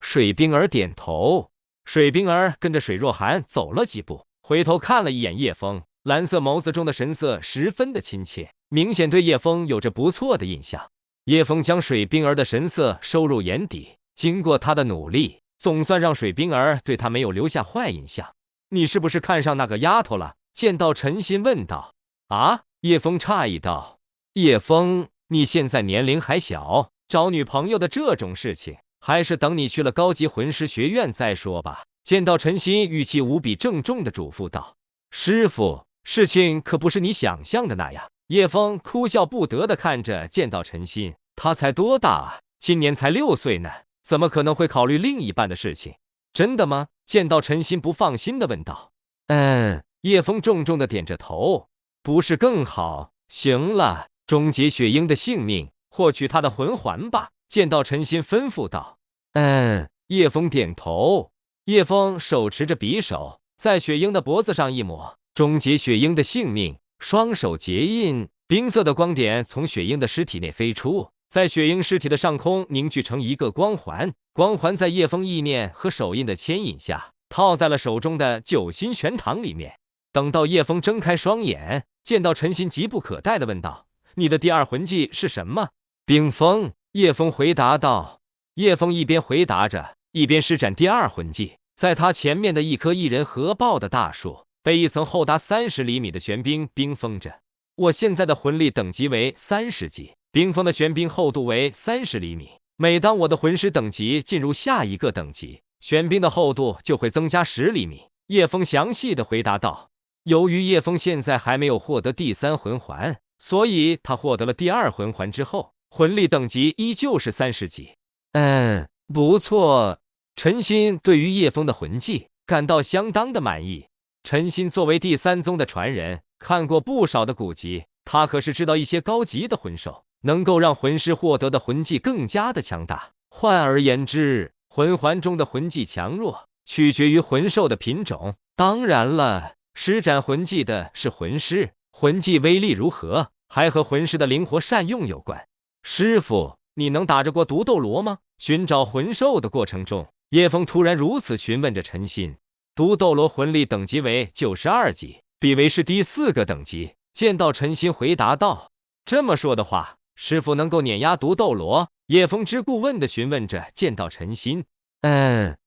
水冰儿点头。水冰儿跟着水若寒走了几步，回头看了一眼叶枫，蓝色眸子中的神色十分的亲切，明显对叶枫有着不错的印象。叶枫将水冰儿的神色收入眼底，经过他的努力，总算让水冰儿对他没有留下坏印象。你是不是看上那个丫头了？见到陈心问道。啊？叶枫诧异道。叶枫，你现在年龄还小，找女朋友的这种事情，还是等你去了高级魂师学院再说吧。见到陈心，语气无比郑重地嘱咐道。师傅，事情可不是你想象的那样。叶枫哭笑不得地看着见到陈心，他才多大啊？今年才6岁呢，怎么可能会考虑另一半的事情？真的吗？见到陈心不放心地问道。叶枫重重地点着头。不是更好？行了，终结雪鹰的性命，获取他的魂环吧。见到陈心吩咐道。叶枫点头。叶枫手持着匕首，在雪鹰的脖子上一抹，终结雪鹰的性命。双手结印，冰色的光点从雪鹰的尸体内飞出，在雪鹰尸体的上空凝聚成一个光环。光环在叶枫意念和手印的牵引下，套在了手中的九心玄堂里面。等到叶枫睁开双眼，见到陈心，急不可待地问道：“你的第二魂技是什么？”冰封。叶枫回答道。叶枫一边回答着，一边施展第二魂技。在他前面的一棵一人合抱的大树，被一层厚达30厘米的玄冰冰封着。我现在的魂力等级为30级，冰封的玄冰厚度为30厘米。每当我的魂师等级进入下一个等级，玄冰的厚度就会增加10厘米。叶枫详细的回答道。由于叶枫现在还没有获得第3魂环，所以他获得了第2魂环之后，魂力等级依旧是30级。不错。陈心对于叶枫的魂技感到相当的满意。陈心作为第3宗的传人，看过不少的古籍，他可是知道一些高级的魂兽能够让魂师获得的魂技更加的强大。换而言之，魂环中的魂技强弱取决于魂兽的品种。当然了，施展魂技的是魂师，魂技威力如何还和魂师的灵活善用有关。师傅，你能打得过毒斗罗吗？寻找魂兽的过程中，叶枫突然如此询问着陈心。毒斗罗魂力等级为92级，比为是第4个等级。见到陈心回答道：“这么说的话，师傅能够碾压毒斗罗？”叶枫之顾问地询问着剑道陈心。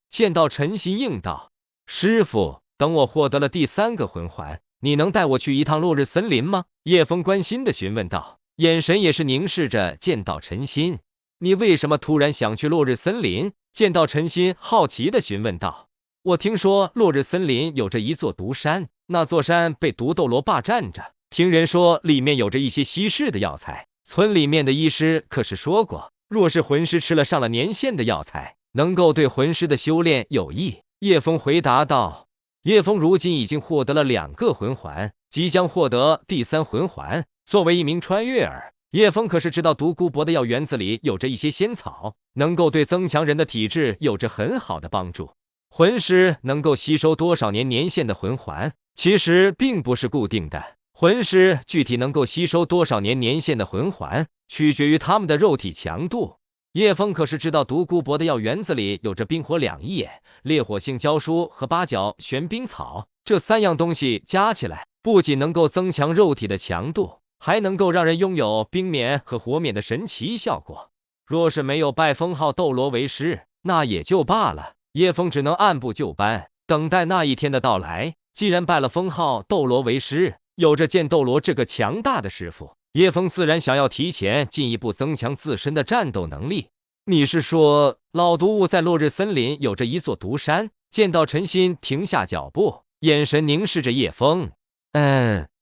剑道陈心应道：“师傅，等我获得了第3个魂环，你能带我去一趟落日森林吗？”叶枫关心地询问道，眼神也是凝视着剑道陈心。你为什么突然想去落日森林？剑道陈心好奇地询问道。我听说落日森林有着一座毒山，那座山被毒斗罗霸占着，听人说里面有着一些稀世的药材。村里面的医师可是说过，若是魂师吃了上了年限的药材，能够对魂师的修炼有益。叶枫回答道。叶枫如今已经获得了2个魂环，即将获得第3魂环。作为一名穿越儿，叶枫可是知道独孤博的药园子里有着一些仙草，能够对增强人的体质有着很好的帮助。魂师能够吸收多少年限的魂环，其实并不是固定的。魂师具体能够吸收多少年限的魂环，取决于他们的肉体强度。叶枫可是知道独孤博的药园子里有着冰火2翼眼、烈火性胶书和8角玄冰草，这3样东西加起来，不仅能够增强肉体的强度，还能够让人拥有冰免和火免的神奇效果。若是没有拜封号斗罗为师，那也就罢了。叶枫只能按部就班，等待那一天的到来。既然拜了封号斗罗为师，有着剑斗罗这个强大的师傅，叶枫自然想要提前进一步增强自身的战斗能力。你是说老毒物在落日森林有着一座毒山？见到陈心停下脚步，眼神凝视着叶枫。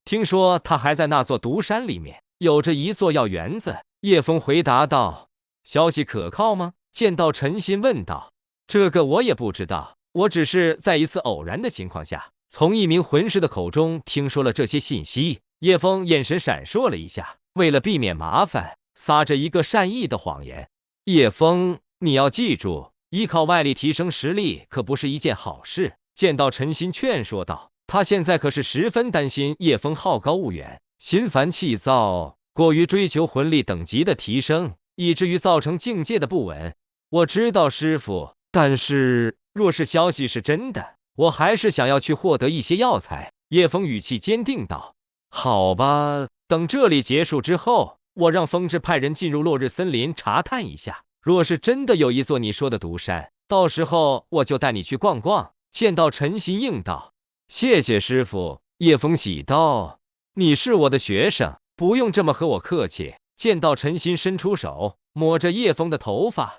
听说他还在那座毒山里面有着一座药园子。叶枫回答道。消息可靠吗？见到陈心问道。这个我也不知道，我只是在一次偶然的情况下，从一名魂师的口中听说了这些信息。叶枫眼神闪烁了一下，为了避免麻烦，撒着一个善意的谎言。叶枫，你要记住，依靠外力提升实力可不是一件好事。见到陈心劝说道，他现在可是十分担心叶枫好高骛远，心烦气躁，过于追求魂力等级的提升，以至于造成境界的不稳。我知道师傅，但是若是消息是真的，我还是想要去获得一些药材。叶枫语气坚定道。好吧，等这里结束之后，我让风之派人进入落日森林查探一下，若是真的有一座你说的毒山，到时候我就带你去逛逛。见到陈心应道。谢谢师傅。叶枫喜道。你是我的学生，不用这么和我客气。见到陈心伸出手摸着叶枫的头发。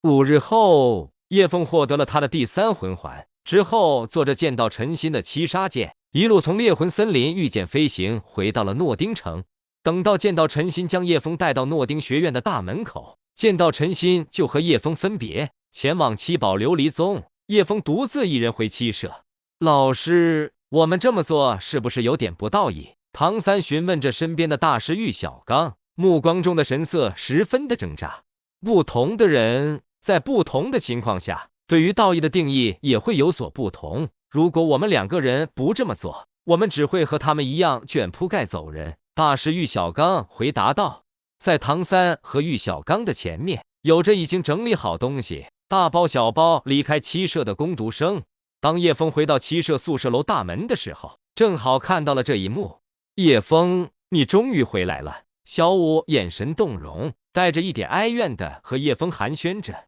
5日后，叶枫获得了他的第3魂环之后，坐着见到陈心的七杀剑，一路从猎魂森林御剑飞行，回到了诺丁城。等到见到陈心将叶枫带到诺丁学院的大门口，见到陈心就和叶枫分别，前往七宝琉璃宗。叶枫独自一人回七舍。老师，我们这么做是不是有点不道义？唐三询问着身边的大师玉小刚，目光中的神色十分的挣扎。不同的人在不同的情况下，对于道义的定义也会有所不同。如果我们2个人不这么做，我们只会和他们一样卷铺盖走人。大师玉小刚回答道。在唐三和玉小刚的前面，有着已经整理好东西，大包小包离开七舍的工读生。当叶枫回到七舍宿舍楼大门的时候，正好看到了这一幕。叶枫，你终于回来了。小五眼神动容，带着一点哀怨的和叶枫寒暄着。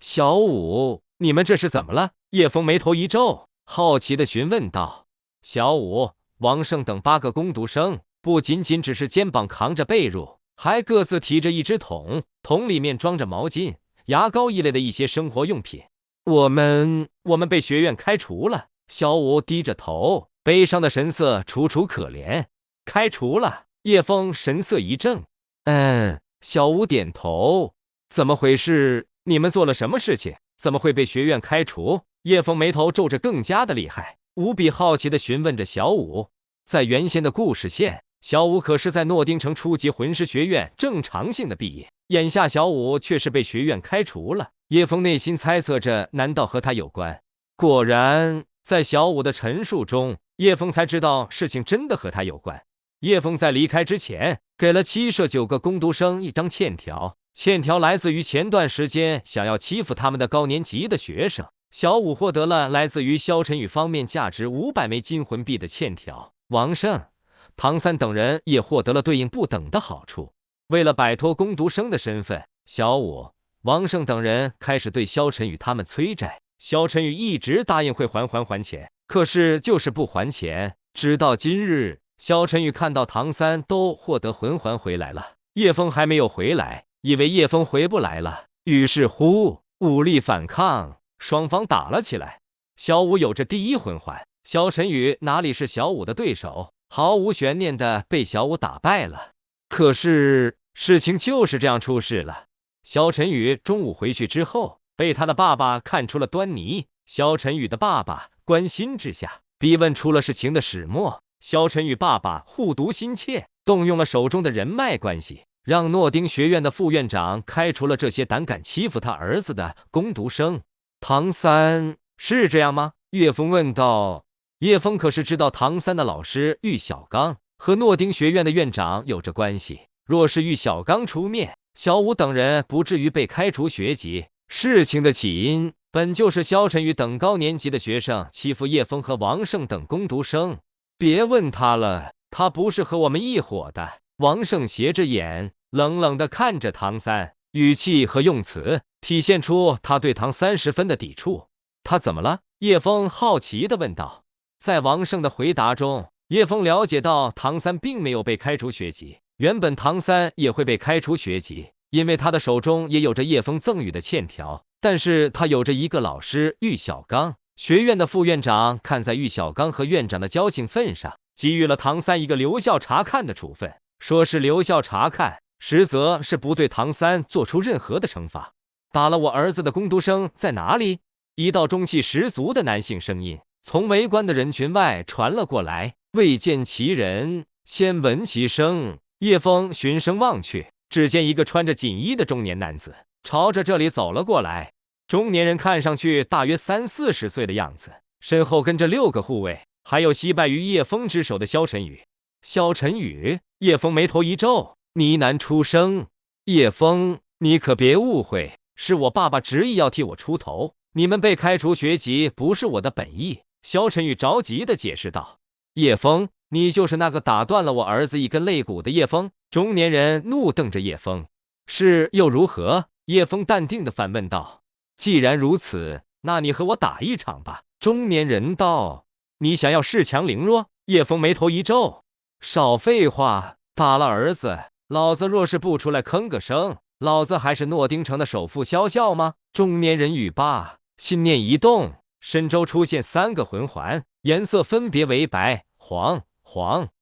小五，你们这是怎么了？叶枫眉头一皱，好奇的询问道。小五、王胜等8个工读生，不仅仅只是肩膀扛着被褥，还各自提着一只桶，桶里面装着毛巾、牙膏一类的一些生活用品。我们被学院开除了。小五低着头，悲伤的神色楚楚可怜。开除了？叶枫神色一怔。小五点头。怎么回事？你们做了什么事情？怎么会被学院开除？叶枫眉头皱着更加的厉害，无比好奇地询问着小五。在原先的故事线，小五可是在诺丁城初级魂师学院正常性的毕业，眼下小五却是被学院开除了。叶枫内心猜测着，难道和他有关？果然，在小五的陈述中，叶枫才知道事情真的和他有关。叶枫在离开之前，给了七舍9个工读生一张欠条，欠条来自于前段时间想要欺负他们的高年级的学生。小五获得了来自于萧晨宇方面价值500枚金魂币的欠条，王胜、唐三等人也获得了对应不等的好处。为了摆脱工读生的身份，小五、王胜等人开始对萧晨宇他们催债。萧晨宇一直答应会还钱，可是就是不还钱。直到今日，萧晨宇看到唐三都获得魂环回来了，叶枫还没有回来，以为叶枫回不来了，于是乎武力反抗，双方打了起来。小五有着第1魂环，萧晨宇哪里是小五的对手，毫无悬念的被小五打败了。可是事情就是这样出事了。萧晨宇中午回去之后，被他的爸爸看出了端倪。萧晨宇的爸爸关心之下，逼问出了事情的始末。萧晨宇爸爸护犊心切，动用了手中的人脉关系，让诺丁学院的副院长开除了这些胆敢欺负他儿子的工读生。唐三是这样吗？叶枫问道。叶枫可是知道唐三的老师玉小刚和诺丁学院的院长有着关系，若是玉小刚出面，小五等人不至于被开除学籍。事情的起因本就是萧晨宇等高年级的学生欺负叶枫和王胜等工读生。别问他了，他不是和我们一伙的。王胜斜着眼，冷冷地看着唐三，语气和用词体现出他对唐三十分的抵触。他怎么了？叶枫好奇地问道。在王胜的回答中，叶枫了解到唐三并没有被开除学籍。原本唐三也会被开除学籍，因为他的手中也有着叶枫赠予的欠条，但是他有着一个老师玉小刚。学院的副院长看在玉小刚和院长的交情份上，给予了唐三一个留校察看的处分。说是留校察看，实则是不对唐三做出任何的惩罚。打了我儿子的工读生在哪里？一道中气十足的男性声音从围观的人群外传了过来。未见其人，先闻其声。叶枫循声望去，只见一个穿着锦衣的中年男子朝着这里走了过来。中年人看上去大约30-40岁的样子，身后跟着6个护卫，还有惜败于叶枫之手的萧晨宇。萧晨宇，叶枫眉头一皱，呢喃出声：“叶枫，你可别误会，是我爸爸执意要替我出头，你们被开除学籍不是我的本意。”萧晨宇着急地解释道：“叶枫，你就是那个打断了我儿子一根肋骨的叶枫？”中年人怒瞪着叶枫。“是又如何？”叶枫淡定地反问道。“既然如此，那你和我打一场吧。”中年人道。“你想要恃强凌弱？”叶枫眉头一皱。“少废话，打了儿子，老子若是不出来吭个声，老子还是诺丁城的首富萧笑吗？”中年人语罢，心念一动，身周出现3个魂环，颜色分别为白、黄、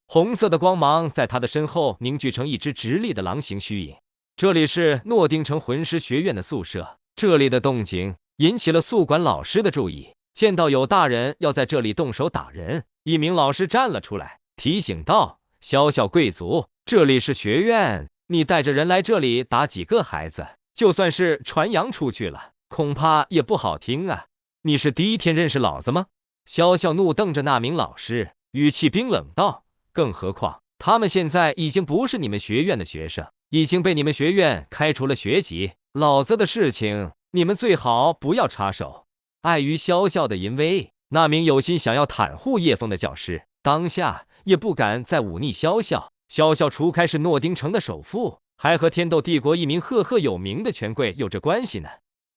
红色的光芒在他的身后凝聚成一只直立的狼形虚影。这里是诺丁城魂师学院的宿舍，这里的动静引起了宿管老师的注意。见到有大人要在这里动手打人，一名老师站了出来，提醒道：“小小贵族，这里是学院，你带着人来这里打几个孩子，就算是传扬出去了，恐怕也不好听啊。你是第一天认识老子吗？”萧笑怒瞪着那名老师，语气冰冷道：“更何况他们现在已经不是你们学院的学生，已经被你们学院开除了学籍。老子的事情，你们最好不要插手。”碍于萧笑的淫威，那名有心想要袒护叶枫的教师，当下也不敢再忤逆萧笑。萧笑除开是诺丁城的首富，还和天斗帝国一名赫赫有名的权贵有着关系呢。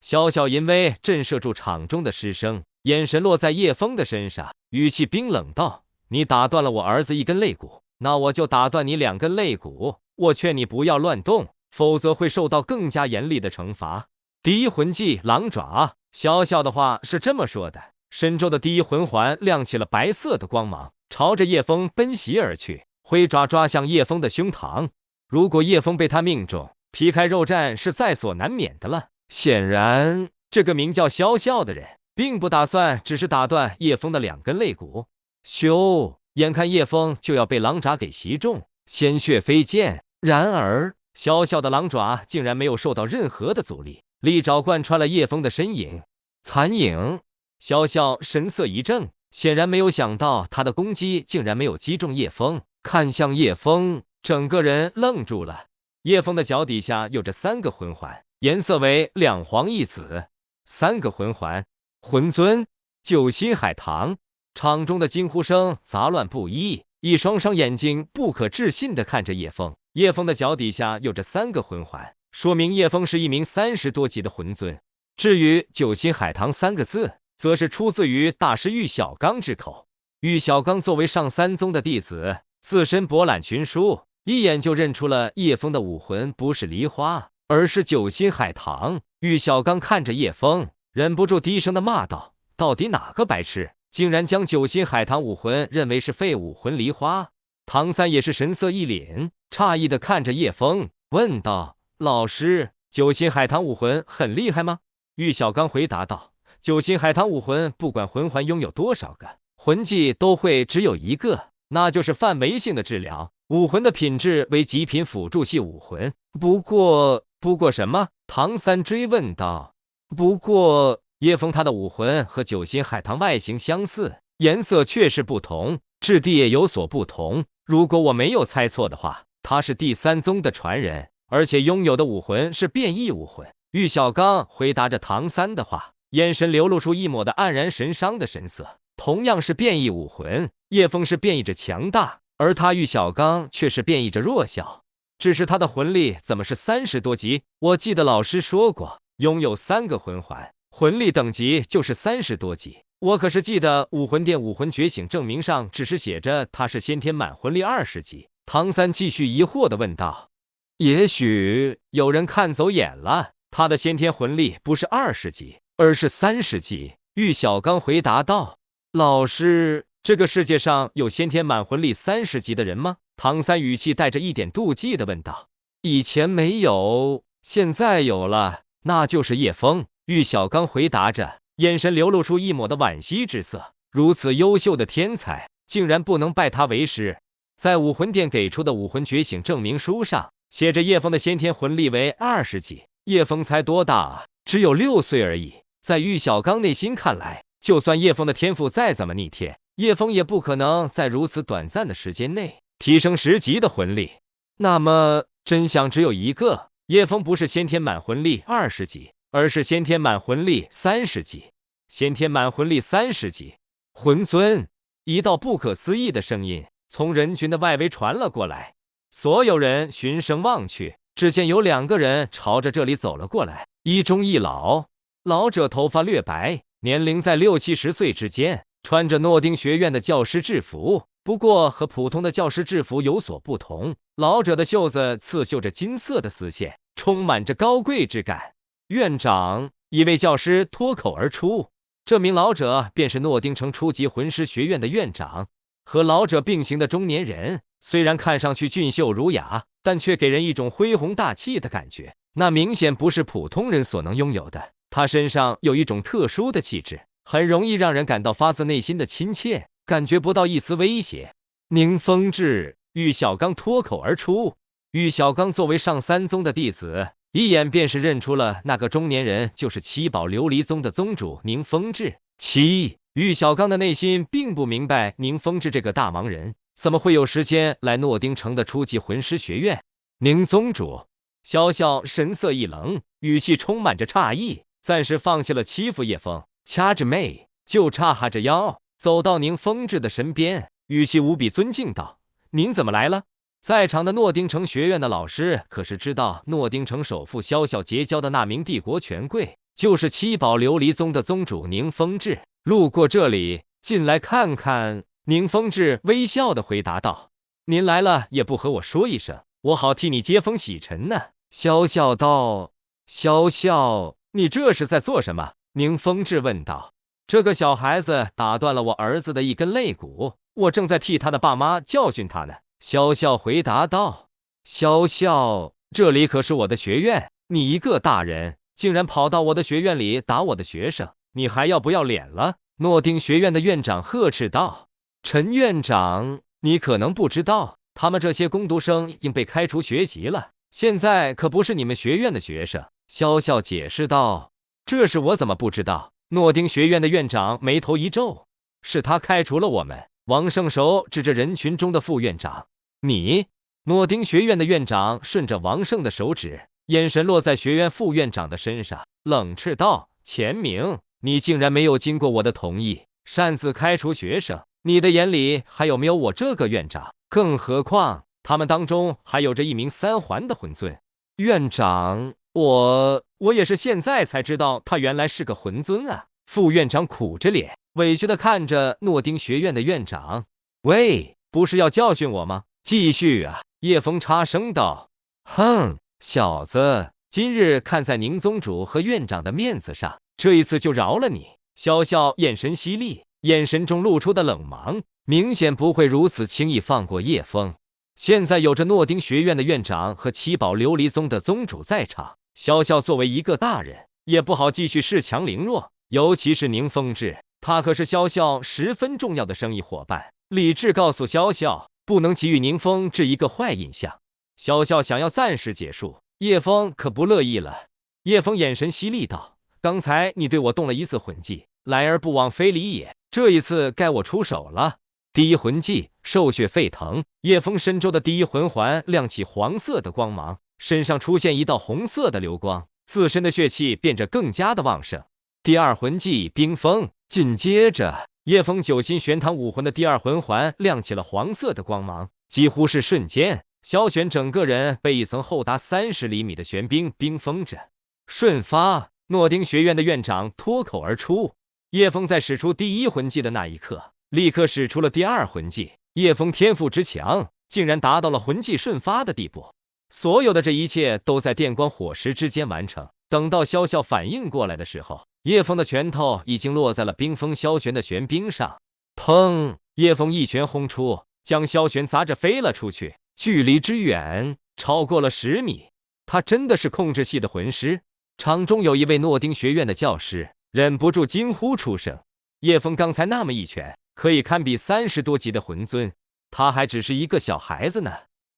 萧笑淫威震慑住场中的师生，眼神落在叶枫的身上，语气冰冷道：“你打断了我儿子一根肋骨，那我就打断你2根肋骨。我劝你不要乱动，否则会受到更加严厉的惩罚。”第一魂技狼爪，萧笑的话是这么说的。身周的第一魂环亮起了白色的光芒，朝着叶枫奔袭而去，挥爪抓向叶枫的胸膛。如果叶枫被他命中，皮开肉绽是在所难免的了。显然，这个名叫萧笑的人并不打算只是打断叶枫的2根肋骨。咻！眼看叶枫就要被狼爪给袭中，鲜血飞溅。然而，萧笑的狼爪竟然没有受到任何的阻力，利爪贯穿了叶枫的身影。残影！萧笑神色一怔，显然没有想到他的攻击竟然没有击中叶枫，看向叶枫，整个人愣住了。叶枫的脚底下有着3个魂环，颜色为2黄1紫，3个魂环。魂尊、九心海棠。场中的惊呼声杂乱不一，一双双眼睛不可置信地看着叶枫。叶枫的脚底下有着3个魂环，说明叶枫是一名30多级的魂尊。至于九心海棠3个字，则是出自于大师玉小刚之口。玉小刚作为上3宗的弟子，自身博览群书，一眼就认出了叶枫的武魂不是梨花，而是九心海棠。玉小刚看着叶枫，忍不住低声的骂道：“到底哪个白痴，竟然将九心海棠武魂认为是废武魂梨花？”唐三也是神色一凛，诧异的看着叶枫，问道：“老师，九心海棠武魂很厉害吗？”玉小刚回答道：“九心海棠武魂不管魂环拥有多少个，魂技都会只有一个，那就是范围性的治疗。武魂的品质为极品辅助系武魂。不过什么？”唐三追问道。不过叶枫他的武魂和九心海棠外形相似，颜色却是不同，质地也有所不同。如果我没有猜错的话，他是第3宗的传人，而且拥有的武魂是变异武魂。玉小刚回答着唐三的话，眼神流露出一抹的黯然神伤的神色。同样是变异武魂，叶枫是变异着强大，而他玉小刚却是变异着弱小。只是他的魂力怎么是30多级？我记得老师说过，拥有3个魂环，魂力等级就是30多级。我可是记得武魂殿武魂觉醒证明上只是写着他是先天满魂力20级。唐三继续疑惑地问道：“也许有人看走眼了，他的先天魂力不是20级，而是30级。”玉小刚回答道：“老师，这个世界上有先天满魂力30级的人吗？”唐三语气带着一点妒忌地问道：“以前没有，现在有了，那就是叶枫。”玉小刚回答着，眼神流露出一抹的惋惜之色。如此优秀的天才，竟然不能拜他为师。在武魂殿给出的武魂觉醒证明书上，写着叶枫的先天魂力为20级。叶枫才多大啊？只有6岁而已。在玉小刚内心看来，就算叶枫的天赋再怎么逆天，叶枫也不可能在如此短暂的时间内提升10级的魂力。那么真相只有一个，叶枫不是先天满魂力20级，而是先天满魂力30级。先天满魂力30级，魂尊！一道不可思议的声音从人群的外围传了过来，所有人循声望去，只见有2个人朝着这里走了过来，一中一老。老者头发略白，年龄在60、70岁之间，穿着诺丁学院的教师制服，不过和普通的教师制服有所不同，老者的袖子刺绣着金色的丝线，充满着高贵之感。院长，一位教师脱口而出，这名老者便是诺丁城初级魂师学院的院长。和老者并行的中年人，虽然看上去俊秀儒雅，但却给人一种恢宏大气的感觉，那明显不是普通人所能拥有的。他身上有一种特殊的气质，很容易让人感到发自内心的亲切，感觉不到一丝威胁。宁风致，玉小刚脱口而出。玉小刚作为上3宗的弟子，一眼便是认出了那个中年人就是七宝琉璃宗的宗主宁风致。玉小刚的内心并不明白宁风致这个大忙人怎么会有时间来诺丁城的初级魂师学院。宁宗主，萧笑神色一冷，语气充满着诧异，暂时放弃了欺负叶枫，掐着妹就叉哈着腰走到宁风致的身边，语气无比尊敬道：“您怎么来了？”在场的诺丁城学院的老师可是知道诺丁城首富萧笑结交的那名帝国权贵就是七宝琉璃宗的宗主宁风致，路过这里进来看看。宁风致微笑的回答道：“您来了也不和我说一声，我好替你接风洗尘呢。”萧笑道：“萧笑，你这是在做什么？”宁风致问道。“这个小孩子打断了我儿子的一根肋骨，我正在替他的爸妈教训他呢。”萧笑回答道。“萧笑，这里可是我的学院，你一个大人竟然跑到我的学院里打我的学生，你还要不要脸了？”诺丁学院的院长呵斥道。“陈院长，你可能不知道，他们这些工读生已经被开除学籍了，现在可不是你们学院的学生。”萧笑解释道。“这事我怎么不知道？”诺丁学院的院长眉头一皱。“是他开除了我们。”王圣手指着人群中的副院长。“你？”诺丁学院的院长顺着王胜的手指，眼神落在学院副院长的身上，冷斥道：“钱明，你竟然没有经过我的同意，擅自开除学生，你的眼里还有没有我这个院长？更何况他们当中还有着一名三环的魂尊。”“院长，我也是现在才知道他原来是个魂尊啊。”副院长苦着脸，委屈地看着诺丁学院的院长。“喂，不是要教训我吗？继续啊！”叶枫插声道。“哼，小子，今日看在宁宗主和院长的面子上，这一次就饶了你。”萧笑眼神犀利，眼神中露出的冷芒，明显不会如此轻易放过叶枫。现在有着诺丁学院的院长和七宝琉璃宗的宗主在场，萧笑作为一个大人，也不好继续恃强凌弱。尤其是宁风致，他可是萧笑十分重要的生意伙伴。理智告诉萧笑，不能给予宁风致一个坏印象。萧笑想要暂时结束，叶枫可不乐意了。叶枫眼神犀利道：“刚才你对我动了一次魂技，来而不往非礼也，这一次该我出手了。”第一魂技兽血沸腾，叶枫身周的第一魂环亮起黄色的光芒，身上出现一道红色的流光，自身的血气变得更加的旺盛。第二魂技冰封，紧接着叶枫九心玄堂武魂的第二魂环亮起了黄色的光芒，几乎是瞬间，萧玄整个人被一层厚达30厘米的玄冰冰封着。瞬发，诺丁学院的院长脱口而出。叶枫在使出第一魂技的那一刻，立刻使出了第二魂技。叶枫天赋之强，竟然达到了魂技瞬发的地步。所有的这一切都在电光火石之间完成。等到萧笑反应过来的时候，叶枫的拳头已经落在了冰封萧玄的玄冰上。砰！叶枫一拳轰出，将萧玄砸着飞了出去，距离之远超过了10米。他真的是控制系的魂师。场中有一位诺丁学院的教师忍不住惊呼出声：“叶枫刚才那么一拳，可以堪比30多级的魂尊，他还只是一个小孩子呢。”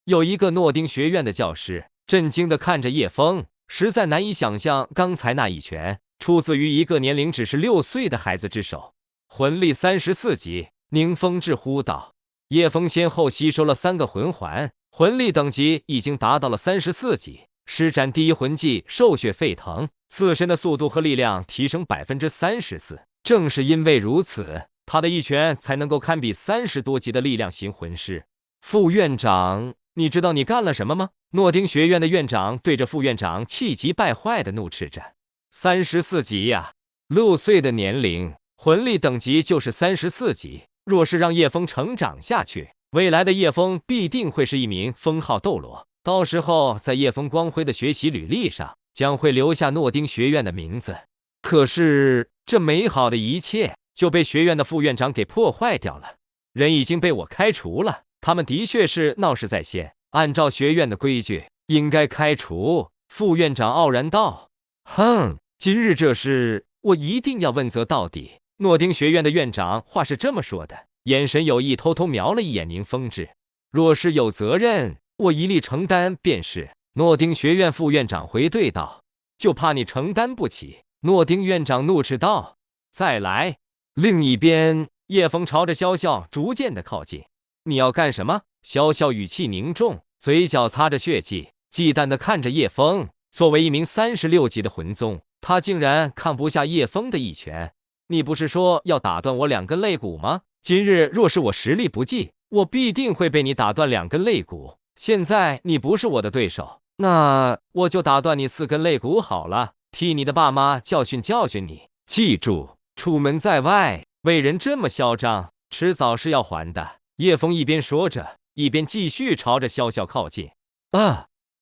有一个诺丁学院的教师震惊地看着叶枫，实在难以想象刚才那一拳出自于一个年龄只是6岁的孩子之手。魂力34级，宁风致呼道。叶枫先后吸收了3个魂环，魂力等级已经达到了34级，施展第一魂技兽血沸腾，自身的速度和力量提升34%。正是因为如此，他的一拳才能够堪比30多级的力量型魂师。副院长，你知道你干了什么吗？诺丁学院的院长对着副院长气急败坏地怒斥着。34级呀，6岁的年龄，魂力等级就是34级。若是让叶枫成长下去，未来的叶枫必定会是一名封号斗罗，到时候在叶枫光辉的学习履历上将会留下诺丁学院的名字。可是这美好的一切就被学院的副院长给破坏掉了。人已经被我开除了，他们的确是闹事在先，按照学院的规矩应该开除。副院长傲然道。哼，今日这事我一定要问责到底。诺丁学院的院长话是这么说的，眼神有意偷偷瞄了一眼宁风致。若是有责任，我一力承担便是。诺丁学院副院长回对道。就怕你承担不起。诺丁院长怒斥道。再来。另一边，叶枫朝着萧笑逐渐的靠近。你要干什么？萧笑语气凝重，嘴角擦着血迹，忌惮的看着叶枫。作为一名36级的魂宗，他竟然看不下叶枫的一拳。你不是说要打断我2根肋骨吗？今日若是我实力不济，我必定会被你打断2根肋骨。现在你不是我的对手，那我就打断你4根肋骨好了，替你的爸妈教训教训你。记住，出门在外，为人这么嚣张，迟早是要还的。叶枫一边说着，一边继续朝着萧笑靠近。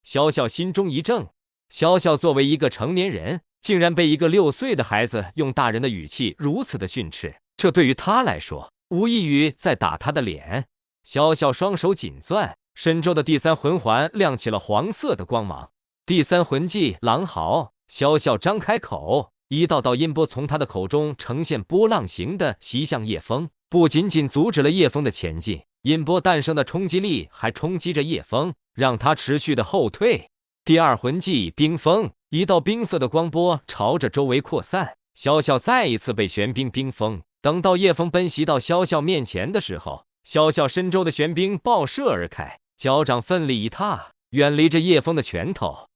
萧笑心中一怔，萧笑作为一个成年人，竟然被一个6岁的孩子用大人的语气如此的训斥，这对于他来说，无异于在打他的脸。萧笑双手紧攥，身周的第3魂环亮起了黄色的光芒。第3魂技狼嚎，萧笑张开口，一道道音波从他的口中呈现波浪形的袭向叶枫，不仅仅阻止了叶枫的前进，音波诞生的冲击力还冲击着叶枫，让他持续的后退。第2魂技冰封，一道冰色的光波朝着周围扩散，萧笑再一次被玄冰冰封。等到叶枫奔袭到萧笑面前的时候，萧笑身周的玄冰爆射而开，脚掌奋力一踏，远离着叶枫的拳头。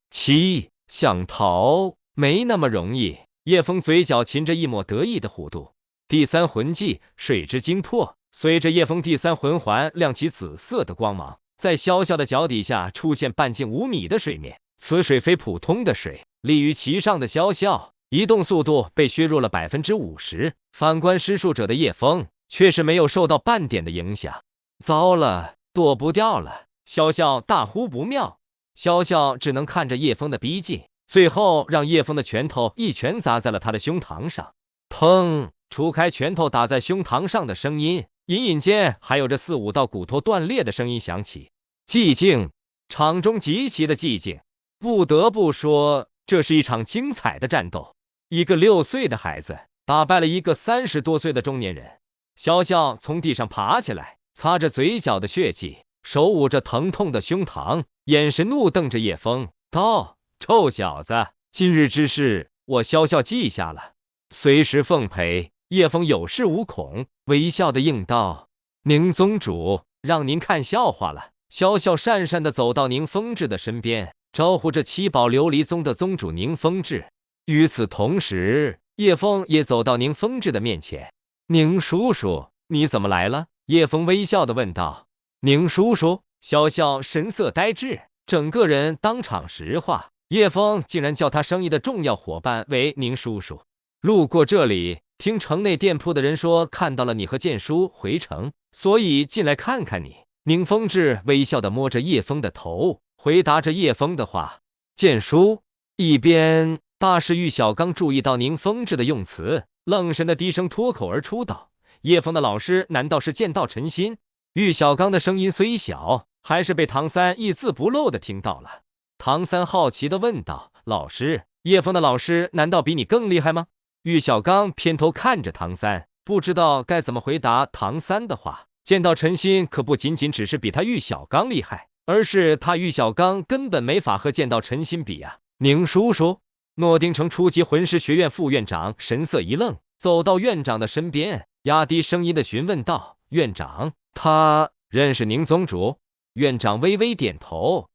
想逃没那么容易。叶枫嘴角噙着一抹得意的弧度。第3魂技水之精魄，随着叶枫第3魂环亮起紫色的光芒，在萧笑的脚底下出现半径5米的水面。此水非普通的水，立于其上的萧笑移动速度被削弱了50%，反观施术者的叶枫却是没有受到半点的影响。糟了，躲不掉了！萧笑大呼不妙。萧笑只能看着叶枫的逼近，最后让叶枫的拳头一拳砸在了他的胸膛上。砰！除开拳头打在胸膛上的声音，隐隐间还有着4、5道骨头断裂的声音响起。寂静，场中极其的寂静。不得不说，这是一场精彩的战斗。一个6岁的孩子打败了一个30多岁的中年人。萧笑从地上爬起来，擦着嘴角的血迹，手捂着疼痛的胸膛，眼神怒瞪着叶枫，道：“臭小子，今日之事我萧笑记下了，随时奉陪。”叶枫有恃无恐，微笑的应道：“宁宗主，让您看笑话了。”萧笑讪讪地走到宁风致的身边，招呼着七宝琉璃宗的宗主宁风致。与此同时，叶枫也走到宁风致的面前。宁叔叔，你怎么来了？叶枫微笑地问道。宁叔叔，萧笑神色呆滞，整个人当场石化。叶枫竟然叫他生意的重要伙伴为宁叔叔。路过这里，听城内店铺的人说看到了你和剑叔回城，所以进来看看你。宁风致微笑地摸着叶枫的头，回答着叶枫的话。剑叔一边，大师玉小刚注意到宁风致的用词，愣神的低声脱口而出道：“叶枫的老师难道是剑道陈心？”玉小刚的声音虽小，还是被唐三一字不漏地听到了。唐三好奇地问道：“老师，叶枫的老师难道比你更厉害吗？”玉小刚偏头看着唐三，不知道该怎么回答唐三的话。剑道陈心可不仅仅只是比他玉小刚厉害，而是他玉小刚根本没法和剑道陈心比啊！宁叔叔，诺丁城初级魂师学院副院长神色一愣，走到院长的身边，压低声音的询问道：“院长，他认识宁宗主？”院长微微点头。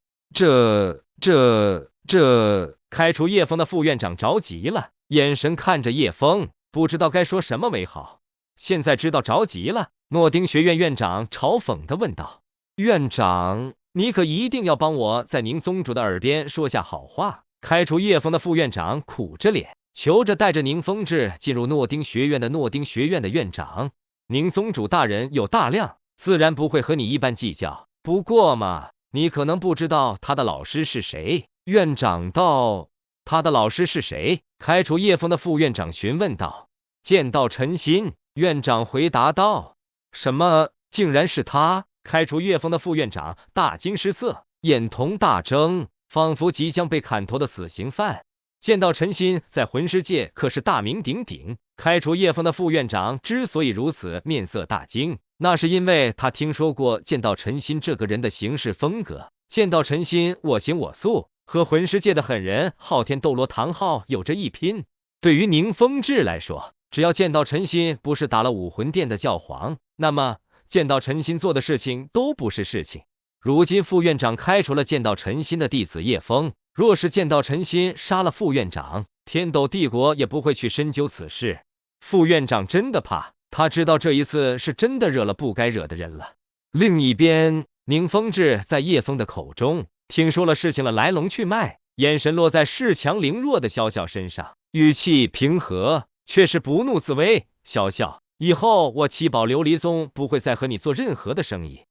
开除叶枫的副院长着急了，眼神看着叶枫，不知道该说什么为好。现在知道着急了，诺丁学院院长嘲讽地问道：“院长，你可一定要帮我在宁宗主的耳边说下好话。”开除叶枫的副院长苦着脸，求着带着宁风致进入诺丁学院的院长：“宁宗主大人有大量，自然不会和你一般计较。不过嘛，你可能不知道他的老师是谁。”院长道：“他的老师是谁？”开除叶枫的副院长询问道。“剑道陈心。”院长回答道。“什么？竟然是他？”开除叶枫的副院长大惊失色，眼瞳大睁，仿佛即将被砍头的死刑犯。剑道陈心在魂师界可是大名鼎鼎。开除叶枫的副院长之所以如此面色大惊，那是因为他听说过剑道陈心这个人的行事风格。剑道陈心我行我素，和魂师界的狠人昊天斗罗唐昊有着一拼。对于宁风致来说，只要剑道陈心不是打了武魂殿的教皇，那么剑道陈心做的事情都不是事情。如今副院长开除了剑道陈心的弟子叶枫，若是剑道陈心杀了副院长，天斗帝国也不会去深究此事。副院长真的怕，他知道这一次是真的惹了不该惹的人了。另一边，宁风致在叶枫的口中听说了事情的来龙去脉，眼神落在恃强凌弱的萧笑身上，语气平和，却是不怒自威。萧笑，以后我七宝琉璃宗不会再和你做任何的生意。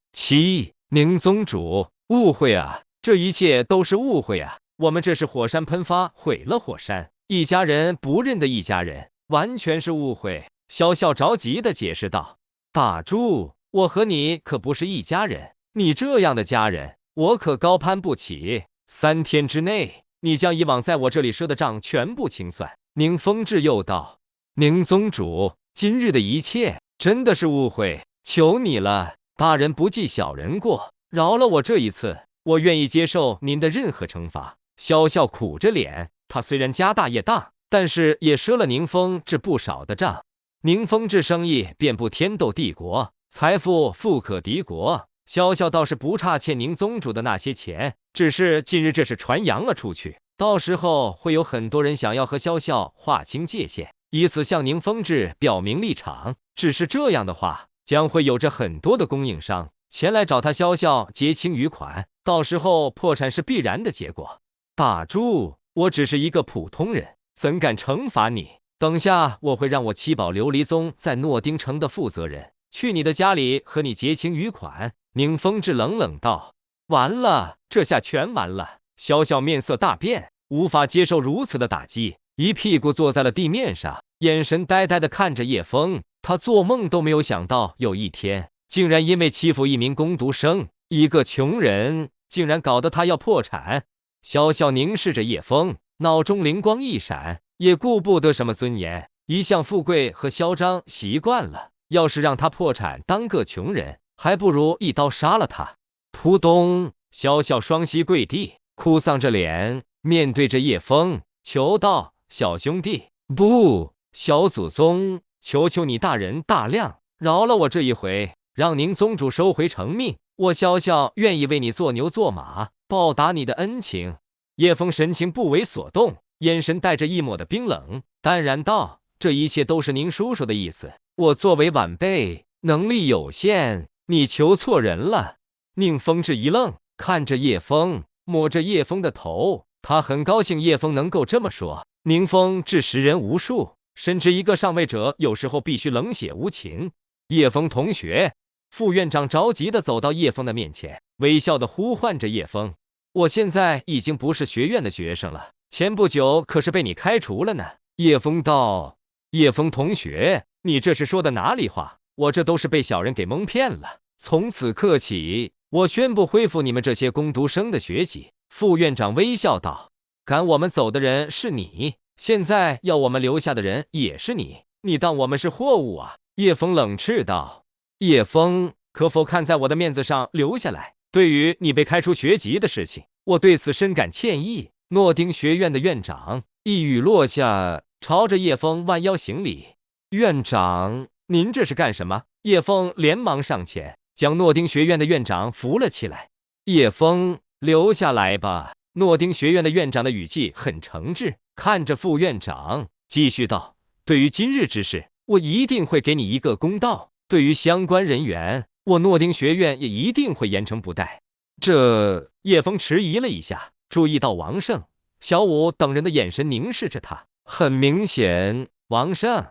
宁宗主，误会啊，这一切都是误会啊！我们这是火山喷发，毁了火山，一家人不认得一家人，完全是误会。萧笑着急地解释道：“大柱，我和你可不是一家人，你这样的家人，我可高攀不起。3天之内，你将以往在我这里赊的账全部清算。”宁风致又道：“宁宗主，今日的一切真的是误会，求你了，大人不计小人过，饶了我这一次，我愿意接受您的任何惩罚。”萧笑苦着脸，他虽然家大业大，但是也赊了宁风致不少的账。宁风致生意遍布天斗帝国，财富富可敌国，萧笑倒是不差欠宁宗主的那些钱，只是近日这事传扬了出去，到时候会有很多人想要和萧笑划清界限，以此向宁风致表明立场。只是这样的话，将会有着很多的供应商前来找他萧笑结清余款，到时候破产是必然的结果。大柱，我只是一个普通人，怎敢惩罚你？等下我会让我七宝琉璃宗在诺丁城的负责人去你的家里和你结清余款。宁风致冷冷道：“完了，这下全完了。”萧笑面色大变，无法接受如此的打击，一屁股坐在了地面上，眼神呆呆地看着叶枫。他做梦都没有想到，有一天竟然因为欺负一名工读生，一个穷人，竟然搞得他要破产。萧笑凝视着叶枫，脑中灵光一闪，也顾不得什么尊严，一向富贵和嚣张习惯了，要是让他破产当个穷人，还不如一刀杀了他。扑通！萧笑双膝跪地，哭丧着脸，面对着叶枫，求道：“小兄弟，不，小祖宗，求求你大人大量，饶了我这一回，让宁宗主收回成命，我萧笑愿意为你做牛做马，报答你的恩情。”叶枫神情不为所动，眼神带着一抹的冰冷，淡然道：“这一切都是宁叔叔的意思，我作为晚辈，能力有限，你求错人了。”宁风致一愣，看着叶枫，摸着叶枫的头，他很高兴叶枫能够这么说。宁风致识人无数，深知一个上位者有时候必须冷血无情。叶枫同学，副院长着急地走到叶枫的面前，微笑地呼唤着叶枫：“我现在已经不是学院的学生了，前不久可是被你开除了呢。”叶枫道：“叶枫同学，你这是说的哪里话？我这都是被小人给蒙骗了。从此刻起，我宣布恢复你们这些工读生的学籍。”副院长微笑道：“赶我们走的人是你，现在要我们留下的人也是你，你当我们是货物啊？”叶枫冷斥道：“叶枫，可否看在我的面子上留下来？对于你被开除学籍的事情，我对此深感歉意。”诺丁学院的院长一语落下，朝着叶枫弯腰行礼：“院长，您这是干什么？”叶枫连忙上前，将诺丁学院的院长扶了起来。叶枫，留下来吧。诺丁学院的院长的语气很诚挚，看着副院长，继续道：“对于今日之事，我一定会给你一个公道。对于相关人员，我诺丁学院也一定会严惩不贷。”这叶枫迟疑了一下，注意到王胜、小武等人的眼神凝视着他，很明显，王胜、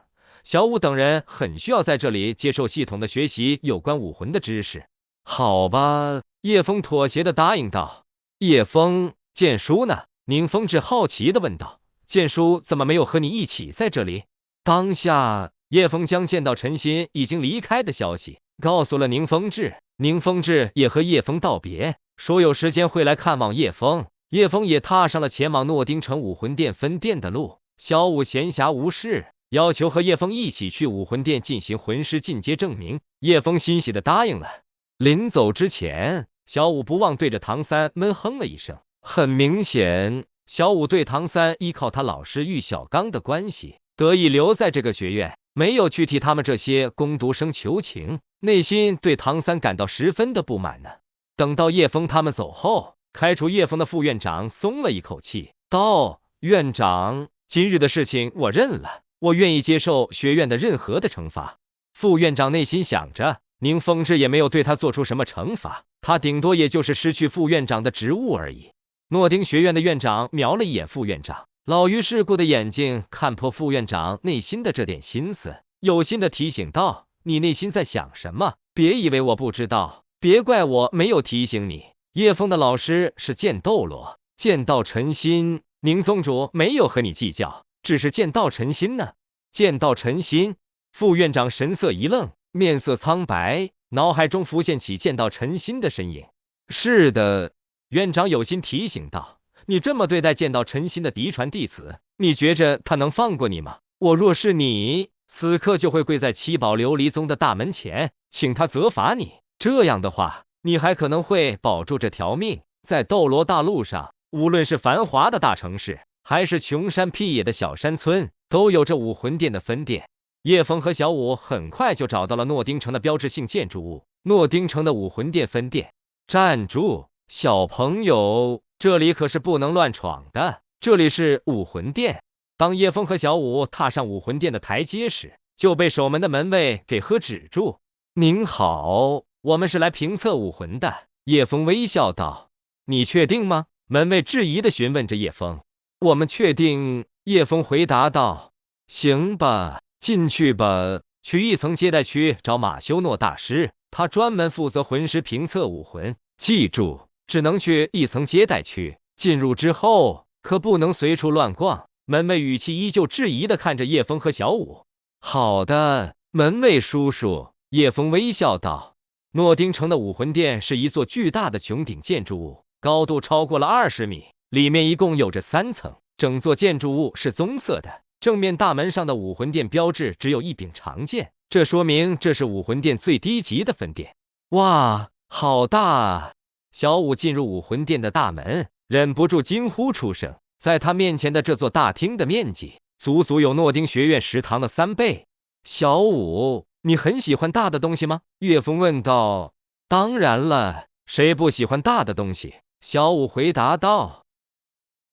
小武等人很需要在这里接受系统的学习有关武魂的知识。好吧，叶枫妥协的答应道。叶枫，剑叔呢？宁风致好奇的问道。剑叔怎么没有和你一起在这里？当下，叶枫将见到陈心已经离开的消息告诉了宁风致，宁风致也和叶枫道别，说有时间会来看望叶枫。叶枫也踏上了前往诺丁城武魂殿分店的路。小武闲暇无事，要求和叶枫一起去武魂殿进行魂师进阶证明。叶枫欣喜的答应了。临走之前，小武不忘对着唐三闷哼了一声。很明显，小武对唐三依靠他老师玉小刚的关系，得以留在这个学院，没有去替他们这些工读生求情，内心对唐三感到十分的不满呢。等到叶枫他们走后，开除叶枫的副院长松了一口气，道：“院长，今日的事情我认了，我愿意接受学院的任何的惩罚。”副院长内心想着，宁风致也没有对他做出什么惩罚，他顶多也就是失去副院长的职务而已。诺丁学院的院长瞄了一眼副院长，老于世故的眼睛看破副院长内心的这点心思，有心的提醒道：“你内心在想什么？别以为我不知道，别怪我没有提醒你。叶枫的老师是剑斗罗，剑道陈心，宁宗主没有和你计较，只是剑道陈心呢。”剑道陈心，副院长神色一愣，面色苍白，脑海中浮现起剑道陈心的身影。是的，院长有心提醒道：“你这么对待剑道陈心的嫡传弟子，你觉着他能放过你吗？我若是你，此刻就会跪在七宝琉璃宗的大门前，请他责罚你。这样的话，你还可能会保住这条命。在斗罗大陆上，无论是繁华的大城市，还是穷山僻野的小山村，都有着武魂殿的分店。”叶枫和小舞很快就找到了诺丁城的标志性建筑物——诺丁城的武魂殿分店。站住，小朋友，这里可是不能乱闯的，这里是武魂殿。当叶枫和小舞踏上武魂殿的台阶时，就被守门的门卫给喝止住。您好，我们是来评测武魂的。叶枫微笑道：“你确定吗？”门卫质疑地询问着叶枫。我们确定，叶枫回答道。行吧，进去吧，去一层接待区找马修诺大师，他专门负责魂师评测武魂。记住，只能去一层接待区，进入之后可不能随处乱逛。门卫语气依旧质疑地看着叶枫和小舞。好的，门卫叔叔。叶枫微笑道。诺丁城的武魂殿是一座巨大的穹顶建筑物，高度超过了20米，里面一共有着3层，整座建筑物是棕色的。正面大门上的武魂殿标志只有一柄长剑，这说明这是武魂殿最低级的分店。哇，好大啊！小舞进入武魂殿的大门，忍不住惊呼出声。在他面前的这座大厅的面积，足足有诺丁学院食堂的3倍。小舞，你很喜欢大的东西吗？叶枫问道。当然了，谁不喜欢大的东西？小舞回答道。